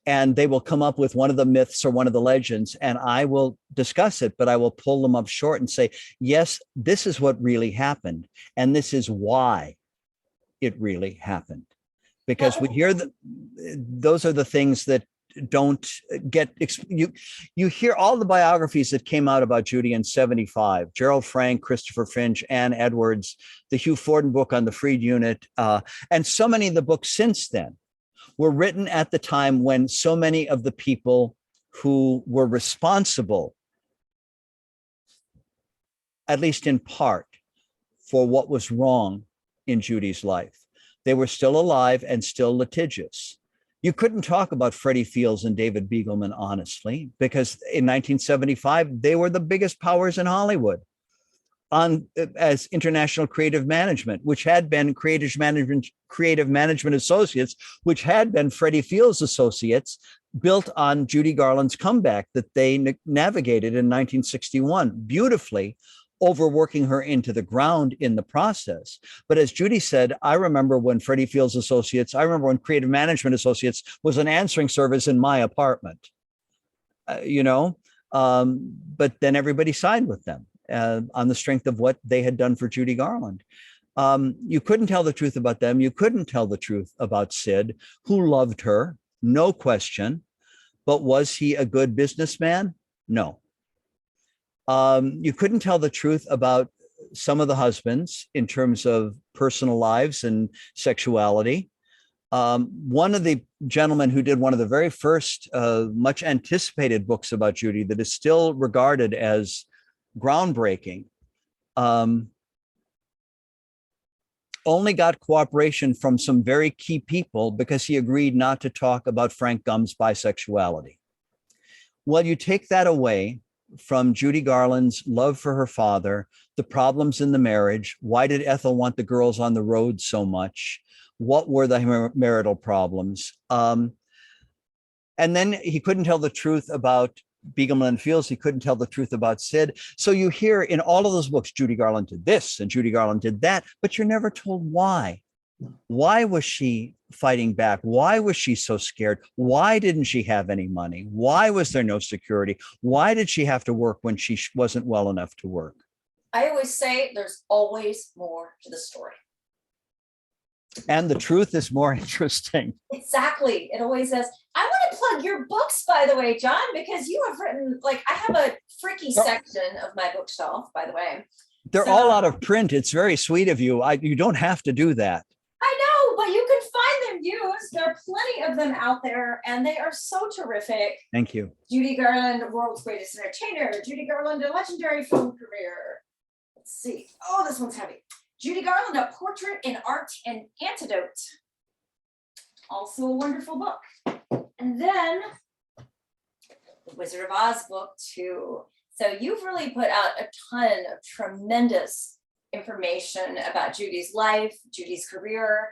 And they will come up with one of the myths or one of the legends, and I will discuss it, but I will pull them up short and say, yes, this is what really happened. And this is why it really happened. Because we hear those are the things that don't get, you hear all the biographies that came out about Judy in 75, Gerald Frank, Christopher Finch, Ann Edwards, the Hugh Forden book on the Freed Unit, and so many of the books since then were written at the time when so many of the people who were responsible, at least in part, for what was wrong in Judy's life, they were still alive and still litigious. You couldn't talk about Freddie Fields and David Beagleman honestly, because in 1975, they were the biggest powers in Hollywood as international creative management, which had been creative management associates, which had been Freddie Fields associates, built on Judy Garland's comeback that they navigated in 1961 beautifully, overworking her into the ground in the process. But as Judy said, I remember when Freddie Fields associates, I remember when creative management associates was an answering service in my apartment, but then everybody signed with them. On the strength of what they had done for Judy Garland. You couldn't tell the truth about them. You couldn't tell the truth about Sid, who loved her, no question. But was he a good businessman? No. You couldn't tell the truth about some of the husbands in terms of personal lives and sexuality. One of the gentlemen who did one of the very first much anticipated books about Judy that is still regarded as groundbreaking, only got cooperation from some very key people because he agreed not to talk about Frank Gumb's bisexuality. Well, you take that away from Judy Garland's love for her father, the problems in the marriage. Why did Ethel want the girls on the road so much? What were the marital problems? And then he couldn't tell the truth about Beagleman and Fields. He couldn't tell the truth about Sid. So you hear in all of those books, Judy Garland did this and Judy Garland did that, but you're never told why. Why was she fighting back? Why was she so scared? Why didn't she have any money? Why was there no security? Why did she have to work when she wasn't well enough to work?
I always say there's always more to the story.
And the truth is more interesting.
Exactly. It always is. I want to plug your books, by the way, John, because you have written, I have a Fricke section of my bookshelf, by the way.
They're all out of print. It's very sweet of you. You don't have to do that.
I know, but you can find them used. There are plenty of them out there, and they are so terrific.
Thank you.
Judy Garland, the world's greatest entertainer. Judy Garland, a legendary film career. Let's see. Oh, this one's heavy. Judy Garland, A Portrait in Art and Antidote. Also a wonderful book. And then the Wizard of Oz book too. So you've really put out a ton of tremendous information about Judy's life, Judy's career.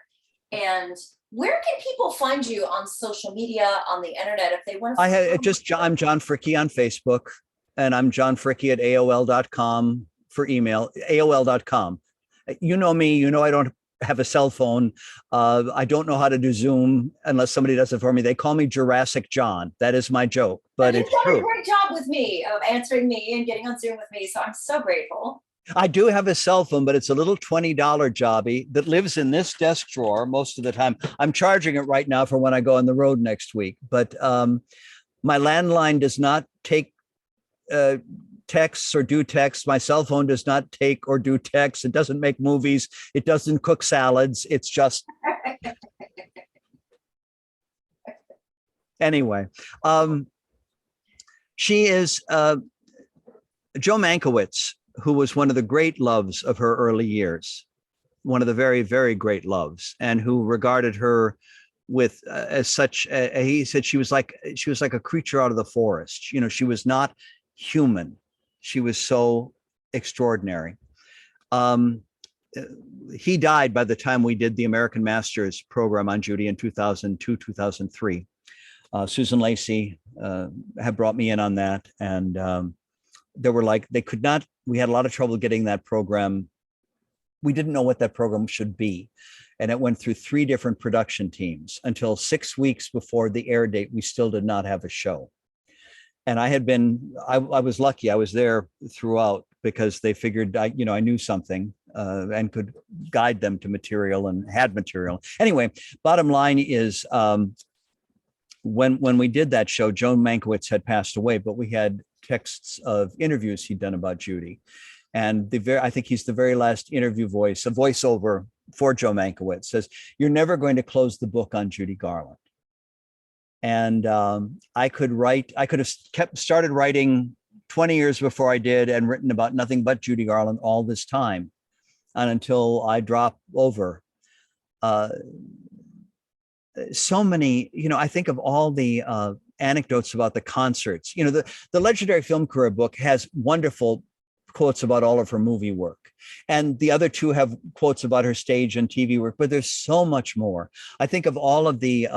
And where can people find you on social media, on the internet, if they want to?
I'm John Fricke on Facebook, and I'm John Fricke at AOL.com for email, AOL.com. You know me, I don't have a cell phone. I don't know how to do Zoom unless somebody does it for me. They call me Jurassic John. That is my joke, but it's true.
You've done a great job with me of answering me and getting on Zoom with me. So I'm so grateful.
I do have a cell phone, but it's a little $20 jobby that lives in this desk drawer most of the time. I'm charging it right now for when I go on the road next week. But my landline does not take texts or do texts. My cell phone does not take or do texts. It doesn't make movies. It doesn't cook salads. It's just anyway. She is Joe Mankiewicz, who was one of the great loves of her early years, one of the very, very great loves, and who regarded her with as such. He said she was like a creature out of the forest. You know, she was not human. She was so extraordinary. He died by the time we did the American Masters program on Judy in 2002, 2003. Susan Lacey had brought me in on that, and they were like, they could not. We had a lot of trouble getting that program. We didn't know what that program should be, and it went through 3 different production teams until 6 weeks before the air date. We still did not have a show, and I was lucky. I was there throughout because they figured I knew something and could guide them to material and had material. Anyway, bottom line is. When we did that show, Joan Mankiewicz had passed away, but we had texts of interviews he'd done about Judy. And I think he's the very last interview voice, a voiceover for Joe Mankiewicz, says, "You're never going to close the book on Judy Garland." And I could have started writing 20 years before I did and written about nothing but Judy Garland all this time. And until I drop over, so many, I think of all the anecdotes about the concerts. The Legendary Film Career book has wonderful quotes about all of her movie work. And the other 2 have quotes about her stage and TV work, but there's so much more. I think of all of the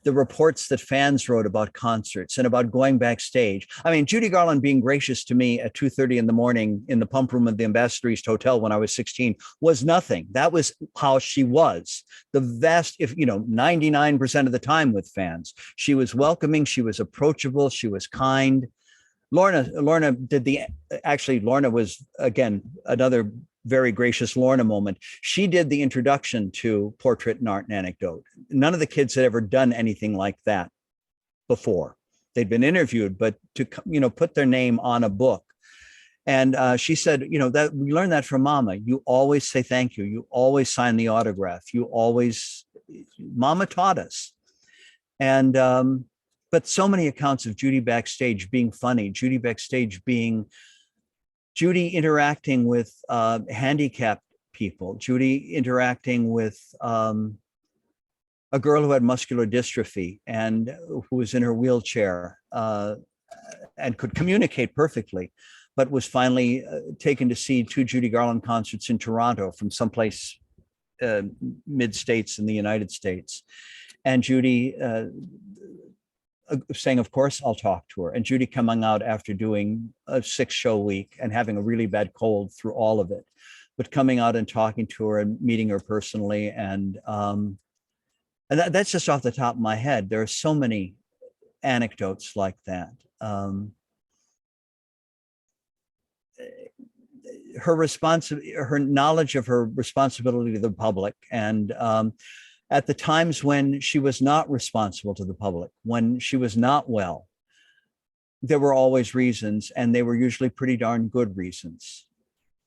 reports that fans wrote about concerts and about going backstage. I mean, Judy Garland being gracious to me at 2:30 in the morning in the pump room of the Ambassador East Hotel when I was 16 was nothing. That was how she was. The vast, 99% of the time with fans, she was welcoming, she was approachable, she was kind. Lorna was, again, another very gracious Lorna moment. She did the introduction to Portrait and Art and Anecdote. None of the kids had ever done anything like that before. They'd been interviewed, but to put their name on a book. And she said, that we learned that from Mama. You always say thank you. You always sign the autograph. Mama taught us. And but so many accounts of Judy backstage being funny, Judy backstage being Judy interacting with handicapped people, Judy interacting with a girl who had muscular dystrophy and who was in her wheelchair and could communicate perfectly, but was finally taken to see 2 Judy Garland concerts in Toronto from someplace mid-states in the United States. And Judy saying, of course, I'll talk to her. And Judy coming out after doing a 6-show week and having a really bad cold through all of it, but coming out and talking to her and meeting her personally. And that's just off the top of my head. There are so many anecdotes like that. Her knowledge of her responsibility to the public, and at the times when she was not responsible to the public, when she was not well, there were always reasons, and they were usually pretty darn good reasons.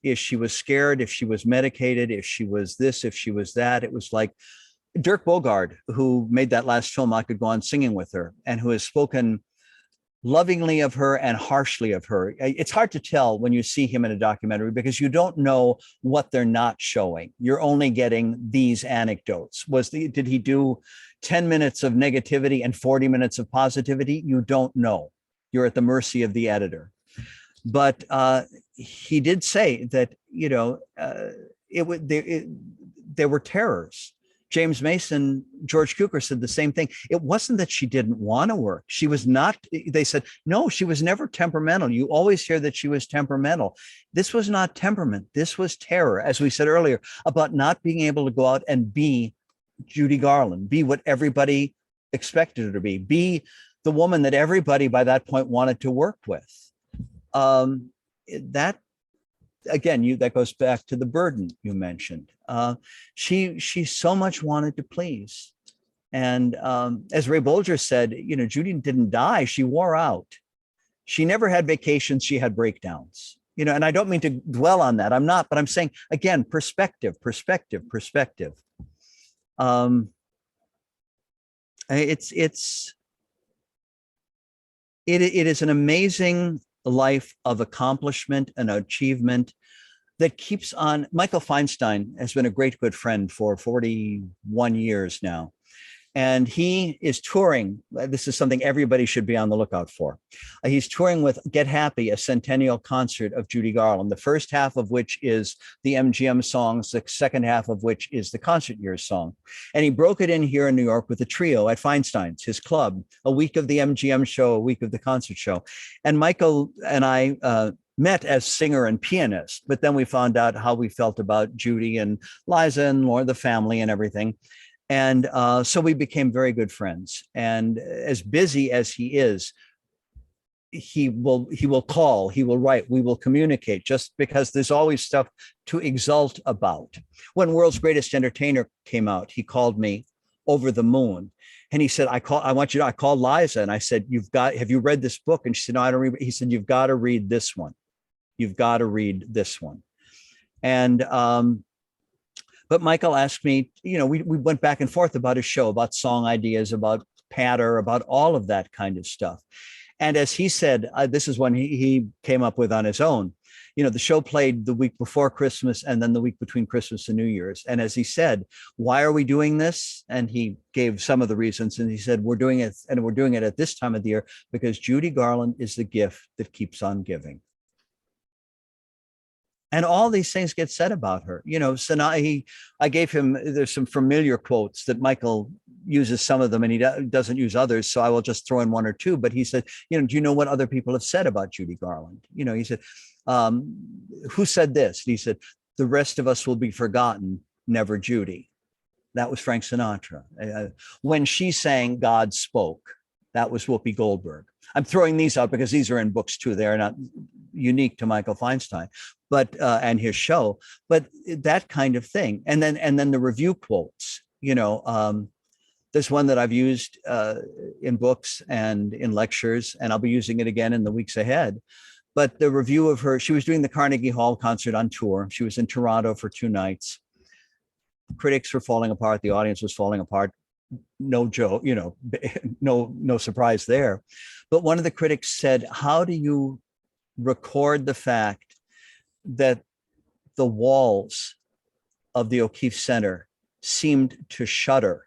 If she was scared, if she was medicated, if she was this, if she was that, it was like Dirk Bogarde, who made that last film, I Could Go On Singing with Her, and who has spoken lovingly of her and harshly of her. It's hard to tell when you see him in a documentary because you don't know what they're not showing. You're only getting these anecdotes. Did he do 10 minutes of negativity and 40 minutes of positivity? You don't know. You're at the mercy of the editor. But he did say that, there were terrors. James Mason, George Cukor said the same thing. It wasn't that she didn't want to work. She was not, they said, no, she was never temperamental. You always hear that she was temperamental. This was not temperament. This was terror, as we said earlier, about not being able to go out and be Judy Garland, be what everybody expected her to be the woman that everybody by that point wanted to work with. That goes back to the burden you mentioned. She so much wanted to please. And as Ray Bolger said, Judy didn't die, she wore out. She never had vacations. She had breakdowns, and I don't mean to dwell on that. I'm not, but I'm saying again, perspective, perspective, perspective. It is an amazing life of accomplishment and achievement that keeps on. Michael Feinstein has been a great good friend for 41 years now. And he is touring. This is something everybody should be on the lookout for. He's touring with Get Happy, a centennial concert of Judy Garland, the first half of which is the MGM songs, the second half of which is the concert years song. And he broke it in here in New York with a trio at Feinstein's, his club, a week of the MGM show, a week of the concert show. And Michael and I met as singer and pianist, but then we found out how we felt about Judy and Liza and Laura, the family and everything. And so we became very good friends. And as busy as he is, he will call, he will write, we will communicate, just because there's always stuff to exult about. When World's Greatest Entertainer came out, he called me over the moon. And he said, I called Liza and I said, have you read this book? And she said, no, I don't read it. He said, you've got to read this one. You've got to read this one. And but Michael asked me, we went back and forth about his show, about song ideas, about patter, about all of that kind of stuff. And as he said, this is one he came up with on his own. The show played the week before Christmas and then the week between Christmas and New Year's. And as he said, why are we doing this? And he gave some of the reasons. And he said, we're doing it at this time of the year because Judy Garland is the gift that keeps on giving. And all these things get said about her, so now I gave him, there's some familiar quotes that Michael uses some of them and he doesn't use others. So I will just throw in one or two, but he said, do you know what other people have said about Judy Garland? He said, who said this? And he said, the rest of us will be forgotten, never Judy. That was Frank Sinatra. When she sang God Spoke, that was Whoopi Goldberg. I'm throwing these out because these are in books too. They're not unique to Michael Feinstein, but and his show, but that kind of thing. And then the review quotes. There's one that I've used in books and in lectures, and I'll be using it again in the weeks ahead. But the review of her, she was doing the Carnegie Hall concert on tour. She was in Toronto for 2 nights. Critics were falling apart. The audience was falling apart. No joke, no surprise there. But one of the critics said, how do you record the fact that the walls of the O'Keefe Center seemed to shudder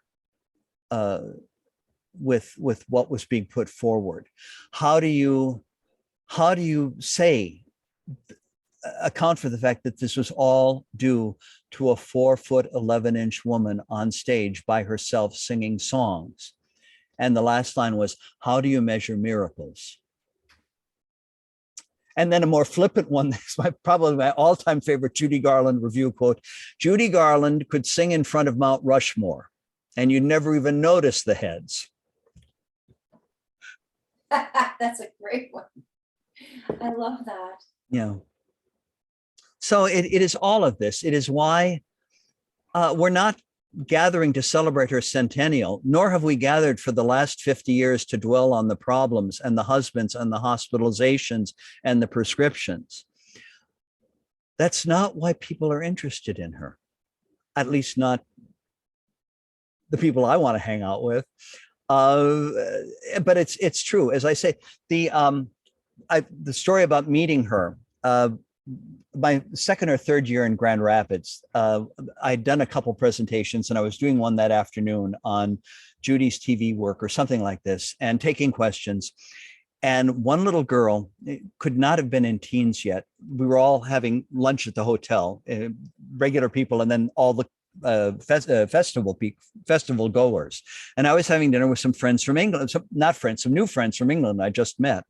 with what was being put forward? How do you account for the fact that this was all due to a 4'11" woman on stage by herself singing songs? And the last line was, how do you measure miracles? And then a more flippant one, that's probably my all-time favorite Judy Garland review quote. Judy Garland could sing in front of Mount Rushmore, and you'd never even notice the heads.
That's a great one. I love that.
Yeah. So it is all of this. It is why we're not gathering to celebrate her centennial, nor have we gathered for the last 50 years to dwell on the problems and the husbands and the hospitalizations and the prescriptions. That's not why people are interested in her, at least not the people I want to hang out with. But it's true. As I say, the story about meeting her, my second or third year in Grand Rapids, I'd done a couple presentations and I was doing one that afternoon on Judy's TV work or something like this and taking questions. And one little girl could not have been in teens yet. We were all having lunch at the hotel, regular people, and then all the festival goers. And I was having dinner with some friends from England, some new friends from England I just met.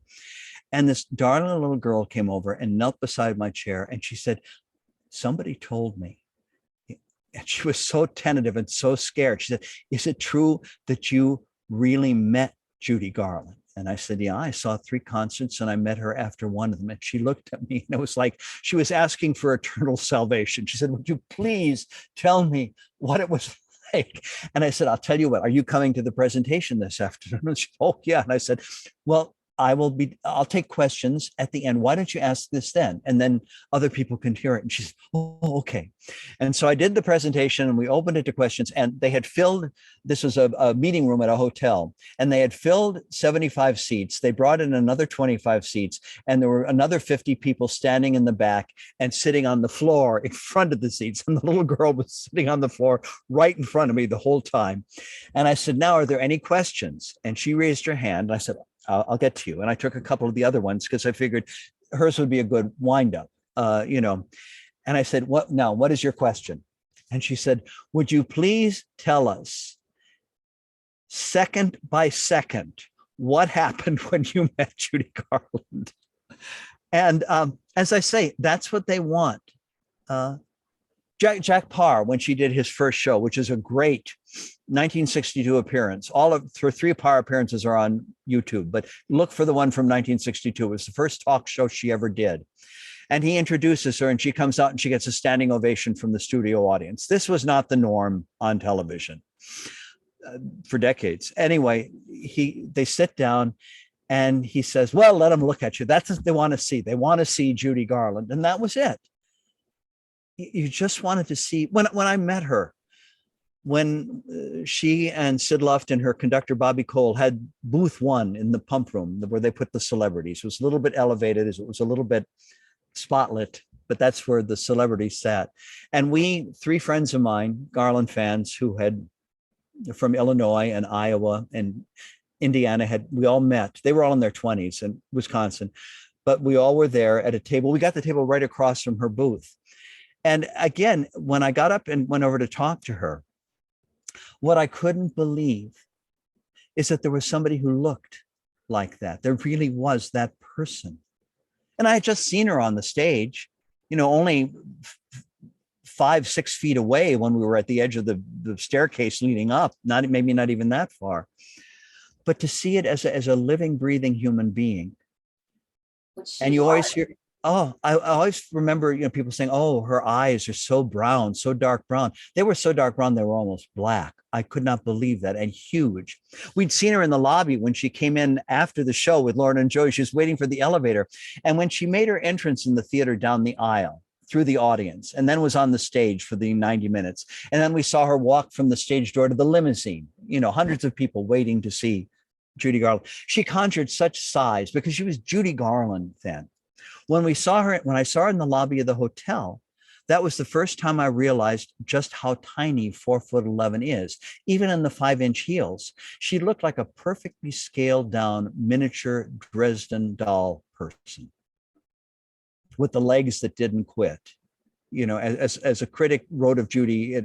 And this darling little girl came over and knelt beside my chair. And she said, somebody told me. And she was so tentative and so scared. She said, is it true that you really met Judy Garland? And I said, yeah, I saw 3 concerts and I met her after one of them. And she looked at me and it was like she was asking for eternal salvation. She said, would you please tell me what it was like? And I said, I'll tell you what, are you coming to the presentation this afternoon? And she said, oh, yeah. And I said, well, I'll take questions at the end. Why don't you ask this then? And then other people can hear it. And she's, oh, okay. And so I did the presentation and we opened it to questions, and they had filled, this was a meeting room at a hotel, and they had filled 75 seats. They brought in another 25 seats, and there were another 50 people standing in the back and sitting on the floor in front of the seats. And the little girl was sitting on the floor right in front of me the whole time. And I said, now, are there any questions? And she raised her hand. And I said, I'll get to you. And I took a couple of the other ones because I figured hers would be a good wind up, And I said, what is your question? And she said, would you please tell us second by second what happened when you met Judy Garland? And as I say, that's what they want. Jack Parr, when she did his first show, which is a great 1962 appearance, all of her 3 Parr appearances are on YouTube, but look for the one from 1962. It was the first talk show she ever did. And he introduces her and she comes out and she gets a standing ovation from the studio audience. This was not the norm on television for decades. Anyway, they sit down and he says, well, let them look at you. That's what they want to see. They want to see Judy Garland. And that was it. You just wanted to see, when I met her, when she and Sid Luft and her conductor, Bobby Cole, had booth 1 in the pump room where they put the celebrities. It was a little bit elevated, it was a little bit spotlit, but that's where the celebrities sat. And we, 3 friends of mine, Garland fans who had from Illinois and Iowa and Indiana, we all met. They were all in their 20s in Wisconsin, but we all were there at a table. We got the table right across from her booth. And again, when I got up and went over to talk to her, what I couldn't believe is that there was somebody who looked like that. There really was that person. And I had just seen her on the stage, only 5-6 feet away when we were at the edge of the staircase leading up, maybe not even that far. But to see it as a living, breathing human being. And you always hear, I always remember, people saying, oh, her eyes are so brown, so dark brown. They were so dark brown, they were almost black. I could not believe that, and huge. We'd seen her in the lobby when she came in after the show with Lauren and Joey. She was waiting for the elevator. And when she made her entrance in the theater down the aisle through the audience, and then was on the stage for the 90 minutes. And then we saw her walk from the stage door to the limousine, hundreds of people waiting to see Judy Garland. She conjured such size because she was Judy Garland then. When I saw her in the lobby of the hotel, that was the first time I realized just how tiny 4'11" is. Even in the 5-inch heels, she looked like a perfectly scaled down miniature Dresden doll person with the legs that didn't quit. As a critic wrote of Judy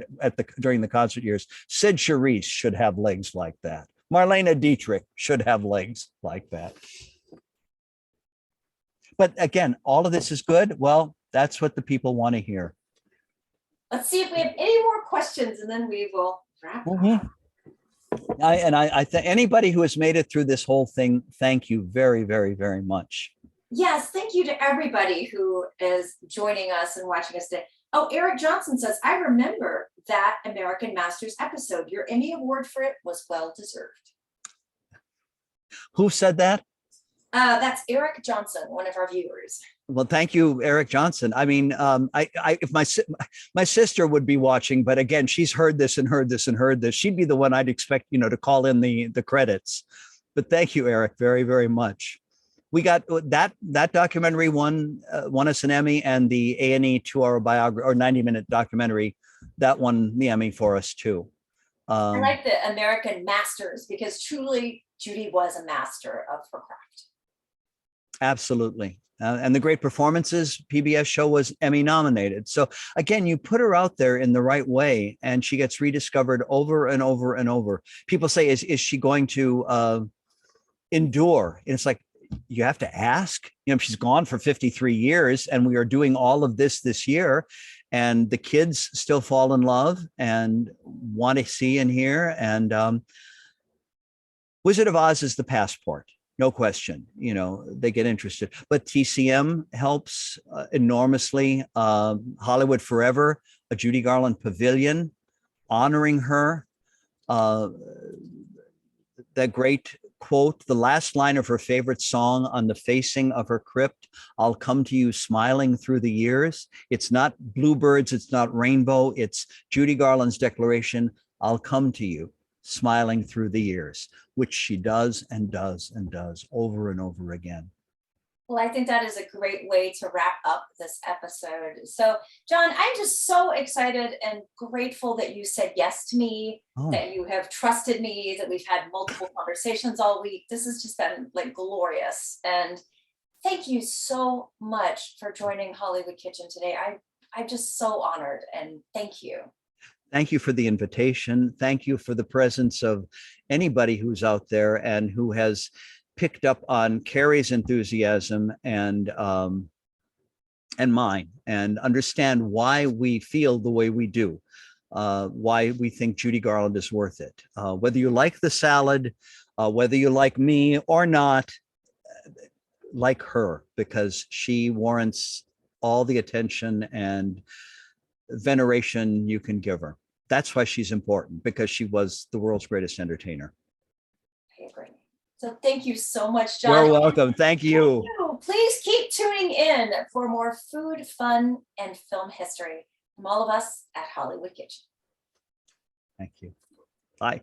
during the concert years, Sid Charisse should have legs like that. Marlene Dietrich should have legs like that. But again, all of this is good. Well, that's what the people want to hear.
Let's see if we have any more questions, and then we will wrap up.
I think anybody who has made it through this whole thing, thank you very, very, very much.
Yes, thank you to everybody who is joining us and watching us today. Oh, Eric Johnson says, I remember that American Masters episode. Your Emmy Award for it was well deserved.
Who said that?
That's Eric Johnson, one of our viewers.
Well, thank you, Eric Johnson. I mean, if my sister would be watching, but again, she's heard this and heard this and heard this. She'd be the one I'd expect, to call in the credits. But thank you, Eric, very, very much. We got that documentary won us an Emmy, and the A&E 2-hour biography or 90-minute documentary that won the Emmy for us too.
I like the American Masters because truly Judy was a master of her craft.
Absolutely. And the great performances, PBS show was Emmy nominated. So again, you put her out there in the right way and she gets rediscovered over and over and over. People say, is she going to endure? And it's like, you have to ask. She's gone for 53 years and we are doing all of this year. And the kids still fall in love and want to see and hear. And Wizard of Oz is the passport. No question, they get interested, but TCM helps enormously. Hollywood Forever, a Judy Garland pavilion, honoring her, that great quote the last line of her favorite song on the facing of her crypt. I'll come to you smiling through the years. It's not bluebirds, it's not rainbow, it's Judy Garland's declaration, I'll come to you smiling through the years, which she does and does and does over and over again.
Well, I think that is a great way to wrap up this episode. So, John, I'm just so excited and grateful that you said yes to me, that you have trusted me, that we've had multiple conversations all week. This has just been like glorious. And thank you so much for joining Hollywood Kitchen today. I'm just so honored, and thank you.
Thank you for the invitation. Thank you for the presence of anybody who's out there and who has picked up on Carrie's enthusiasm and mine, and understand why we feel the way we do, why we think Judy Garland is worth it. Whether you like the salad, whether you like me or not, like her, because she warrants all the attention and veneration you can give her. That's why she's important, because she was the world's greatest entertainer.
I agree. So thank you so much, John.
You're welcome. Thank you.
Please keep tuning in for more food, fun, and film history from all of us at Hollywood Kitchen.
Thank you. Bye.